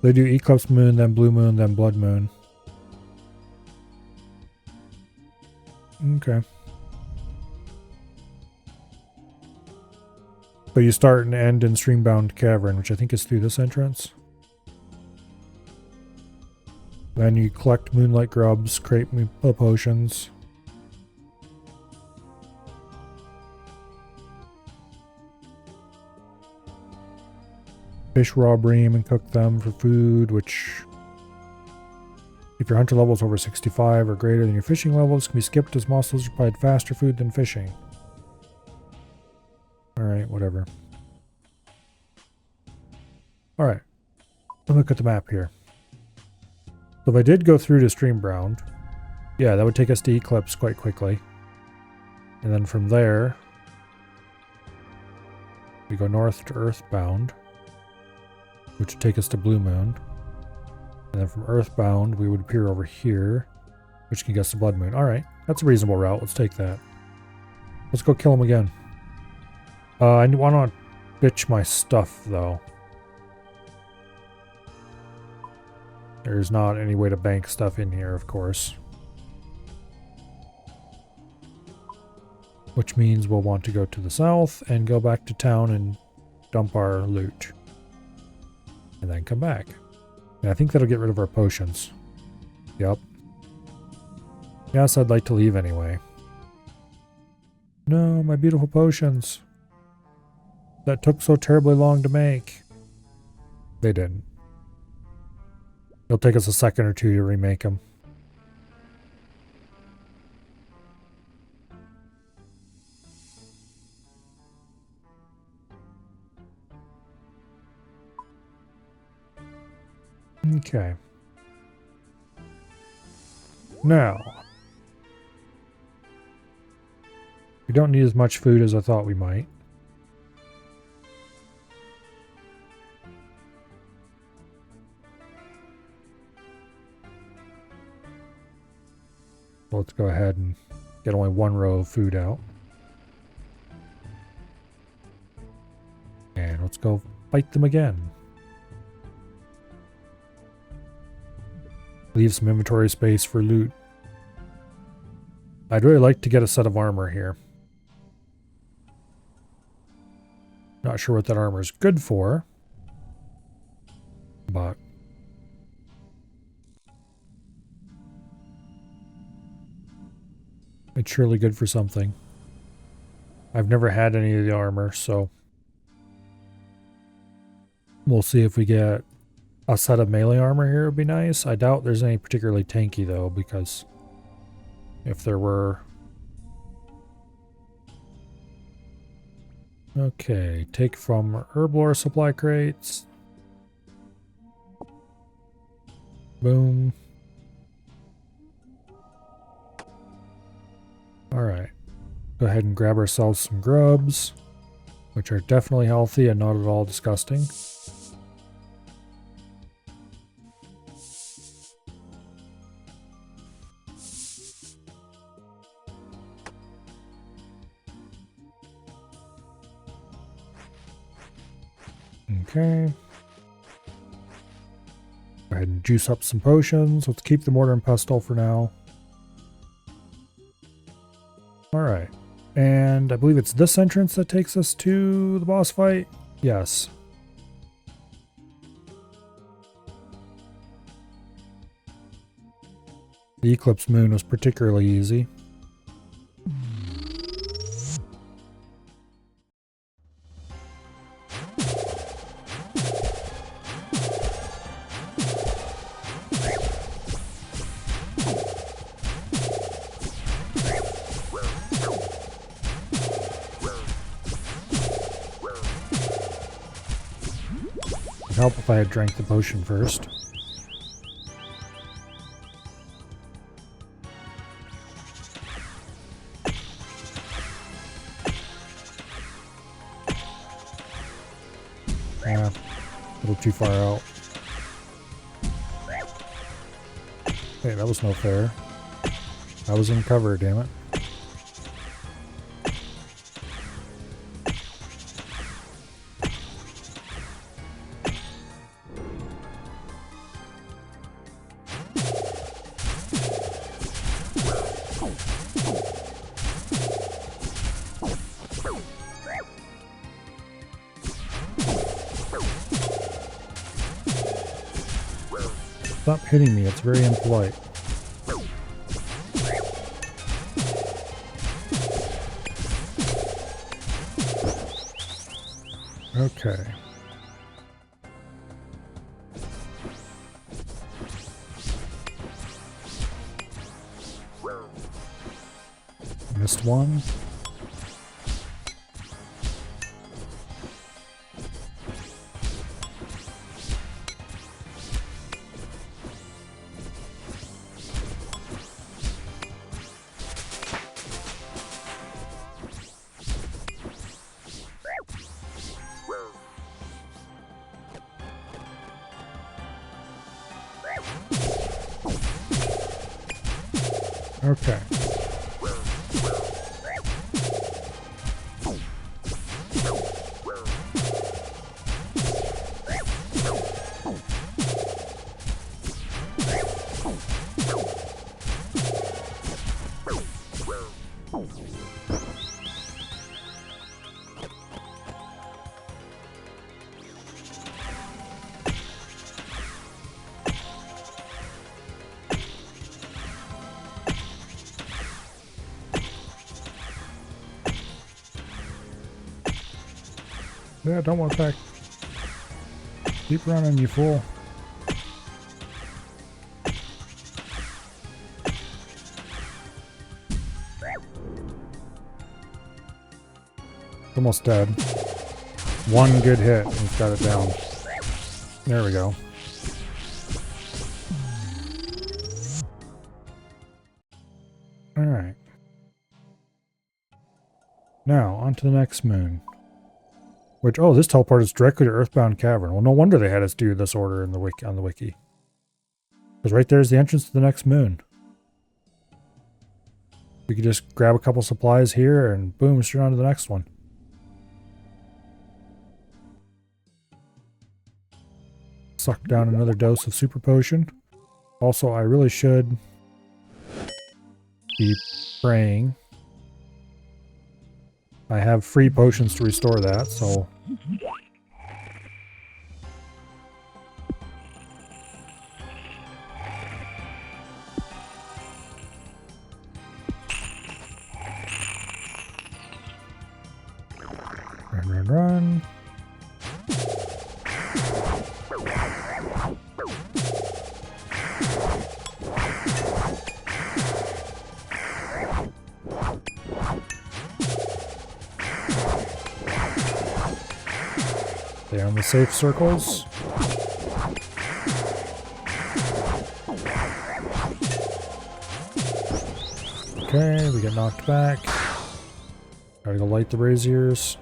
They do Eclipse Moon, then Blue Moon, then Blood Moon. Okay. So you start and end in Streambound Cavern, which I think is through this entrance. Then you collect Moonlight Grubs, create potions. Fish raw bream and cook them for food, which, if your hunter level is over 65 or greater than your fishing levels, can be skipped as mussels provide faster food than fishing. Alright, whatever. Alright. Let's look at the map here. So if I did go through to Streambound, yeah, that would take us to Eclipse quite quickly. And then from there, we go north to Earthbound, which would take us to Blue Moon. And then from Earthbound, we would appear over here, which can get us to Blood Moon. Alright, that's a reasonable route. Let's take that. Let's go kill him again. I want to bitch my stuff, though. There's not any way to bank stuff in here, of course. Which means we'll want to go to the south and go back to town and dump our loot. And then come back. And I think that'll get rid of our potions. Yep. Yes, I'd like to leave anyway. No, my beautiful potions. That took so terribly long to make. They didn't. It'll take us a second or two to remake them. Okay. Now, we don't need as much food as I thought we might. Let's go ahead and get only one row of food out. And let's go fight them again. Leave some inventory space for loot. I'd really like to get a set of armor here. Not sure what that armor is good for, but it's surely good for something. I've never had any of the armor, so we'll see if we get a set of melee armor here. Would be nice. I doubt there's any particularly tanky though, because if there were... Okay, take from herblore supply crates. Boom. Alright. Go ahead and grab ourselves some grubs, which are definitely healthy and not at all disgusting. Okay. Go ahead and juice up some potions. Let's keep the mortar and pestle for now. Alright. And I believe it's this entrance that takes us to the boss fight? Yes. The Eclipse Moon was particularly easy. It'd help if I had drank the potion first. Yeah, a little too far out. Hey, that was no fair. I was in cover, damn it. Stop hitting me, it's very impolite. Okay. Missed one. Okay. Yeah, don't want back. Keep running, you fool. Almost dead. One good hit, he's got it down. There we go. Now, on to the next moon. Which, oh, this teleport is directly to Earthbound Cavern. Well, no wonder they had us do this order in the wiki, on the wiki. Because right there's the entrance to the next moon. We could just grab a couple supplies here and boom, straight on to the next one. Suck down another dose of super potion. Also, I really should be praying. I have free potions to restore that, so... Run, run, run. Stay on the safe circles. Okay, we get knocked back. Gotta go light the braziers.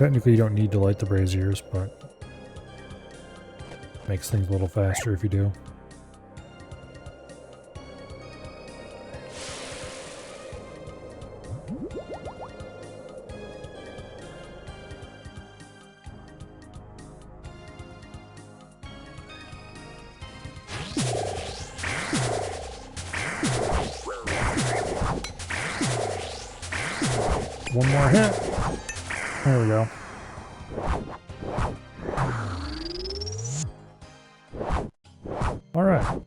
Technically you don't need to light the braziers, but makes things a little faster if you do. One more hit. There we go. Alright.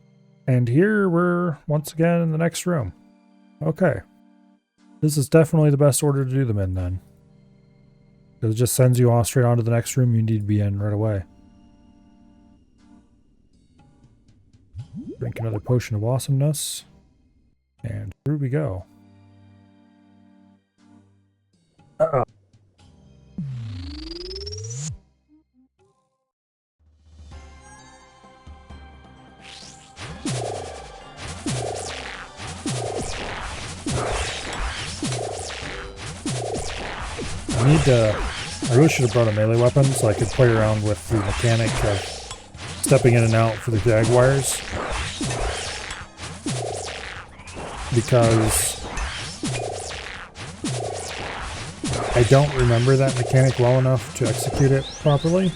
And here we're once again in the next room. Okay. This is definitely the best order to do them in then. Because it just sends you off straight on to the next room you need to be in right away. Drink another potion of awesomeness. And through we go. Uh-oh. I really should have brought a melee weapon so I could play around with the mechanic of stepping in and out for the jaguars. Because I don't remember that mechanic well enough to execute it properly.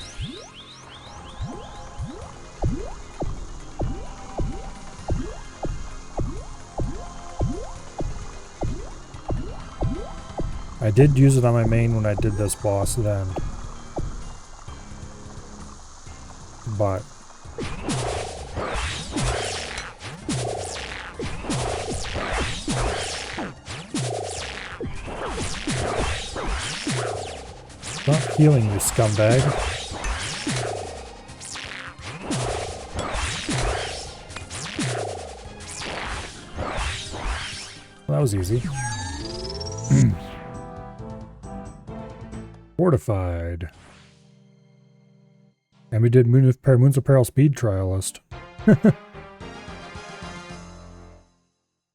I did use it on my main when I did this boss then. But stop healing, you scumbag. Well, that was easy. Fortified. And we did Moons of Peril speed trialist.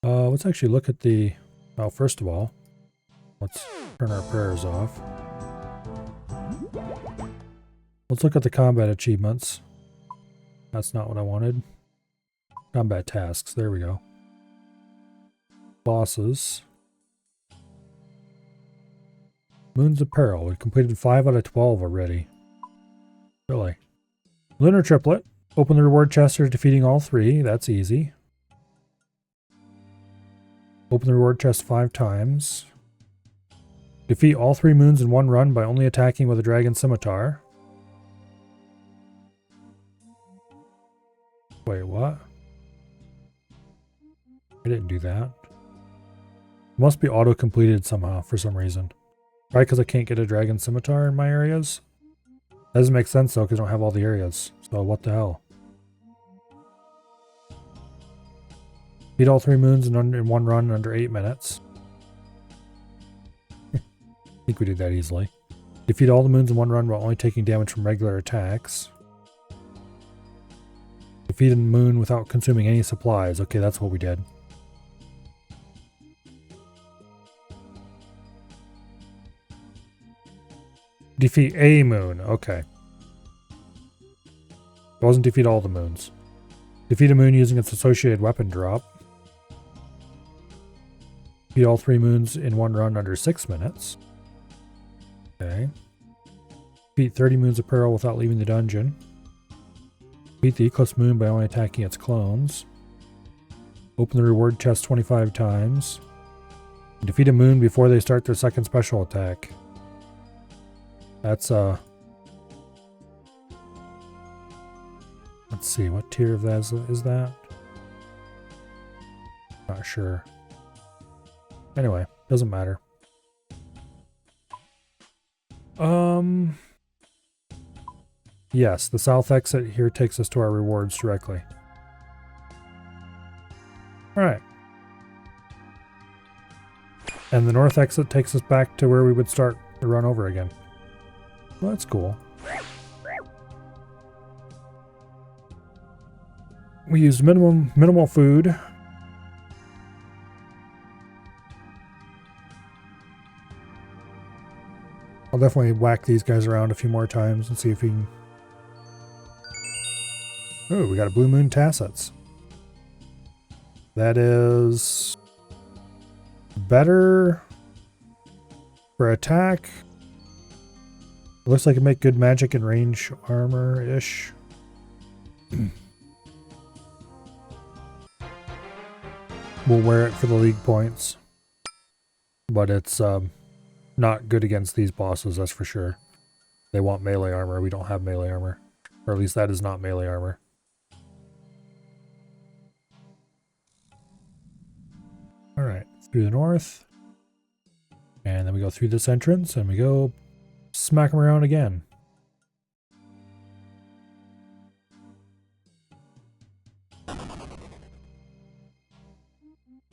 Let's actually look at the... Well, first of all, let's turn our prayers off. Let's look at the combat achievements. That's not what I wanted. Combat tasks, there we go. Bosses. Moons of Peril. We've completed 5 out of 12 already. Really. Lunar Triplet. Open the reward chest after defeating all 3. That's easy. Open the reward chest 5 times. Defeat all 3 moons in one run by only attacking with a dragon scimitar. Wait, what? I didn't do that. It must be auto-completed somehow for some reason. Probably because I can't get a dragon scimitar in my areas. That doesn't make sense though, because I don't have all the areas. So what the hell? Beat all 3 moons in one run under 8 minutes. I think we did that easily. Defeat all the moons in one run while only taking damage from regular attacks. Defeat a moon without consuming any supplies. Okay, that's what we did. Defeat a moon. Okay. It wasn't defeat all the moons. Defeat a moon using its associated weapon drop. Defeat all 3 moons in one run under 6 minutes. Okay. Defeat 30 moons of peril without leaving the dungeon. Beat the Eclipse Moon by only attacking its clones. Open the reward chest 25 times. And defeat a moon before they start their second special attack. That's let's see, what tier of that is that? Not sure. Anyway, doesn't matter. Yes, the south exit here takes us to our rewards directly. Alright. And the north exit takes us back to where we would start the run over again. Well, that's cool. We used minimal food. I'll definitely whack these guys around a few more times and see if we can... Oh, we got a Blue Moon Tassets. That is... better for attack. It looks like it make good magic and range armor-ish. We'll wear it for the league points. But it's not good against these bosses, that's for sure. They want melee armor. We don't have melee armor. Or at least that is not melee armor. Alright, through the north. And then we go through this entrance and we go smack them around again.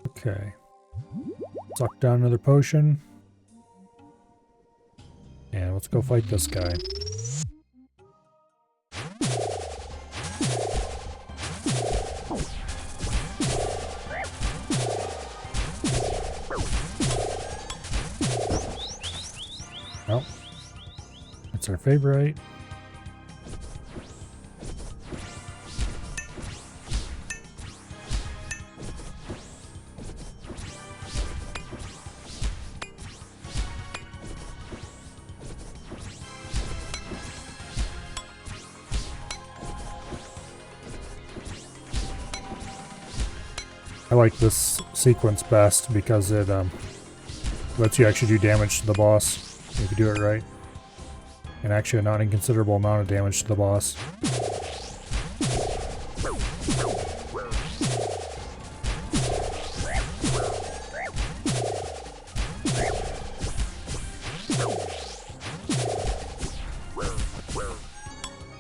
Okay. Suck down another potion. And let's go fight this guy. Well, it's our favorite. I like this sequence best because it lets you actually do damage to the boss if you do it right. And actually a not inconsiderable amount of damage to the boss.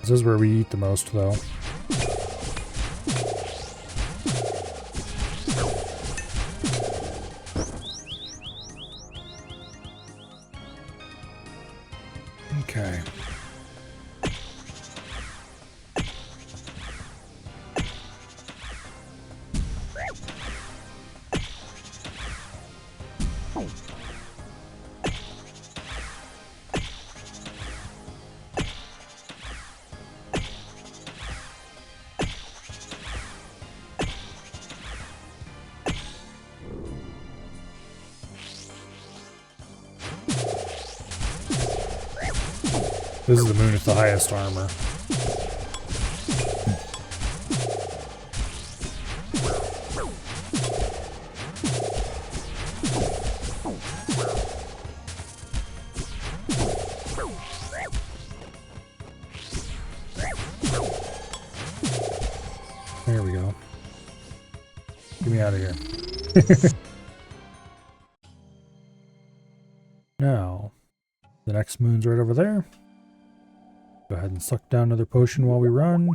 This is where we eat the most though. Okay. This is the moon with the highest armor. There we go. Get me out of here. Now, the next moon's right over there. Go ahead and suck down another potion while we run.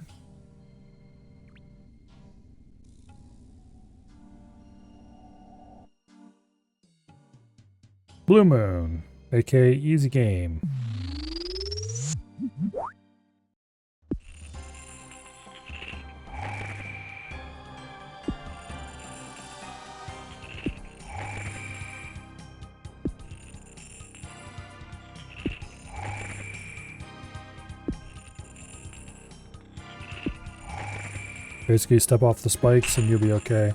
Blue Moon, aka easy game. Basically, step off the spikes and you'll be okay.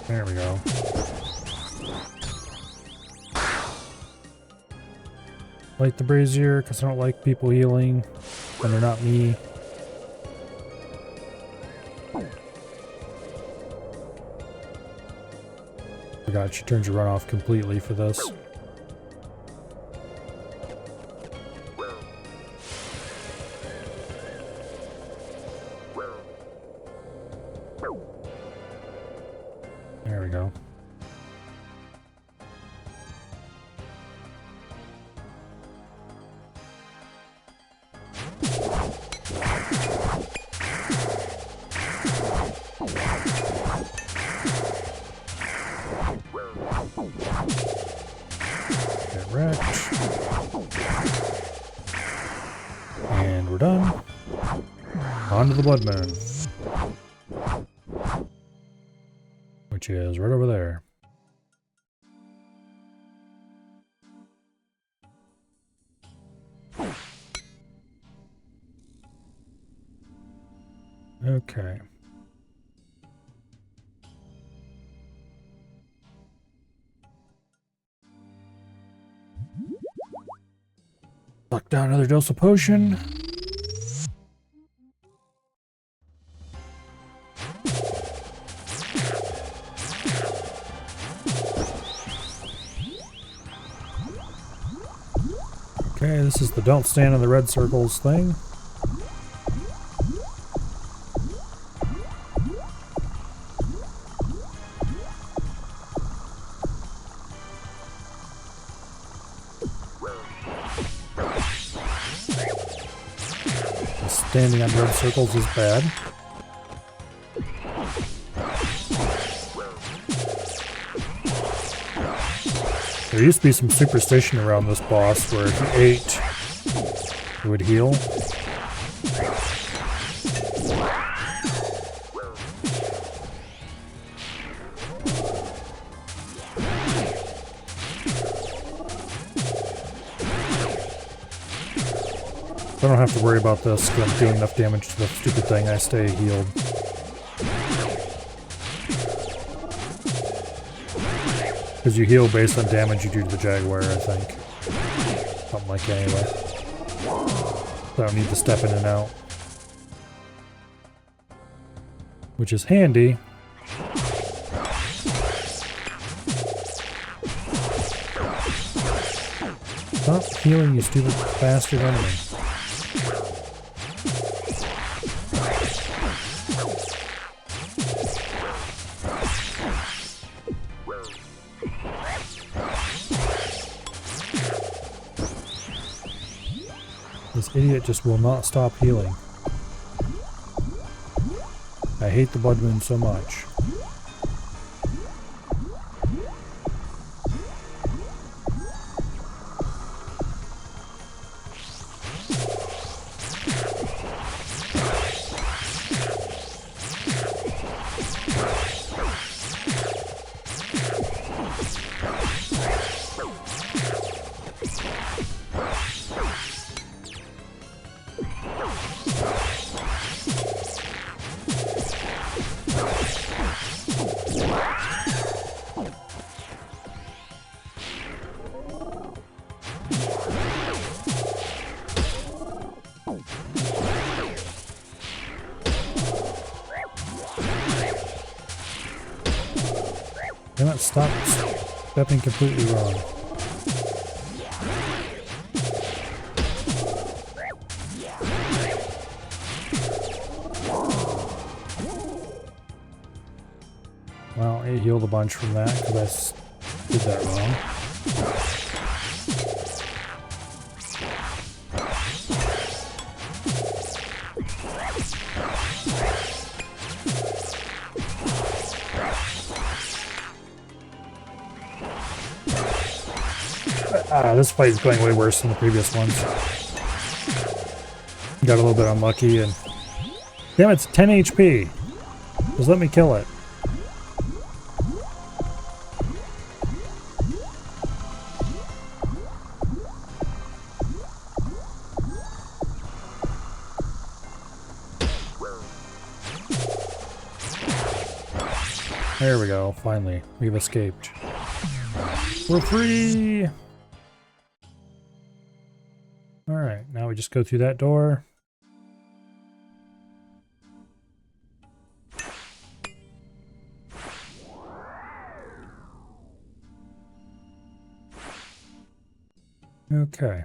There we go. Light the brazier because I don't like people healing when they're not me. Forgot she turns her run off completely for this. There we go. Get wrecked. And we're done. On to the blood moon. Which is right over there. Okay. Suck down another dose of potion. Okay, this is the don't stand in the red circles thing. Standing on red circles is bad. There used to be some superstition around this boss where if you ate, it would heal. I don't have to worry about this because I'm doing enough damage to the stupid thing. I stay healed. Because you heal based on damage you do to the Jaguar, I think. Something like that anyway. So I don't need to step in and out. Which is handy. Stop healing, you stupid bastard enemy. This idiot just will not stop healing. I hate the blood moon so much. Cannot stop stepping completely wrong. Well, it healed a bunch from that because I did that wrong. This fight is going way worse than the previous ones. Got a little bit unlucky and... Damn, it's 10 HP. Just let me kill it. There we go, finally. We've escaped. We're free! Alright, now we just go through that door. Okay.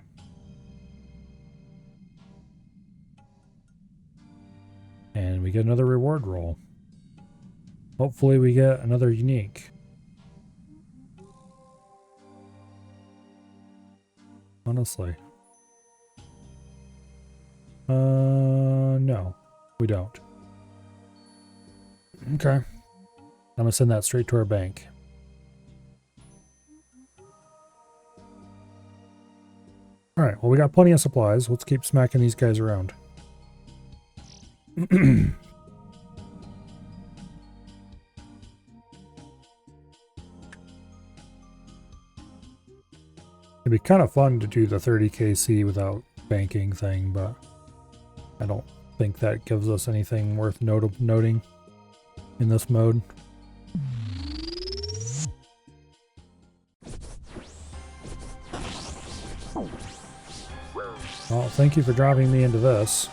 And we get another reward roll. Hopefully we get another unique. Honestly. No, we don't. Okay. I'm gonna send that straight to our bank. Alright, well we got plenty of supplies. Let's keep smacking these guys around. It'd be kind of fun to do the 30kc without banking thing, but I don't think that gives us anything worth noting in this mode. Well, thank you for dropping me into this.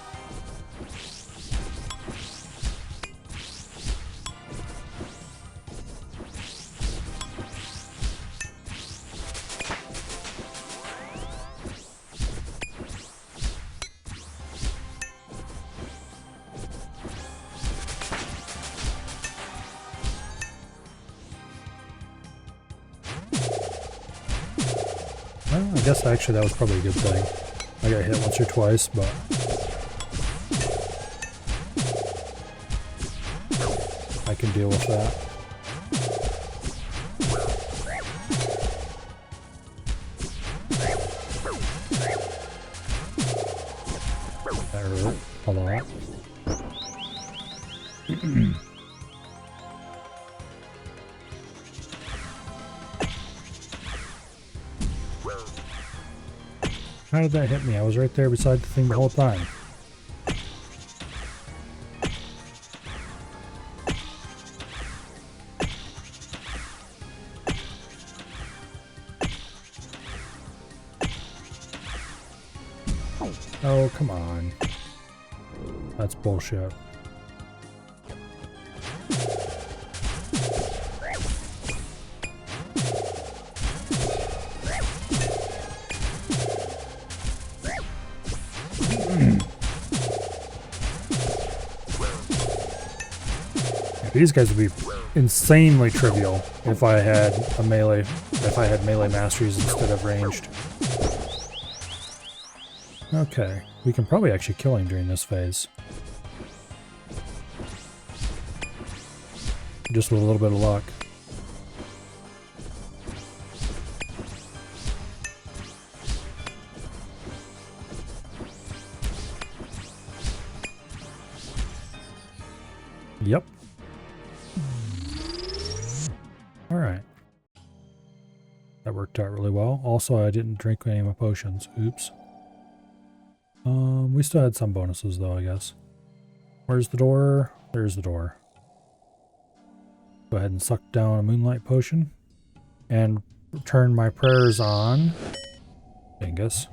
Well, I guess actually that was probably a good thing. I got hit once or twice, but I can deal with that. That hurt a lot. How did that hit me? I was right there beside the thing the whole time. Oh, come on. That's bullshit. These guys would be insanely trivial if I had melee masteries instead of ranged. Okay, we can probably actually kill him during this phase. Just with a little bit of luck. Yep. Alright. That worked out really well. Also, I didn't drink any of my potions. Oops. We still had some bonuses though, I guess. Where's the door? There's the door. Go ahead and suck down a moonlight potion. And turn my prayers on. Dingus.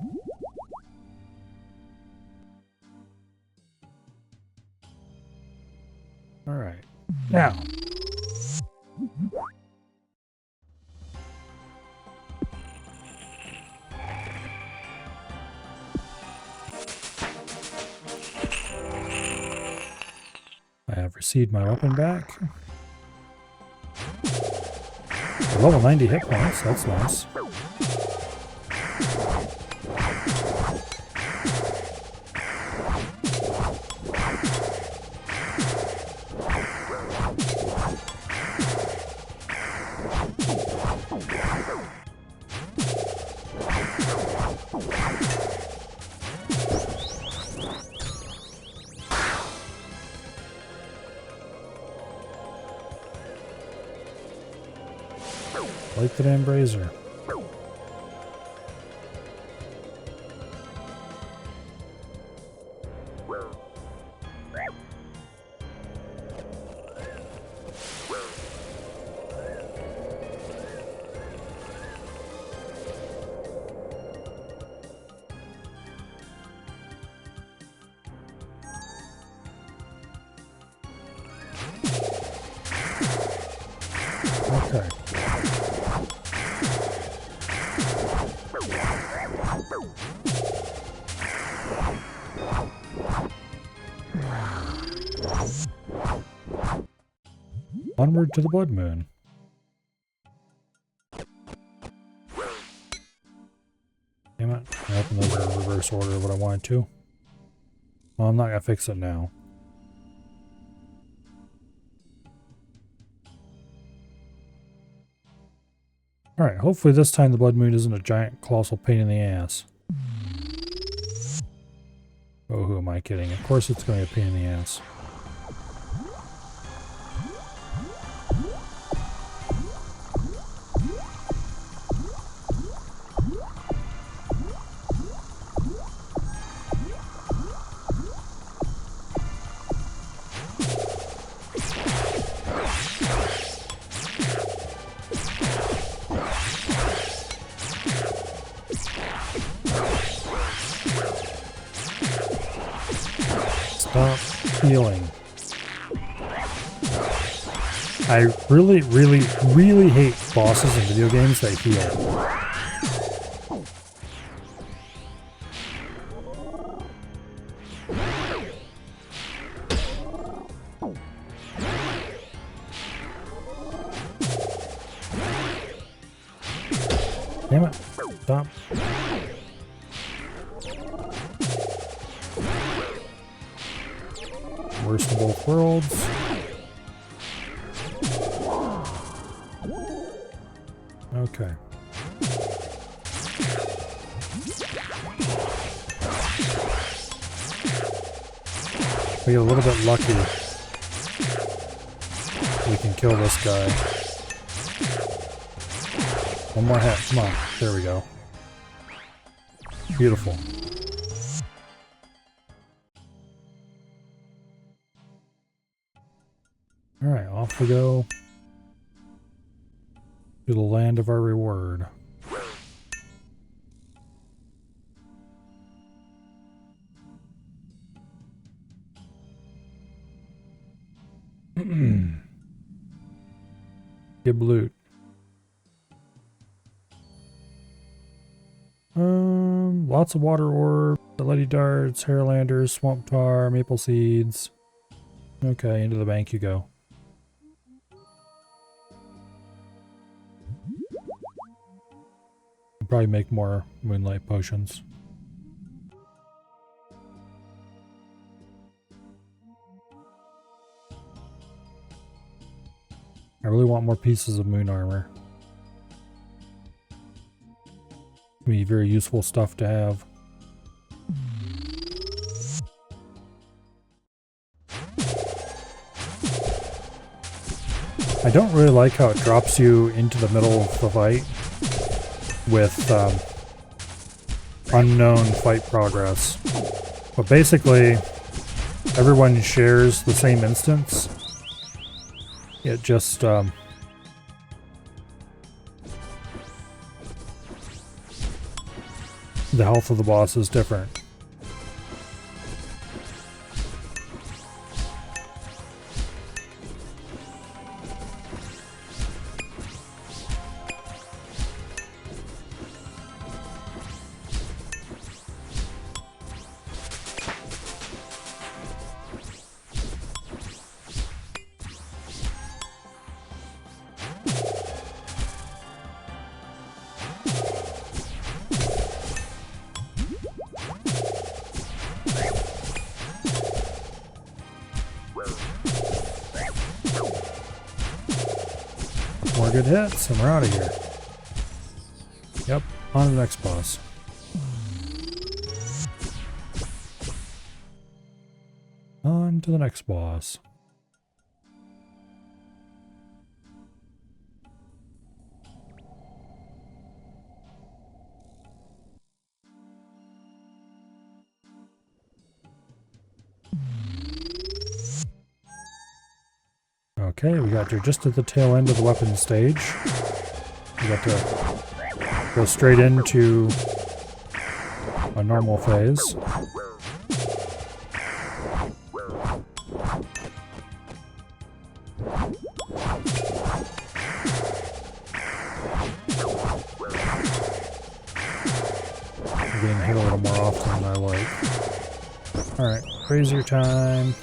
Alright. Now. I have received my weapon back. Level 90 hit points, that's nice. Light the damn brazier. Okay. Onward to the Blood Moon. Damn it. I opened those in reverse order of what I wanted to. Well, I'm not gonna fix it now. Alright, hopefully this time the Blood Moon isn't a giant colossal pain in the ass. Oh, who am I kidding? Of course it's going to be a pain in the ass. Stop healing. I really, really, really hate bosses in video games that heal. Damn it. Stop. Worst of both worlds. Okay. We get a little bit lucky. We can kill this guy. One more hit. Come on. There we go. Beautiful. Alright, off we go to the land of our reward. Give loot. Lots of water orb, the Letty darts, Hairlanders, swamp tar, maple seeds. Okay, into the bank you go. Probably make more moonlight potions. I really want more pieces of moon armor. Be very useful stuff to have. I don't really like how it drops you into the middle of the fight with unknown fight progress. But basically, everyone shares the same instance. It just the health of the boss is different. More good hits, and we're out of here. Yep, on to the next boss. On to the next boss. Okay, we got you just at the tail end of the weapon stage. We got to go straight into a normal phase. I'm getting hit a little more often than I like. Alright, brazier time.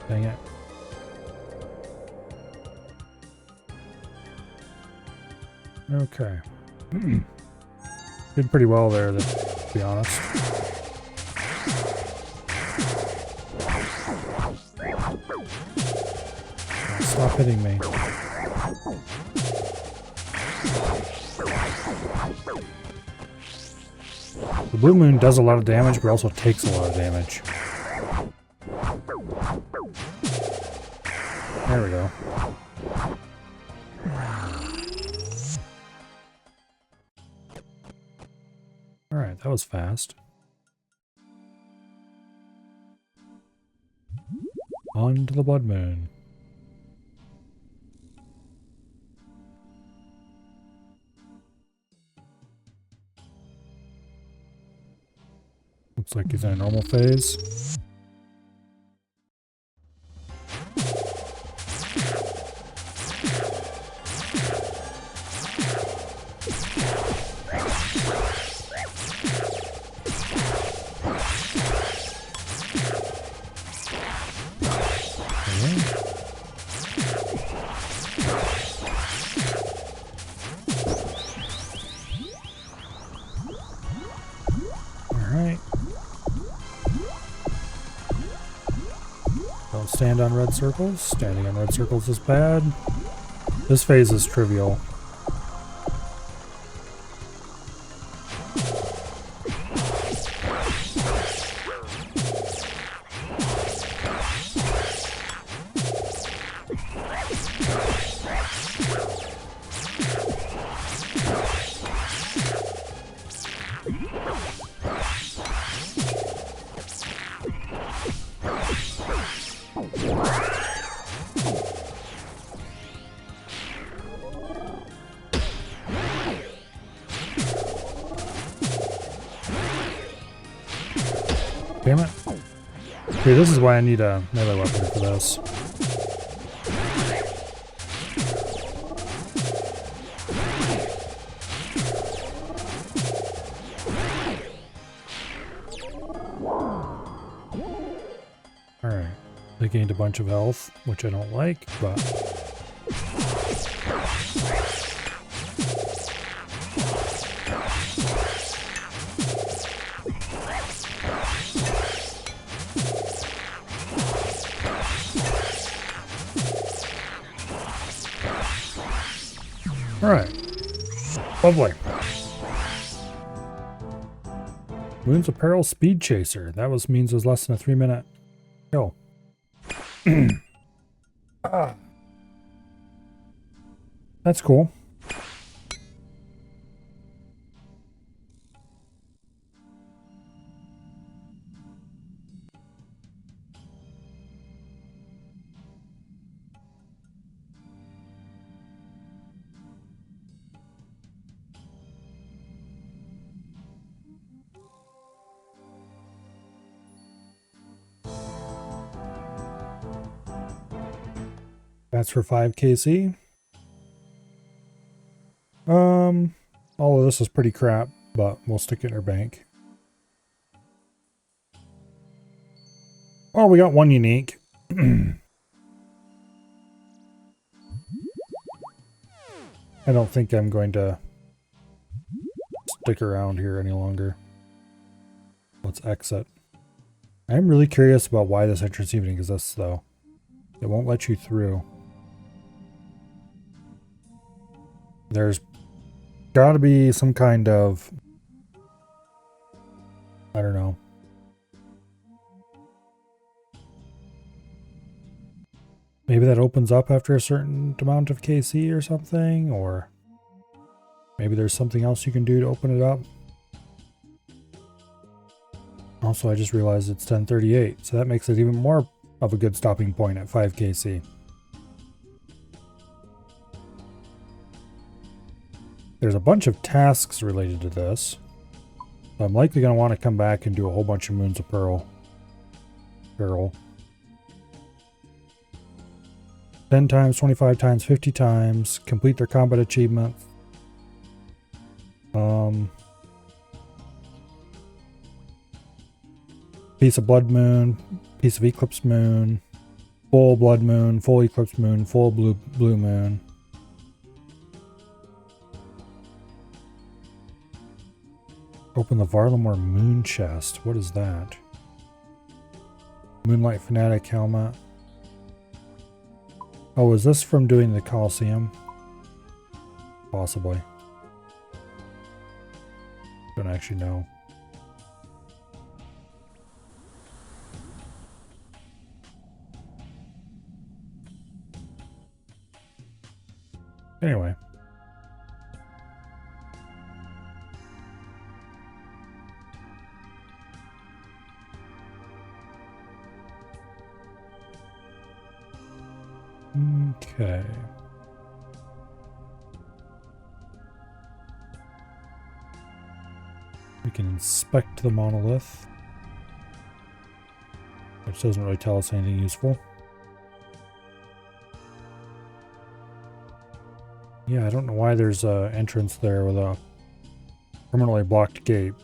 Dang it. Okay. Did pretty well there, to be honest. Stop hitting me. The blue moon does a lot of damage, but also takes a lot of damage. There we go. Alright, that was fast. On to the blood moon. Looks like he's in a normal phase. Don't stand on red circles. Standing on red circles is bad. This phase is trivial. Damn it. Okay, this is why I need a melee weapon for this. Alright. They gained a bunch of health, which I don't like, but... Alright. Lovely. Moon's Apparel Speed Chaser. That means it was less than a 3-minute kill. That's cool. That's for 5KC. All of this is pretty crap, but we'll stick it in our bank. Oh, we got one unique. I don't think I'm going to stick around here any longer. Let's exit. I'm really curious about why this entrance even exists, though. It won't let you through. There's got to be some kind of I don't know. Maybe that opens up after a certain amount of KC or something, or maybe there's something else you can do to open it up. Also, I just realized it's 10:38, so that makes it even more of a good stopping point at 5 KC. There's a bunch of tasks related to this. So I'm likely going to want to come back and do a whole bunch of Moons of Pearl. 10 times, 25 times, 50 times. Complete their combat achievement. Piece of Blood Moon. Piece of Eclipse Moon. Full Blood Moon. Full Eclipse Moon. Full Blue Moon. Open the Varlamore Moon Chest. What is that? Moonlight Fanatic Helmet. Oh, is this from doing the Coliseum? Possibly. Don't actually know. Anyway. Okay. We can inspect the monolith, which doesn't really tell us anything useful. Yeah, I don't know why there's an entrance there with a permanently blocked gate.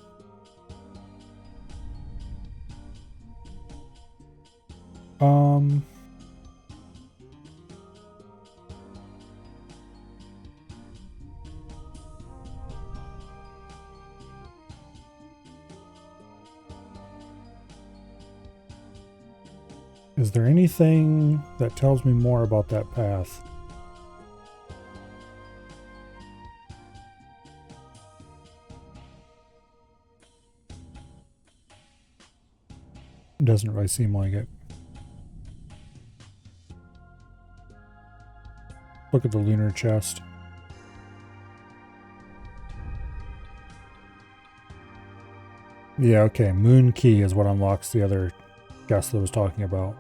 Is there anything that tells me more about that path? It doesn't really seem like it. Look at the lunar chest. Yeah, okay. Moon Key is what unlocks the other chest that I was talking about.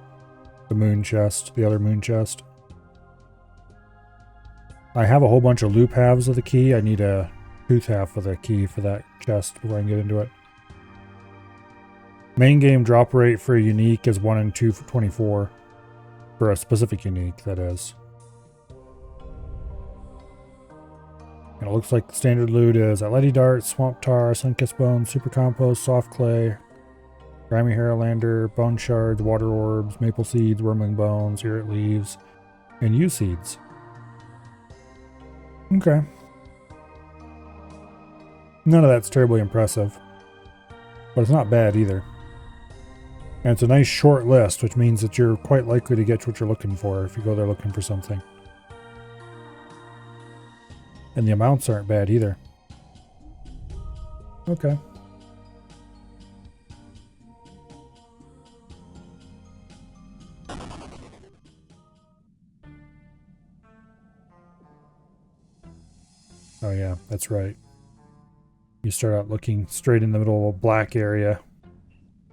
The moon chest, the other moon chest. I have a whole bunch of loop halves of the key. I need a tooth half of the key for that chest before I can get into it. Main game drop rate for a unique is 1 in 224. For a specific unique, that is. And it looks like the standard loot is Atleti Dart, Swamp Tar, Sunkissed Bones, Super Compost, Soft Clay, Grimy Haralander, Bone Shards, Water Orbs, Maple Seeds, Wormling Bones, Irrit Leaves, and Yew Seeds. Okay. None of that's terribly impressive. But it's not bad either. And it's a nice short list, which means that you're quite likely to get what you're looking for if you go there looking for something. And the amounts aren't bad either. Okay. Oh yeah, that's right. You start out looking straight in the middle of a black area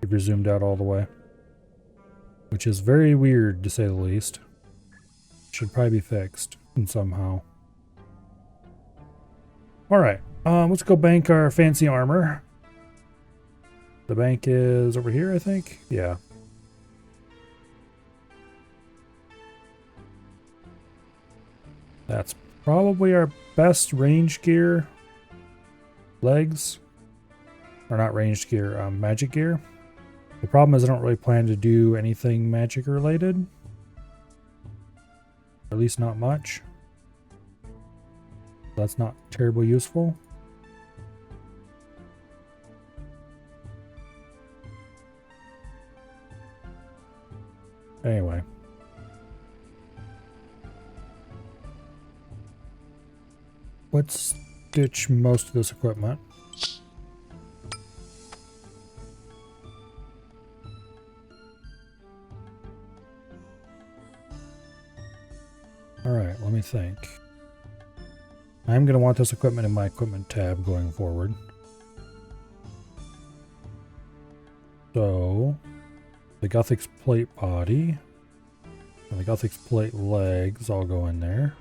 if you're zoomed out all the way. Which is very weird, to say the least. Should probably be fixed somehow. Alright, let's go bank our fancy armor. The bank is over here, I think? Yeah. That's probably our best range gear. Legs. Or not ranged gear, magic gear. The problem is I don't really plan to do anything magic related. Or at least not much. That's not terribly useful. Anyway. Let's ditch most of this equipment. Alright, let me think. I'm going to want this equipment in my equipment tab going forward. So, the Guthix plate body and the Guthix plate legs all go in there.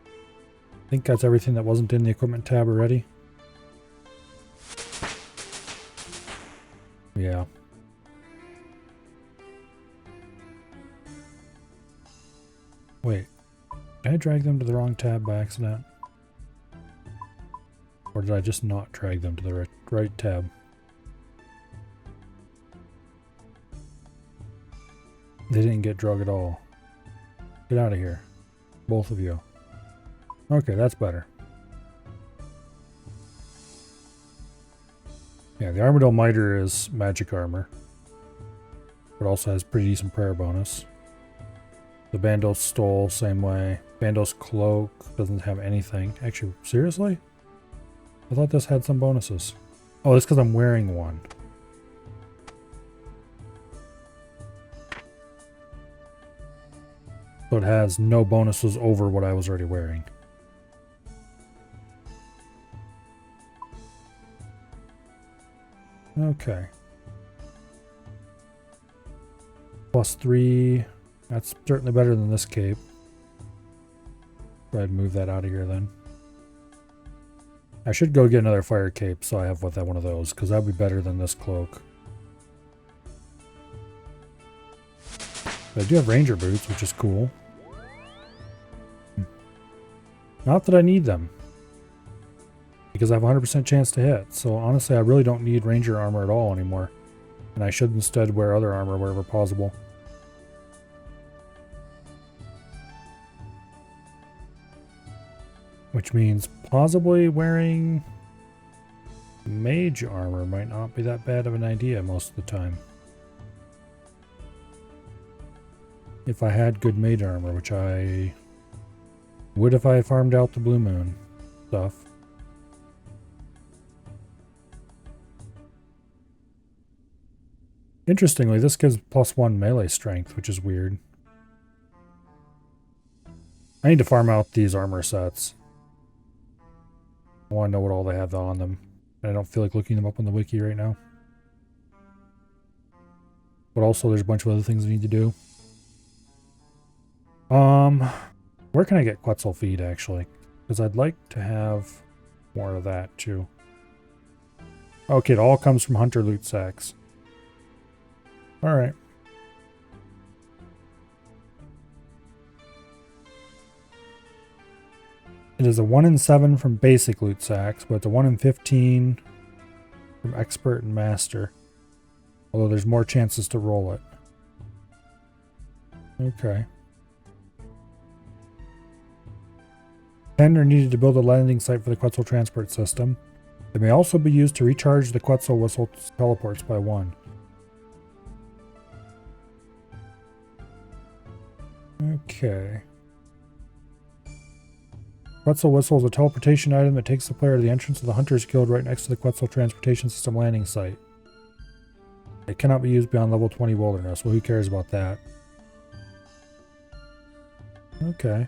I think that's everything that wasn't in the equipment tab already. Yeah. Wait. Did I drag them to the wrong tab by accident? Or did I just not drag them to the right tab? They didn't get drug at all. Get out of here. Both of you. Okay, that's better. Yeah, the Armadillo Miter is magic armor. But also has pretty decent prayer bonus. The Bandos Stole, same way. Bandos Cloak doesn't have anything. Actually, seriously? I thought this had some bonuses. Oh, that's because I'm wearing one. So it has no bonuses over what I was already wearing. Okay. +3. That's certainly better than this cape. Go ahead and move that out of here then. I should go get another fire cape so I have one of those, because that would be better than this cloak. But I do have ranger boots, which is cool. Not that I need them, because I have a 100% chance to hit. So honestly, I really don't need ranger armor at all anymore. And I should instead wear other armor wherever possible. Which means possibly wearing mage armor might not be that bad of an idea most of the time. If I had good mage armor, which I would if I farmed out the Blue Moon stuff. Interestingly, this gives +1 melee strength, which is weird. I need to farm out these armor sets. I want to know what all they have on them. I don't feel like looking them up on the wiki right now. But also there's a bunch of other things I need to do. Where can I get Quetzal feed actually? Because I'd like to have more of that too. Okay, it all comes from Hunter loot sacks. Alright. It is a 1 in 7 from basic loot sacks, but it's a 1 in 15 from expert and master. Although there's more chances to roll it. Okay. 10 are needed to build a landing site for the Quetzal transport system. They may also be used to recharge the Quetzal whistle teleports by 1. Okay. Quetzal Whistle is a teleportation item that takes the player to the entrance of the Hunter's Guild right next to the Quetzal Transportation System landing site. It cannot be used beyond level 20 wilderness. Well, who cares about that? Okay.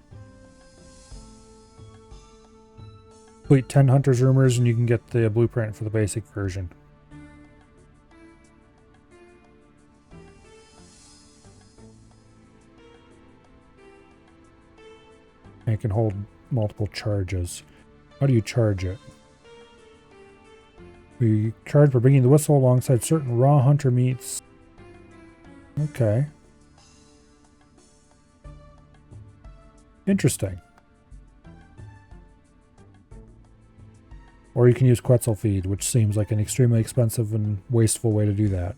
Complete 10 Hunter's Rumors and you can get the blueprint for the basic version. And it can hold multiple charges. How do you charge it? We charge for bringing the whistle alongside certain raw hunter meats. Okay. Interesting. Or you can use Quetzal feed, which seems like an extremely expensive and wasteful way to do that.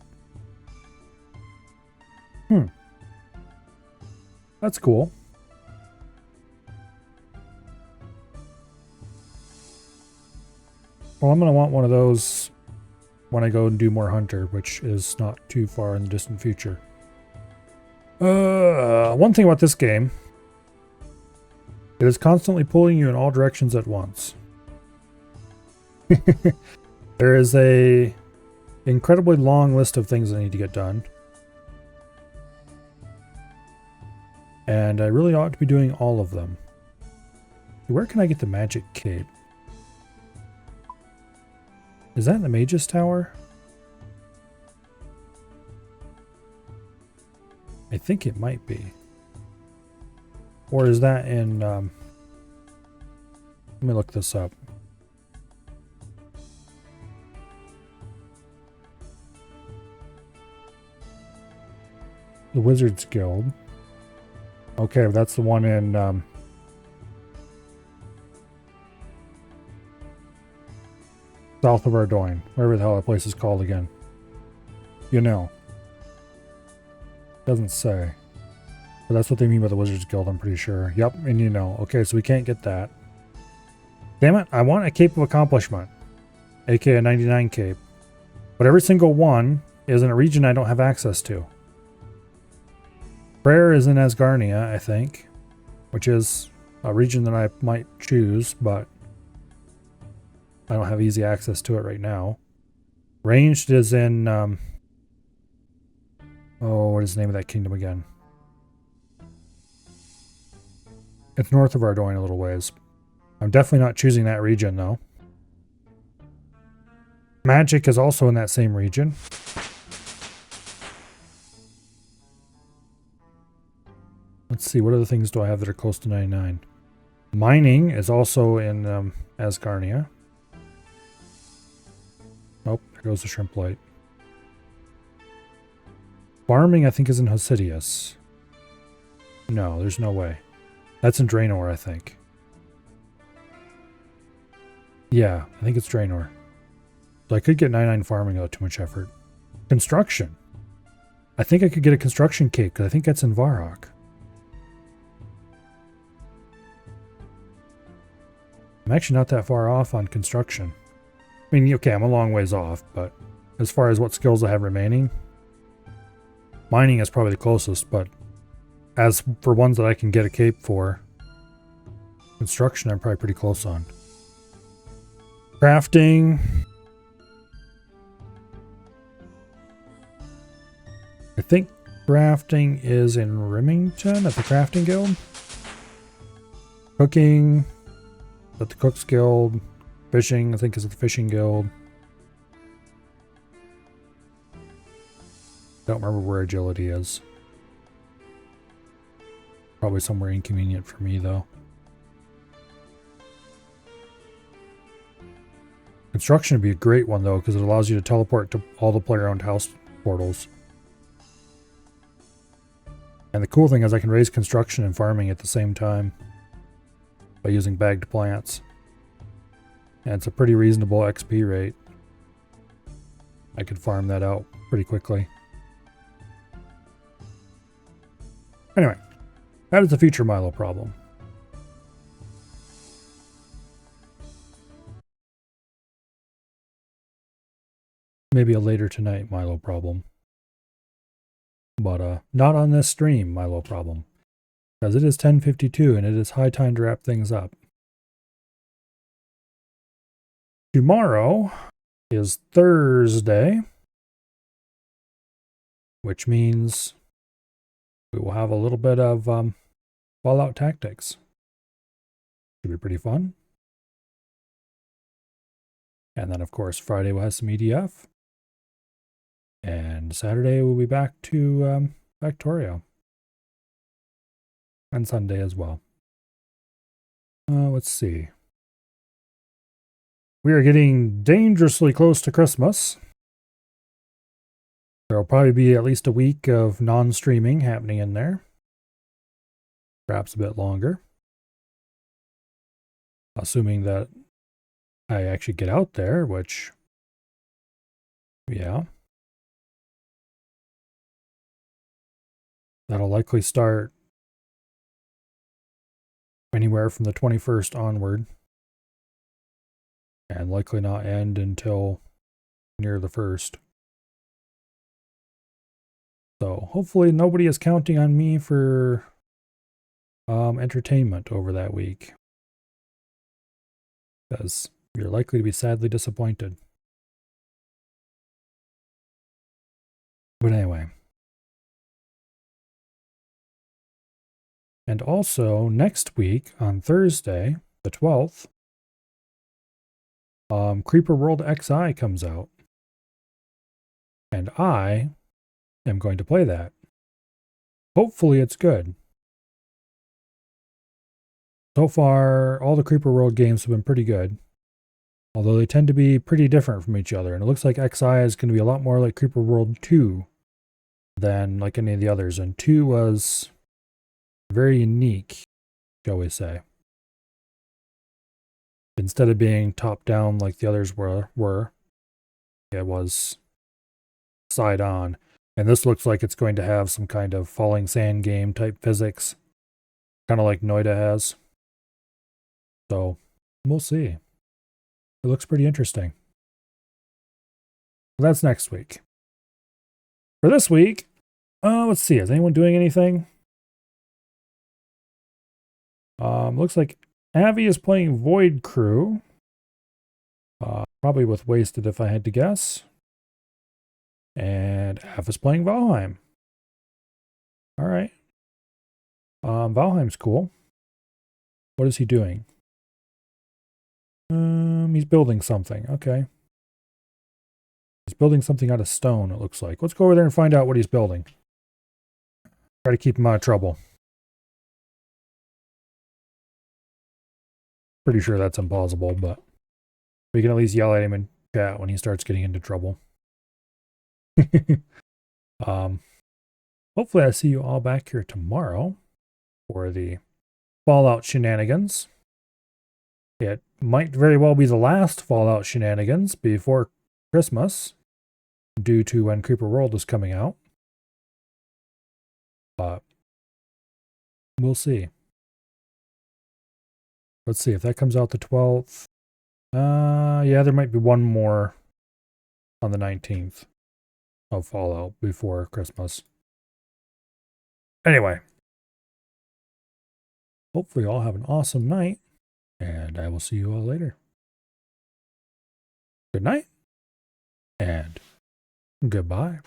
That's cool. Well, I'm going to want one of those when I go and do more Hunter, which is not too far in the distant future. One thing about this game, it is constantly pulling you in all directions at once. There is a incredibly long list of things that need to get done. And I really ought to be doing all of them. Where can I get the magic cape? Is that in the Mage's Tower? I think it might be. Or is that in... let me look this up. The Wizards Guild. Okay, that's the one in... south of Ardoyne. Wherever the hell that place is called again. You know. Doesn't say. But that's what they mean by the Wizards Guild, I'm pretty sure. Yep, and you know. Okay, so we can't get that. Damn it, I want a Cape of Accomplishment. aka a 99 cape. But every single one is in a region I don't have access to. Prayer is in Asgarnia, I think. Which is a region that I might choose, but I don't have easy access to it right now. Ranged is in... oh, what is the name of that kingdom again? It's north of Ardoyne a little ways. I'm definitely not choosing that region, though. Magic is also in that same region. Let's see, what other things do I have that are close to 99? Mining is also in Asgarnia. Nope, there goes the Shrimp Light. Farming, I think, is in Hosidius. No, there's no way. That's in Draenor, I think. Yeah, I think it's Draenor. So I could get 99 farming without too much effort. Construction. I think I could get a construction cape, because I think that's in Varrock. I'm actually not that far off on construction. I mean, okay, I'm a long ways off, but as far as what skills I have remaining, mining is probably the closest, but as for ones that I can get a cape for, construction I'm probably pretty close on. Crafting. I think crafting is in Remington at the Crafting Guild. Cooking at the Cooks Guild. Fishing, I think, is at the Fishing Guild. Don't remember where agility is. Probably somewhere inconvenient for me, though. Construction would be a great one, though, because it allows you to teleport to all the player-owned house portals. And the cool thing is I can raise construction and farming at the same time by using bagged plants. And it's a pretty reasonable XP rate. I could farm that out pretty quickly. Anyway, that is the future Milo problem. Maybe a later tonight Milo problem. But not on this stream Milo problem. Because it is 10:52 and it is high time to wrap things up. Tomorrow is Thursday, which means we will have a little bit of Fallout Tactics. Should be pretty fun. And then, of course, Friday we'll have some EDF. And Saturday we'll be back to Factorio. And Sunday as well. Let's see. We are getting dangerously close to Christmas. There will probably be at least a week of non-streaming happening in there. Perhaps a bit longer. Assuming that I actually get out there, which... yeah. That'll likely start anywhere from the 21st onward. And likely not end until near the 1st. So hopefully nobody is counting on me for entertainment over that week. Because you're likely to be sadly disappointed. But anyway. And also next week on Thursday, the 12th, Creeper World XI comes out. And I am going to play that. Hopefully it's good. So far, all the Creeper World games have been pretty good. Although they tend to be pretty different from each other. And it looks like XI is going to be a lot more like Creeper World 2 than like any of the others. And 2 was very unique, shall we say. Instead of being top-down like the others were, it was side-on. And this looks like it's going to have some kind of falling sand game type physics. Kind of like Noida has. So, we'll see. It looks pretty interesting. Well, that's next week. For this week, let's see. Is anyone doing anything? Looks like Avi is playing Void Crew. Probably with Wasted if I had to guess. And Av is playing Valheim. Alright. Valheim's cool. What is he doing? He's building something. Okay. He's building something out of stone, it looks like. Let's go over there and find out what he's building. Try to keep him out of trouble. Pretty sure that's impossible, but we can at least yell at him in chat when he starts getting into trouble. Hopefully I see you all back here tomorrow for the Fallout shenanigans. It might very well be the last Fallout shenanigans before Christmas, due to when Creeper World is coming out. But we'll see. Let's see if that comes out the 12th. Yeah, there might be one more on the 19th of Fallout before Christmas. Anyway, hopefully you all have an awesome night, and I will see you all later. Good night, and goodbye.